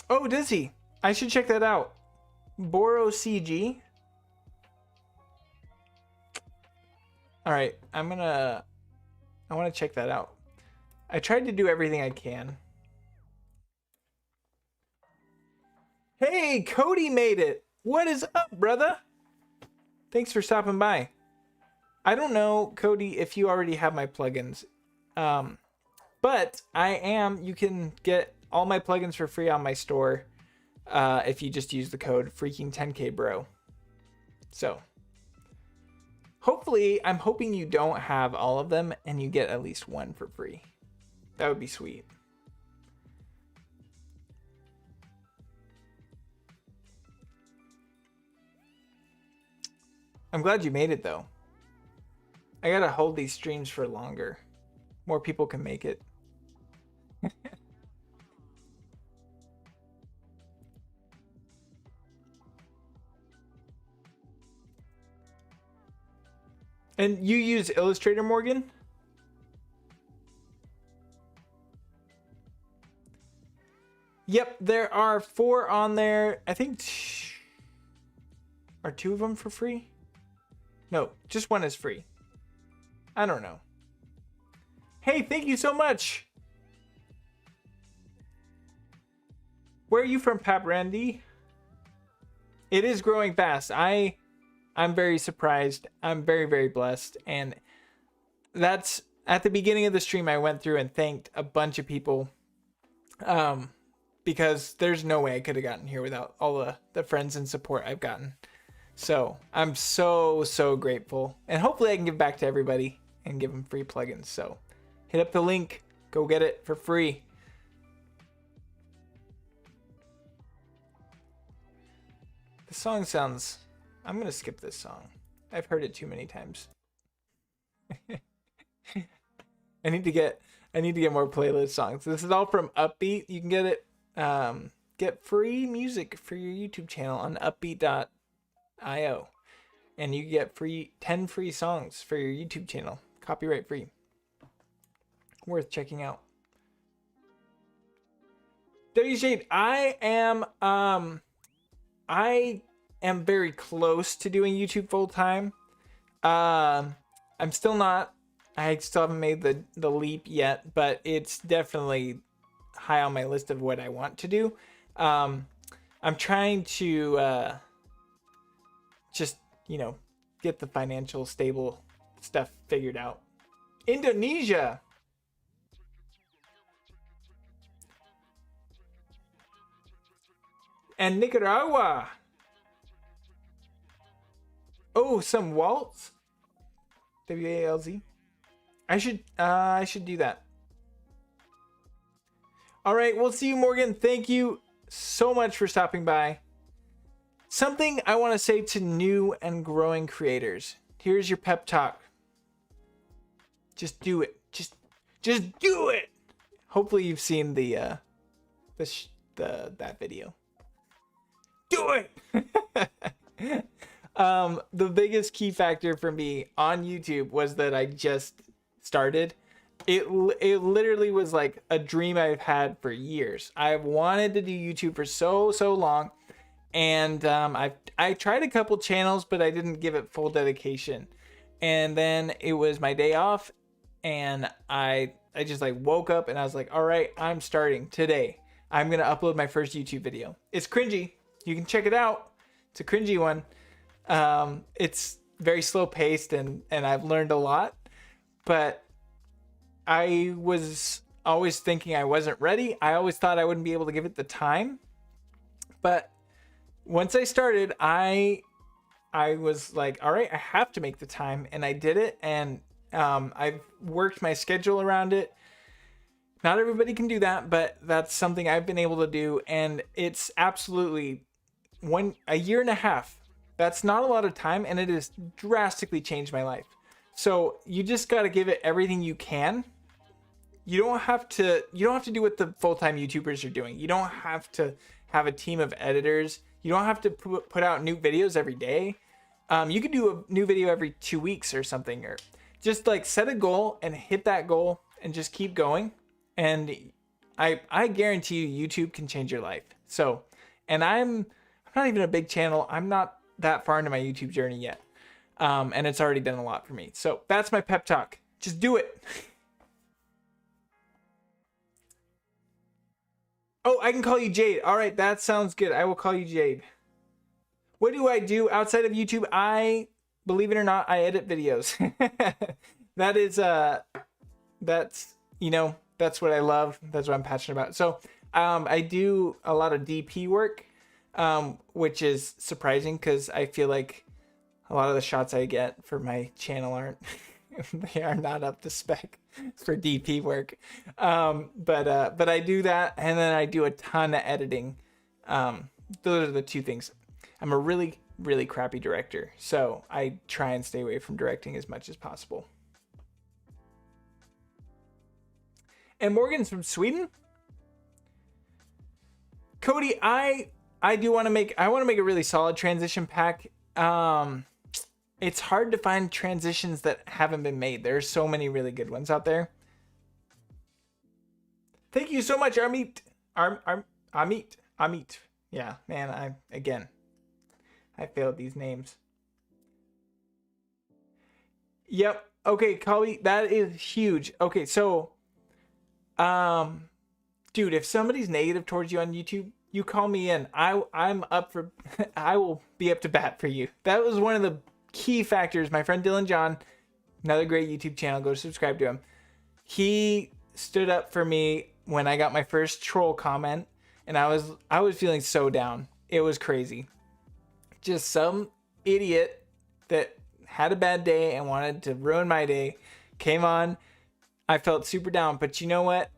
Oh, does he? I should check that out. Boro CG. All right, I want to check that out. I tried to do everything I can. Hey, Cody made it. What is up, brother? Thanks for stopping by. I don't know, Cody, if you already have my plugins. But you can get all my plugins for free on my store if you just use the code freaking10kbro. So, hopefully, I'm hoping you don't have all of them and you get at least one for free. That would be sweet. I'm glad you made it, though. I gotta hold these streams for longer. More people can make it. And you use Illustrator, Morgan? Yep, there are 4 on there. I think... Are 2 of them for free? No, just 1 is free. I don't know. Hey, thank you so much. Where are you from, Pap Randy? It is growing fast. I'm very surprised. I'm very, very blessed. And that's at the beginning of the stream, I went through and thanked a bunch of people. Because there's no way I could have gotten here without all the friends and support I've gotten. So I'm so, so grateful. And hopefully I can give back to everybody and give them free plugins. So hit up the link. Go get it for free. The song sounds... I'm going to skip this song. I've heard it too many times. I need to get more playlist songs. This is all from Upbeat. You can get it get free music for your YouTube channel on upbeat.io. And you get 10 free songs for your YouTube channel, copyright free. Worth checking out. W Shade, I am very close to doing YouTube full time. I'm still not. I still haven't made the leap yet, but it's definitely high on my list of what I want to do. I'm trying to just, get the financial stable stuff figured out. Indonesia. And Nicaragua. Oh, some waltz. WALZ. I should do that. All right, we'll see you, Morgan. Thank you so much for stopping by. Something I want to say to new and growing creators. Here's your pep talk. Just do it. Just do it. Hopefully you've seen that video. Do it. The biggest key factor for me on YouTube was that I just started. It literally was like a dream I've had for years. I've wanted to do YouTube for so long, And I tried a couple channels, but I didn't give it full dedication. And then it was my day off, and I just like woke up and I was like, all right, I'm starting today. I'm gonna upload my first YouTube video. It's cringy. You can check it out. It's a cringy one. It's very slow paced, and I've learned a lot. But I was always thinking I wasn't ready. I always thought I wouldn't be able to give it the time. But once I started, I was like, all right, I have to make the time, and I did it. And I've worked my schedule around it. Not everybody can do that, but that's something I've been able to do, and it's absolutely a year and a half. That's not a lot of time, and it has drastically changed my life. So you just got to give it everything you can. You don't have to do what the full-time YouTubers are doing. You don't have to have a team of editors. You don't have to put out new videos every day. You could do a new video every 2 weeks or something, or just like set a goal and hit that goal and just keep going. And I guarantee you YouTube can change your life. So, and I'm not even a big channel. I'm not that far into my YouTube journey yet. And it's already done a lot for me. So that's my pep talk. Just do it. Oh, I can call you Jade. All right, that sounds good. I will call you Jade. What do I do outside of YouTube? Believe it or not, I edit videos. That is, that's, that's what I love. That's what I'm passionate about. So, I do a lot of DP work, which is surprising because I feel like a lot of the shots I get for my channel they are not up to spec for DP work. But I do that, and then I do a ton of editing. Those are the two things. I'm a really, really crappy director, so I try and stay away from directing as much as possible. And Morgan's from Sweden. Cody, I want to make a really solid transition pack. It's hard to find transitions that haven't been made. There's so many really good ones out there. Thank you so much, Amit. Amit. Yeah, man, I failed these names. Yep. Okay, Colby, that is huge. Okay, so dude, if somebody's negative towards you on YouTube, you call me in. I'm up for I will be up to bat for you. That was one of the key factors. My friend Dylan John, another great YouTube channel, go subscribe to him. He stood up for me when I got my first troll comment, and I was feeling so down. It was crazy. Just some idiot that had a bad day and wanted to ruin my day came on. I felt super down, but you know what?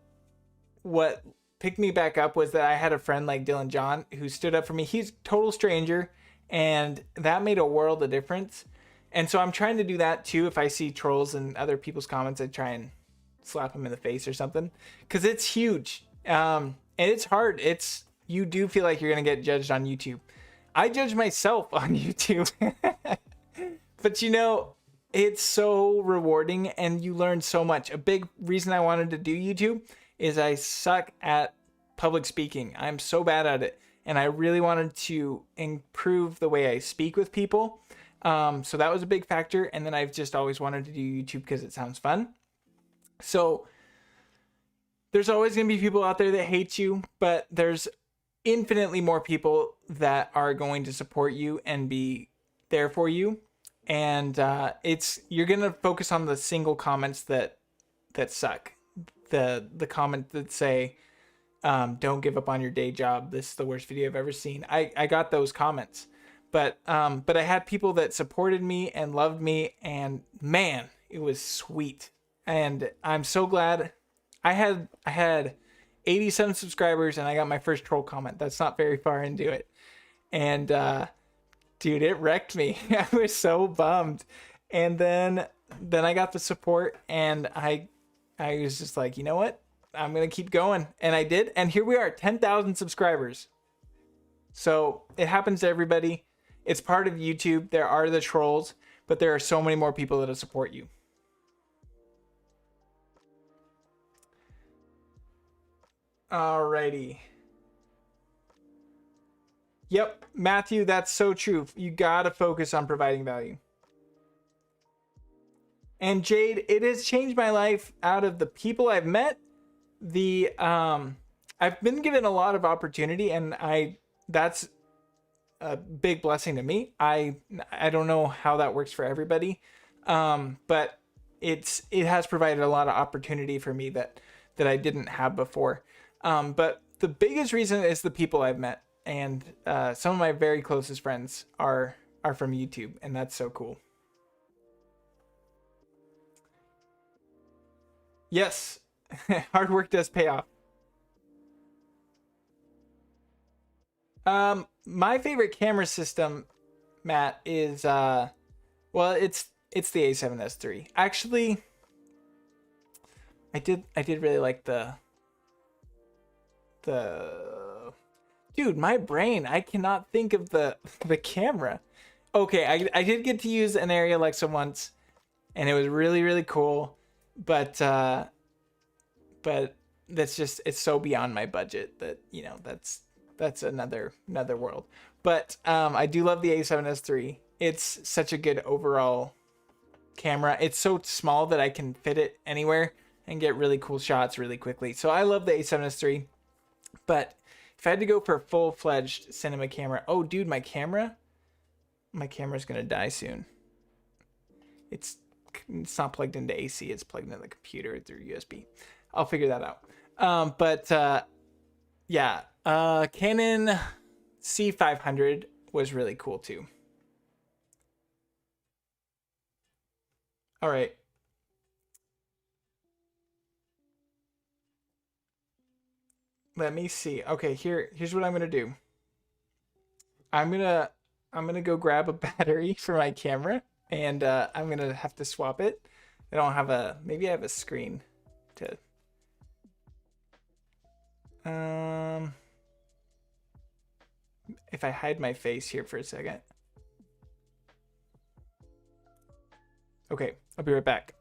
What picked me back up was that I had a friend like Dylan John who stood up for me. He's a total stranger, and that made a world of difference. And so I'm trying to do that too. If I see trolls and other people's comments, I try and slap them in the face or something, because it's huge. And it's hard. You do feel like you're going to get judged on YouTube. I judge myself on YouTube. But it's so rewarding, and you learn so much. A big reason I wanted to do YouTube is I suck at public speaking. I'm so bad at it, and I really wanted to improve the way I speak with people. So that was a big factor, and then I've just always wanted to do YouTube because it sounds fun. So there's always going to be people out there that hate you, but there's infinitely more people that are going to support you and be there for you. And you're going to focus on the single comments that suck. The comment that say, don't give up on your day job. This is the worst video I've ever seen. I got those comments, but I had people that supported me and loved me, and man, it was sweet. And I'm so glad. I had 87 subscribers, and I got my first troll comment. That's not very far into it. And dude, it wrecked me. I was so bummed. And then I got the support, and I was just like, you know what? I'm going to keep going. And I did. And here we are, 10,000 subscribers. So it happens to everybody. It's part of YouTube. There are the trolls, but there are so many more people that'll support you. Alrighty. Yep, Matthew, that's so true. You gotta focus on providing value. And Jade, it has changed my life. Out of the people I've met, I've been given a lot of opportunity, and that's a big blessing to me. I don't know how that works for everybody, but it has provided a lot of opportunity for me that I didn't have before. But the biggest reason is the people I've met, and some of my very closest friends are from YouTube, and that's so cool. Yes, hard work does pay off. My favorite camera system, Matt, is well, it's the A7S III. Actually, I did really like the dude, my brain, I cannot think of the camera. Okay, I did get to use an Arri Alexa once, and it was really, really cool, but that's just, it's so beyond my budget that, you know, that's another world. But I do love the A7S III. It's such a good overall camera. It's so small that I can fit it anywhere and get really cool shots really quickly. So I love the A7S III. But if I had to go for a full-fledged cinema camera, oh dude, my camera's gonna die soon. It's not plugged into AC, it's plugged into the computer through USB. I'll figure that out. Yeah, Canon C500 was really cool too. All right. Let me see. Okay, here's what I'm gonna do. I'm gonna go grab a battery for my camera, and I'm gonna have to swap it. I don't have maybe I have a screen to if I hide my face here for a second. Okay, I'll be right back.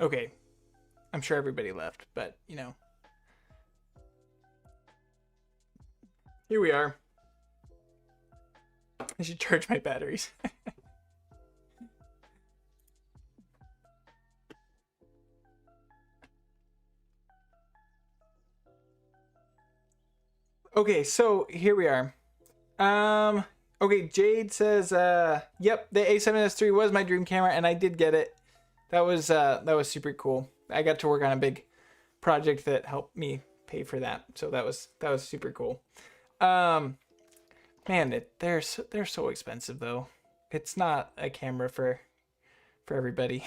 Okay, I'm sure everybody left, but you know, here we are. I should charge my batteries. Okay, so here we are. Okay, Jade says, yep, the A7S III was my dream camera, and I did get it. That was super cool. I got to work on a big project that helped me pay for that, so that was super cool. Man, they're so expensive though. It's not a camera for everybody.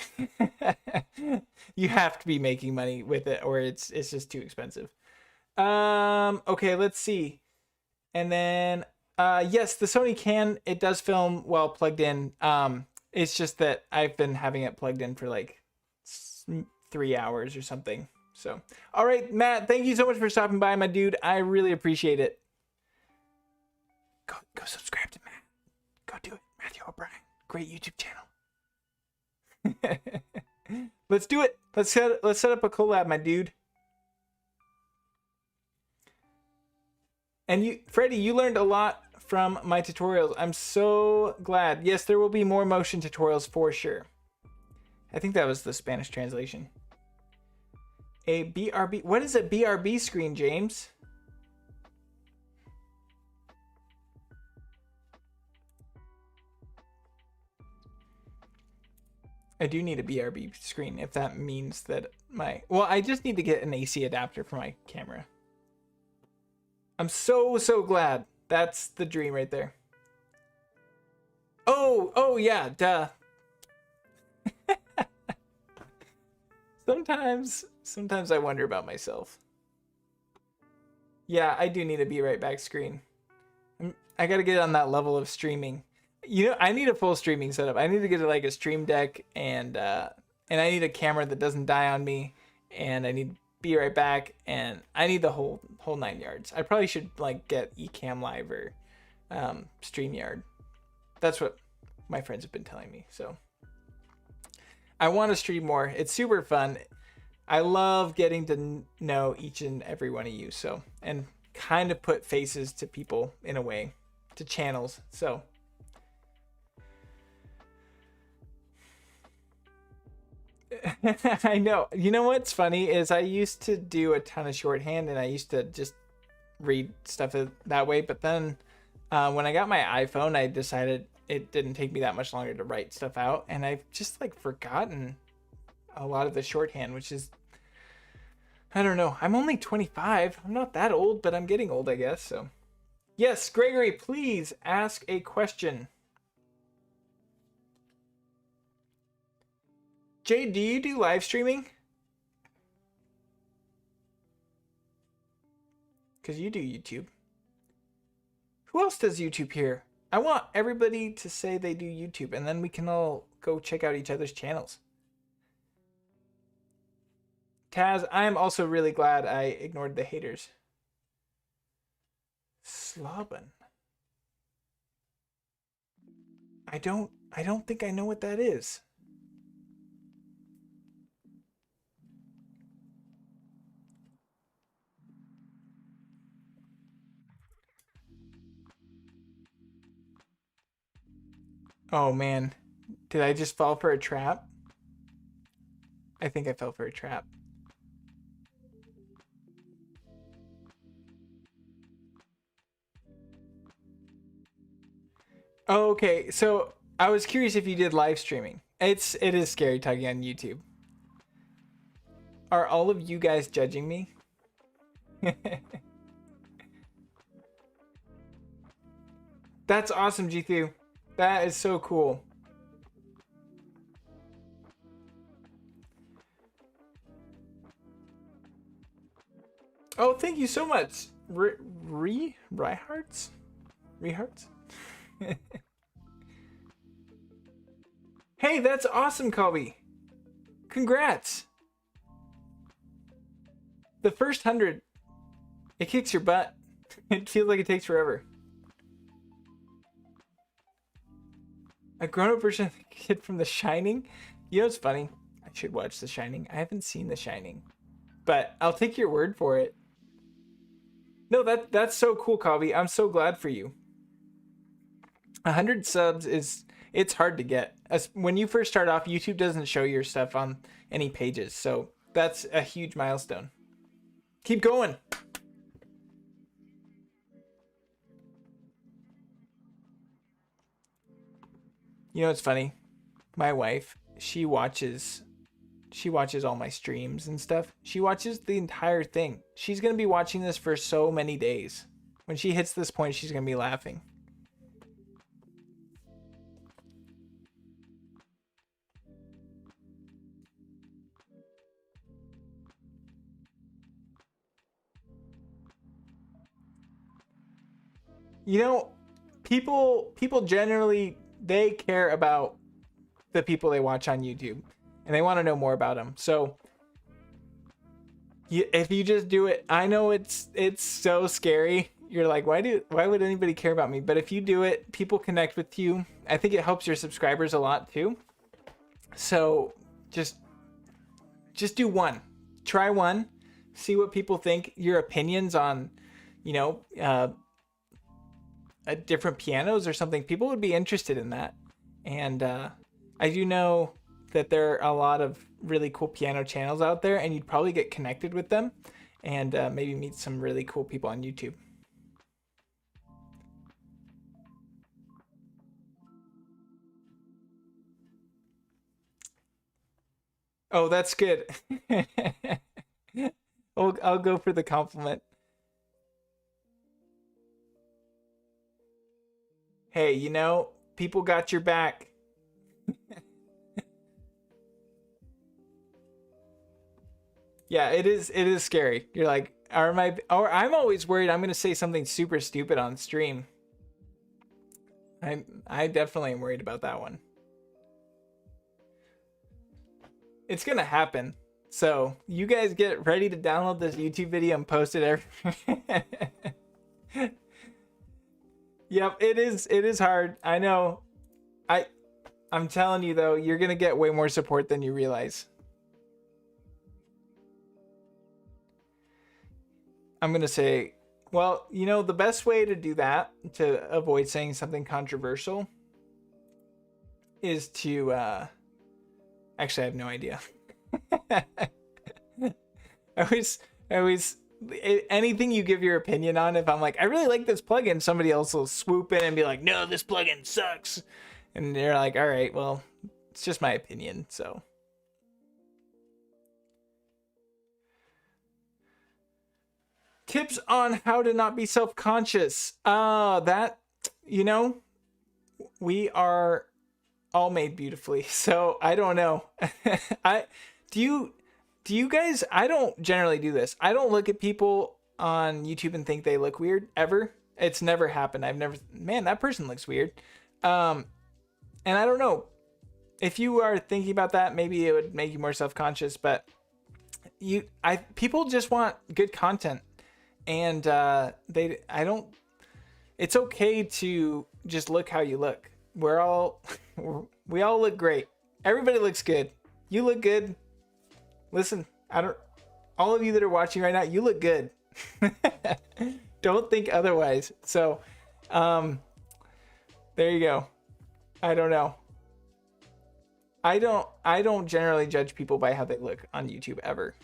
You have to be making money with it, or it's just too expensive. Okay, let's see. And then yes, the Sony can, it does film while plugged in. It's just that I've been having it plugged in for like 3 hours or something. So, all right, Matt, thank you so much for stopping by, my dude. I really appreciate it. Go subscribe to Matt. Go do it. Matthew O'Brien. Great YouTube channel. Let's do it. Let's set up a collab, my dude. And you, Freddie, you learned a lot from my tutorials. I'm so glad. Yes, there will be more motion tutorials for sure. I think that was the Spanish translation. A BRB. What is a BRB screen, James? I do need a BRB screen if that means that well, I just need to get an AC adapter for my camera. I'm so glad. That's the dream right there. Oh yeah, duh. Sometimes I wonder about myself. Yeah, I do need a be right back screen. I gotta get on that level of streaming. You know, I need a full streaming setup. I need to get like a stream deck and I need a camera that doesn't die on me, and I need be right back, and I need the whole 9 yards. I probably should like get Ecamm Live or StreamYard. That's what my friends have been telling me. So I want to stream more. It's super fun. I love getting to know each and every one of you. So, and kind of put faces to people in a way, to channels. So I know. You know what's funny is I used to do a ton of shorthand, and I used to just read stuff that way. But then when I got my iPhone, I decided it didn't take me that much longer to write stuff out, and I've just like forgotten a lot of the shorthand, which is, I don't know. I'm only 25. I'm not that old, but I'm getting old, I guess. So yes, Gregory, please ask a question. Jay, do you do live streaming? Because you do YouTube. Who else does YouTube here? I want everybody to say they do YouTube, and then we can all go check out each other's channels. Taz, I am also really glad I ignored the haters. Slobbin. I don't think I know what that is. Oh man, did I just fall for a trap? I think I fell for a trap. Oh, okay, so I was curious if you did live streaming. It is scary talking on YouTube. Are all of you guys judging me? That's awesome, G2. That is so cool. Oh, thank you so much. Rehearts? Hey, that's awesome, Colby. Congrats. The first 100, it kicks your butt. It feels like it takes forever. A grown-up version of the kid from The Shining? You know what's funny? I should watch The Shining. I haven't seen The Shining, but I'll take your word for it. No, that's so cool, Colby. I'm so glad for you. 100 subs it's hard to get. When you first start off, YouTube doesn't show your stuff on any pages, so that's a huge milestone. Keep going. You know what's funny? My wife, she watches all my streams and stuff. She watches the entire thing. She's going to be watching this for so many days. When she hits this point, she's going to be laughing. You know, people generally, they care about the people they watch on YouTube, and they want to know more about them. So if you just do it, I know it's so scary. You're like, why would anybody care about me? But if you do it, people connect with you. I think it helps your subscribers a lot too. So just do one. Try one. See what people think. Your opinions on, different pianos or something. People would be interested in that. And I do know that there are a lot of really cool piano channels out there, and you'd probably get connected with them and maybe meet some really cool people on YouTube. Oh, that's good. I'll go for the compliment. Hey, you know, people got your back. Yeah, it is scary. You're like, or I'm always worried I'm gonna say something super stupid on stream. I definitely am worried about that one. It's gonna happen. So you guys get ready to download this YouTube video and post it every. Yep, it is hard. I know. I I'm telling you though, you're gonna get way more support than you realize. I'm gonna say, well, you know, the best way to do that to avoid saying something controversial is to actually I have no idea. I always anything you give your opinion on, if I'm like, I really like this plugin, somebody else will swoop in and be like, no, this plugin sucks. And they're like, all right, well, it's just my opinion, so. Tips on how to not be self-conscious. That, you know, we are all made beautifully. So I don't know. I do you guys, I don't generally do this. I don't look at people on YouTube and think they look weird ever. It's never happened. I've never, man, that person looks weird. And I don't know. If you are thinking about that, maybe it would make you more self-conscious, but people just want good content. And I don't, it's okay to just look how you look. We all look great. Everybody looks good. You look good. Listen, all of you that are watching right now, you look good. Don't think otherwise. So, there you go. I don't know. I don't generally judge people by how they look on YouTube ever,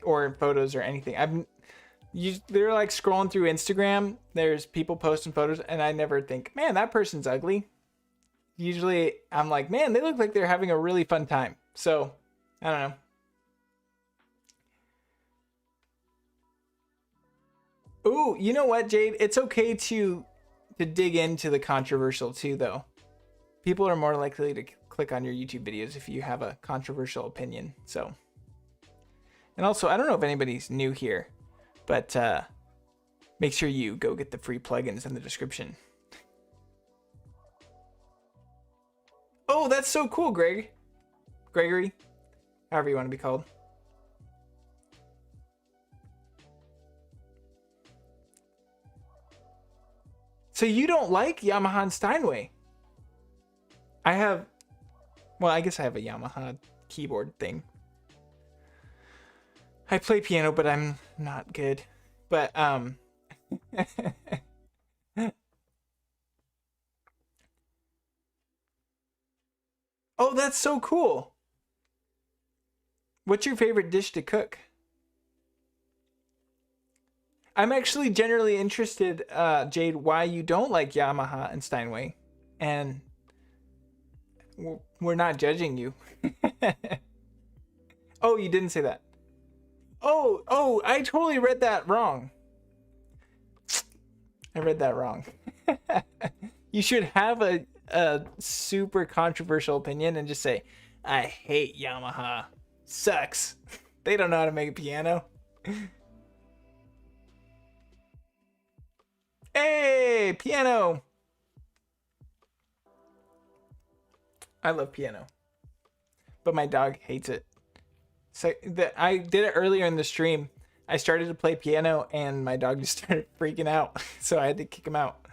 or in photos or anything. They're like scrolling through Instagram. There's people posting photos, and I never think, man, that person's ugly. Usually, I'm like, man, they look like they're having a really fun time. So, I don't know. Ooh, you know what, Jade? It's okay to dig into the controversial too, though. People are more likely to click on your YouTube videos if you have a controversial opinion. So, and also, I don't know if anybody's new here, but make sure you go get the free plugins in the description. Oh, that's so cool, Gregory, however you want to be called. So you don't like Yamaha and Steinway? Well, I guess I have a Yamaha keyboard thing. I play piano, but I'm not good. But oh, that's so cool. What's your favorite dish to cook? I'm actually generally interested, Jade, why you don't like Yamaha and Steinway. And we're not judging you. Oh, you didn't say that. Oh, I totally read that wrong. I read that wrong. You should have a super controversial opinion and just say, I hate Yamaha. Sucks. They don't know how to make a piano. Hey, piano. I love piano. But my dog hates it. So I did it earlier in the stream. I started to play piano and my dog just started freaking out. So I had to kick him out.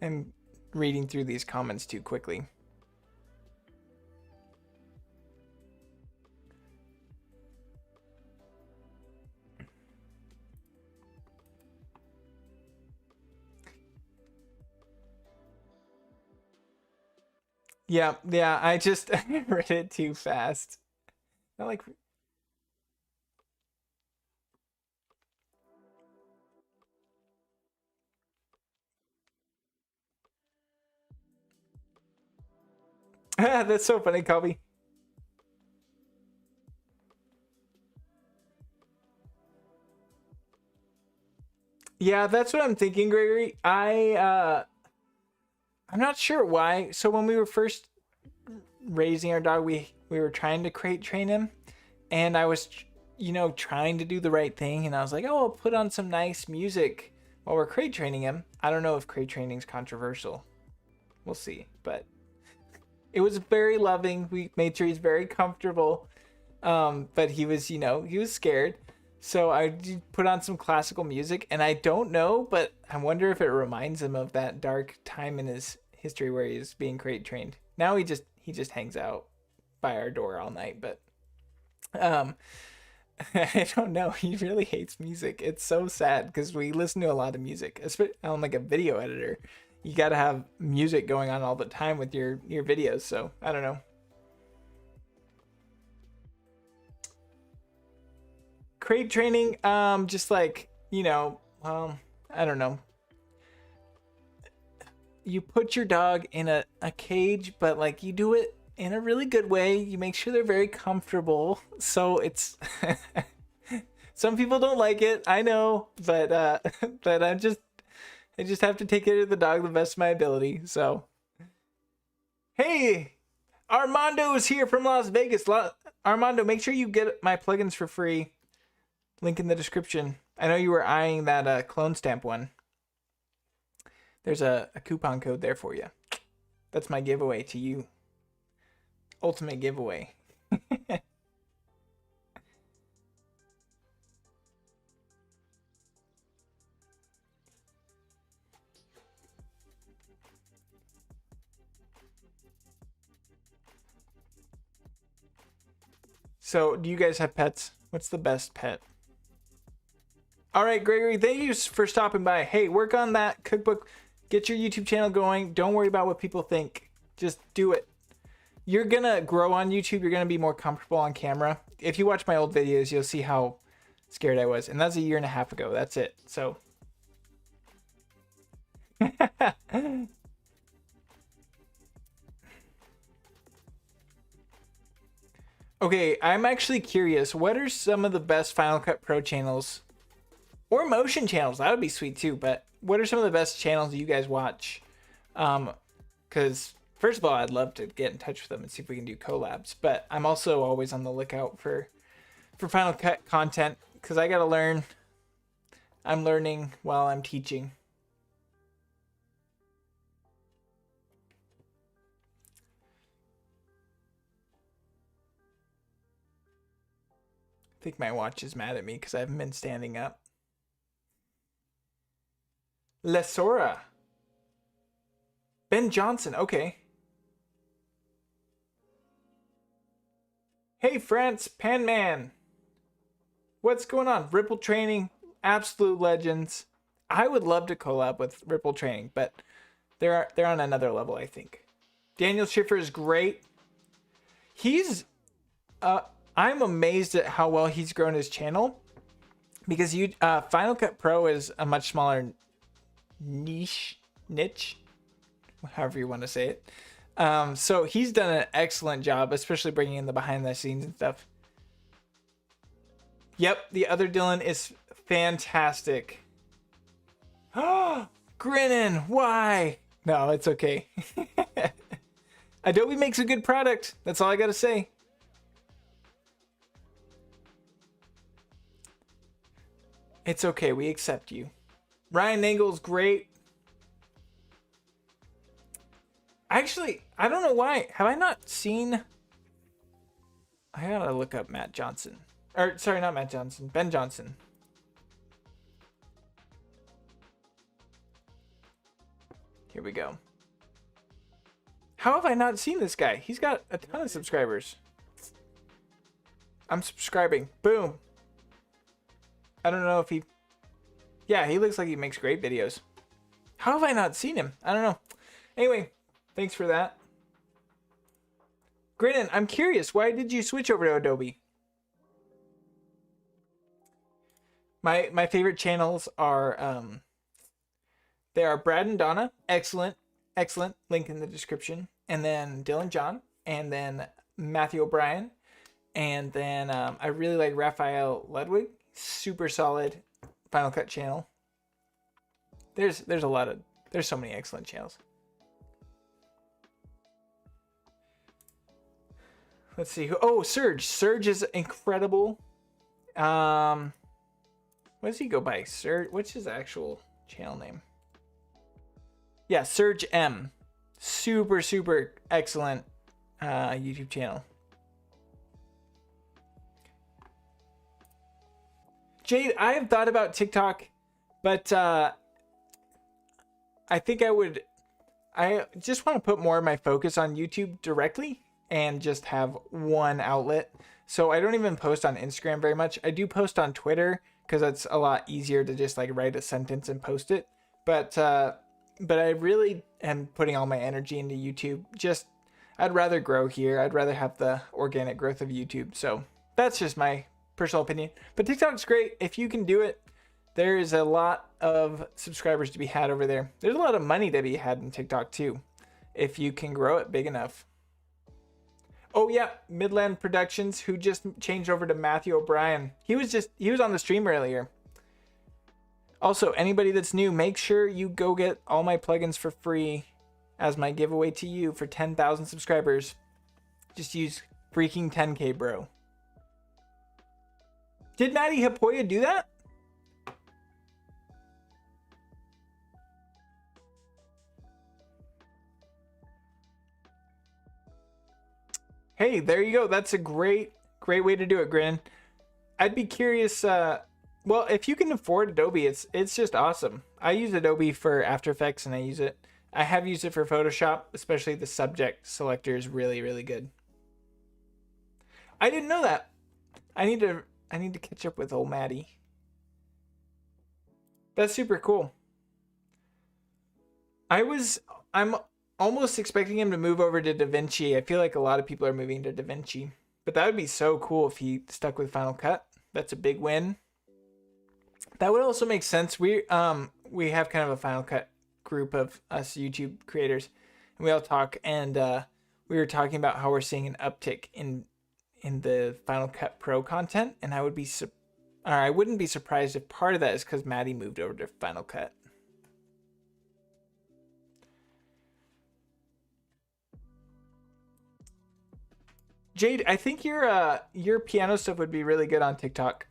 I'm reading through these comments too quickly. Yeah, I just read it too fast. I like. That's so funny, Colby. Yeah, that's what I'm thinking, Gregory. I'm not sure why. So when we were first raising our dog, we were trying to crate train him, and I was, trying to do the right thing, and I was like, oh, I'll put on some nice music while we're crate training him. I don't know if crate training is controversial. We'll see, but it was very loving. We made sure he's very comfortable, but he was, he was scared. So I put on some classical music, and I don't know, but I wonder if it reminds him of that dark time in his history where he's being crate trained. Now he just hangs out by our door all night, but I don't know. He really hates music. It's so sad because we listen to a lot of music, especially on like a video editor. You got to have music going on all the time with your videos. So I don't know. Crate training, just like, I don't know. You put your dog in a cage, but like you do it in a really good way. You make sure they're very comfortable. So it's some people don't like it, I know, but but I just have to take care of the dog the best of my ability. So hey, Armando is here from Las Vegas. Armando, make sure you get my plugins for free. Link in the description. I know you were eyeing that clone stamp one. There's a coupon code there for you. That's my giveaway to you. Ultimate giveaway. So, do you guys have pets? What's the best pet? All right, Gregory, thank you for stopping by. Hey, work on that cookbook. Get your YouTube channel going. Don't worry about what people think. Just do it. You're going to grow on YouTube. You're going to be more comfortable on camera. If you watch my old videos, you'll see how scared I was. And that's a year and a half ago. That's it. So. Okay, I'm actually curious. What are some of the best Final Cut Pro channels? Or motion channels, that would be sweet too. But what are some of the best channels you guys watch? Because first of all, I'd love to get in touch with them and see if we can do collabs. But I'm also always on the lookout for Final Cut content because I gotta learn. I'm learning while I'm teaching. I think my watch is mad at me because I haven't been standing up. Lesora. Ben Johnson, okay. Hey, France Panman. What's going on? Ripple Training, absolute legends. I would love to collab with Ripple Training, but they're on another level, I think. Daniel Schiffer is great. He's I'm amazed at how well he's grown his channel because Final Cut Pro is a much smaller niche, however you want to say it. So he's done an excellent job, especially bringing in the behind the scenes and stuff. Yep, the other Dylan is fantastic. Grinning, why? No, it's okay. Adobe makes a good product. That's all I gotta say. It's okay, we accept you. Ryan Engel's great. Actually, I don't know why. Have I not seen... I gotta look up Matt Johnson. Or, sorry, not Matt Johnson. Ben Johnson. Here we go. How have I not seen this guy? He's got a ton of subscribers. I'm subscribing. Boom. I don't know if he... Yeah, he looks like he makes great videos. How have I not seen him? I don't know. Anyway, thanks for that. Grinnin, I'm curious. Why did you switch over to Adobe? My favorite channels are... they are Brad and Donna. Excellent. Excellent. Link in the description. And then Dylan John. and then Matthew O'Brien, and then I really like Raphael Ludwig. Super solid Final Cut channel. There's so many excellent channels. Let's see who. Oh, Surge. Surge is incredible. What does he go by? Surge. What's his actual channel name? Yeah, Surge M. Super excellent YouTube channel. Jade, I have thought about TikTok, but I think I just want to put more of my focus on YouTube directly and just have one outlet. So I don't even post on Instagram very much. I do post on Twitter because it's a lot easier to just like write a sentence and post it. But I really am putting all my energy into YouTube. I'd rather grow here. I'd rather have the organic growth of YouTube. So that's just my personal opinion. But TikTok's great. If you can do it, there is a lot of subscribers to be had over there. There's a lot of money to be had in TikTok too, if you can grow it big enough. Oh yeah, Midland Productions, who just changed over to Matthew O'Brien. He was on the stream earlier. Also, anybody that's new, make sure you go get all my plugins for free as my giveaway to you for 10,000 subscribers. Just use freaking 10K, bro. Did Maddie Hapoya do that? Hey, there you go. That's a great way to do it, Grin. I'd be curious. Well, if you can afford Adobe, it's just awesome. I use Adobe for After Effects, and I have used it for Photoshop, especially the subject selector is really good. I didn't know that. I need to catch up with old Maddie. That's super cool. I'm almost expecting him to move over to DaVinci. I feel like a lot of people are moving to DaVinci, but that would be so cool if he stuck with Final Cut. That's a big win. That would also make sense. We have kind of a Final Cut group of us YouTube creators, and we all talk, and we were talking about how we're seeing an uptick in the Final Cut Pro content, and I wouldn't be surprised if part of that is because Maddie moved over to Final Cut. Jade, I think your piano stuff would be really good on TikTok.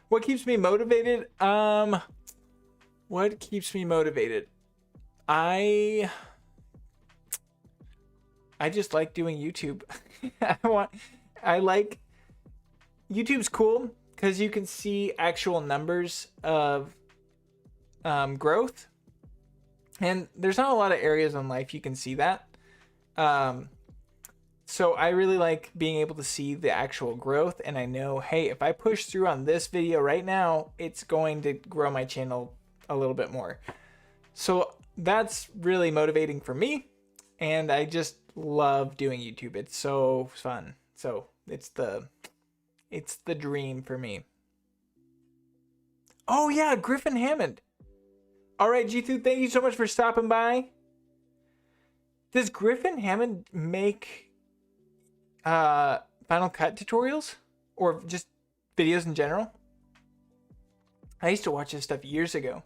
What keeps me motivated? What keeps me motivated? I just like doing YouTube. I like YouTube's cool because you can see actual numbers of growth, and there's not a lot of areas in life you can see that. So I really like being able to see the actual growth, and I know, hey, if I push through on this video right now, it's going to grow my channel a little bit more. So that's really motivating for me, and I just love doing YouTube. It's so fun. So it's the dream for me. Oh yeah, Griffin Hammond. All right, G2, thank you so much for stopping by. Does Griffin Hammond make Final Cut tutorials or just videos in general? I used to watch his stuff years ago.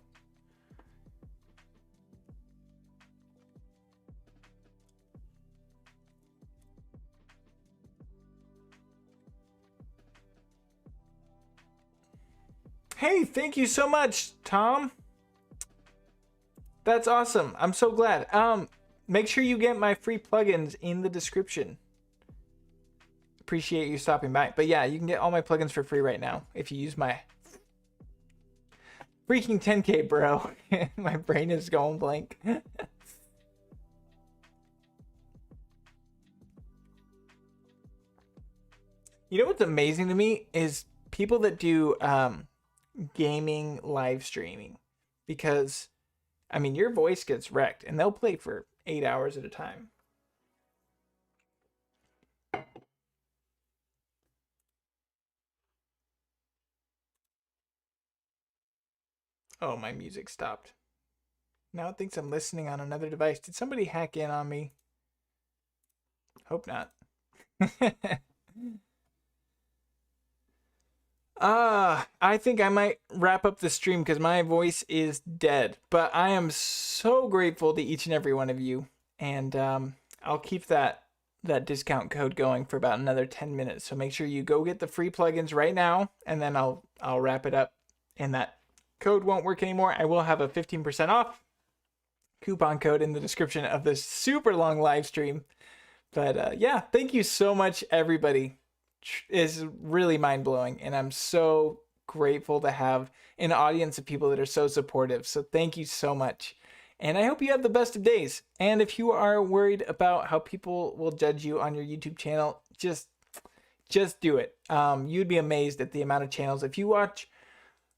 Hey, thank you so much, Tom. That's awesome. I'm so glad. Make sure you get my free plugins in the description. Appreciate you stopping by. But yeah, you can get all my plugins for free right now if you use my freaking 10K, bro. My brain is going blank. You know what's amazing to me is people that do gaming live streaming, because I mean your voice gets wrecked and they'll play for 8 hours at a time. Oh, my music stopped. Now it thinks I'm listening on another device. Did somebody hack in on me? Hope not. I think I might wrap up the stream because my voice is dead. But I am so grateful to each and every one of you. And I'll keep that discount code going for about another 10 minutes. So make sure you go get the free plugins right now, and then I'll wrap it up. And that code won't work anymore. I will have a 15% off coupon code in the description of this super long live stream. But yeah, thank you so much, everybody. It's really mind-blowing, and I'm so grateful to have an audience of people that are so supportive. So thank you so much. And I hope you have the best of days. And if you are worried about how people will judge you on your YouTube channel, just do it. You'd be amazed at the amount of channels. If you watch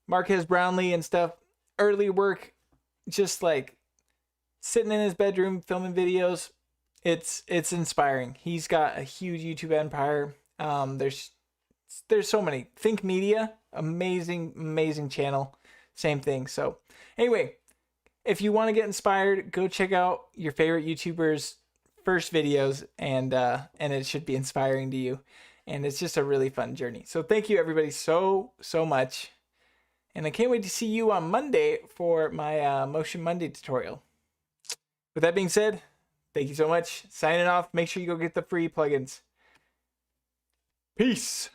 Marquez Brownlee and stuff, early work, just like sitting in his bedroom filming videos, it's inspiring. He's got a huge YouTube empire. There's so many. Think Media, amazing channel, same thing. So anyway, if you want to get inspired, go check out your favorite YouTubers' first videos, and it should be inspiring to you. And it's just a really fun journey. So thank you everybody so much. And I can't wait to see you on Monday for my Motion Monday tutorial. With that being said, thank you so much. Signing off. Make sure you go get the free plugins. Peace.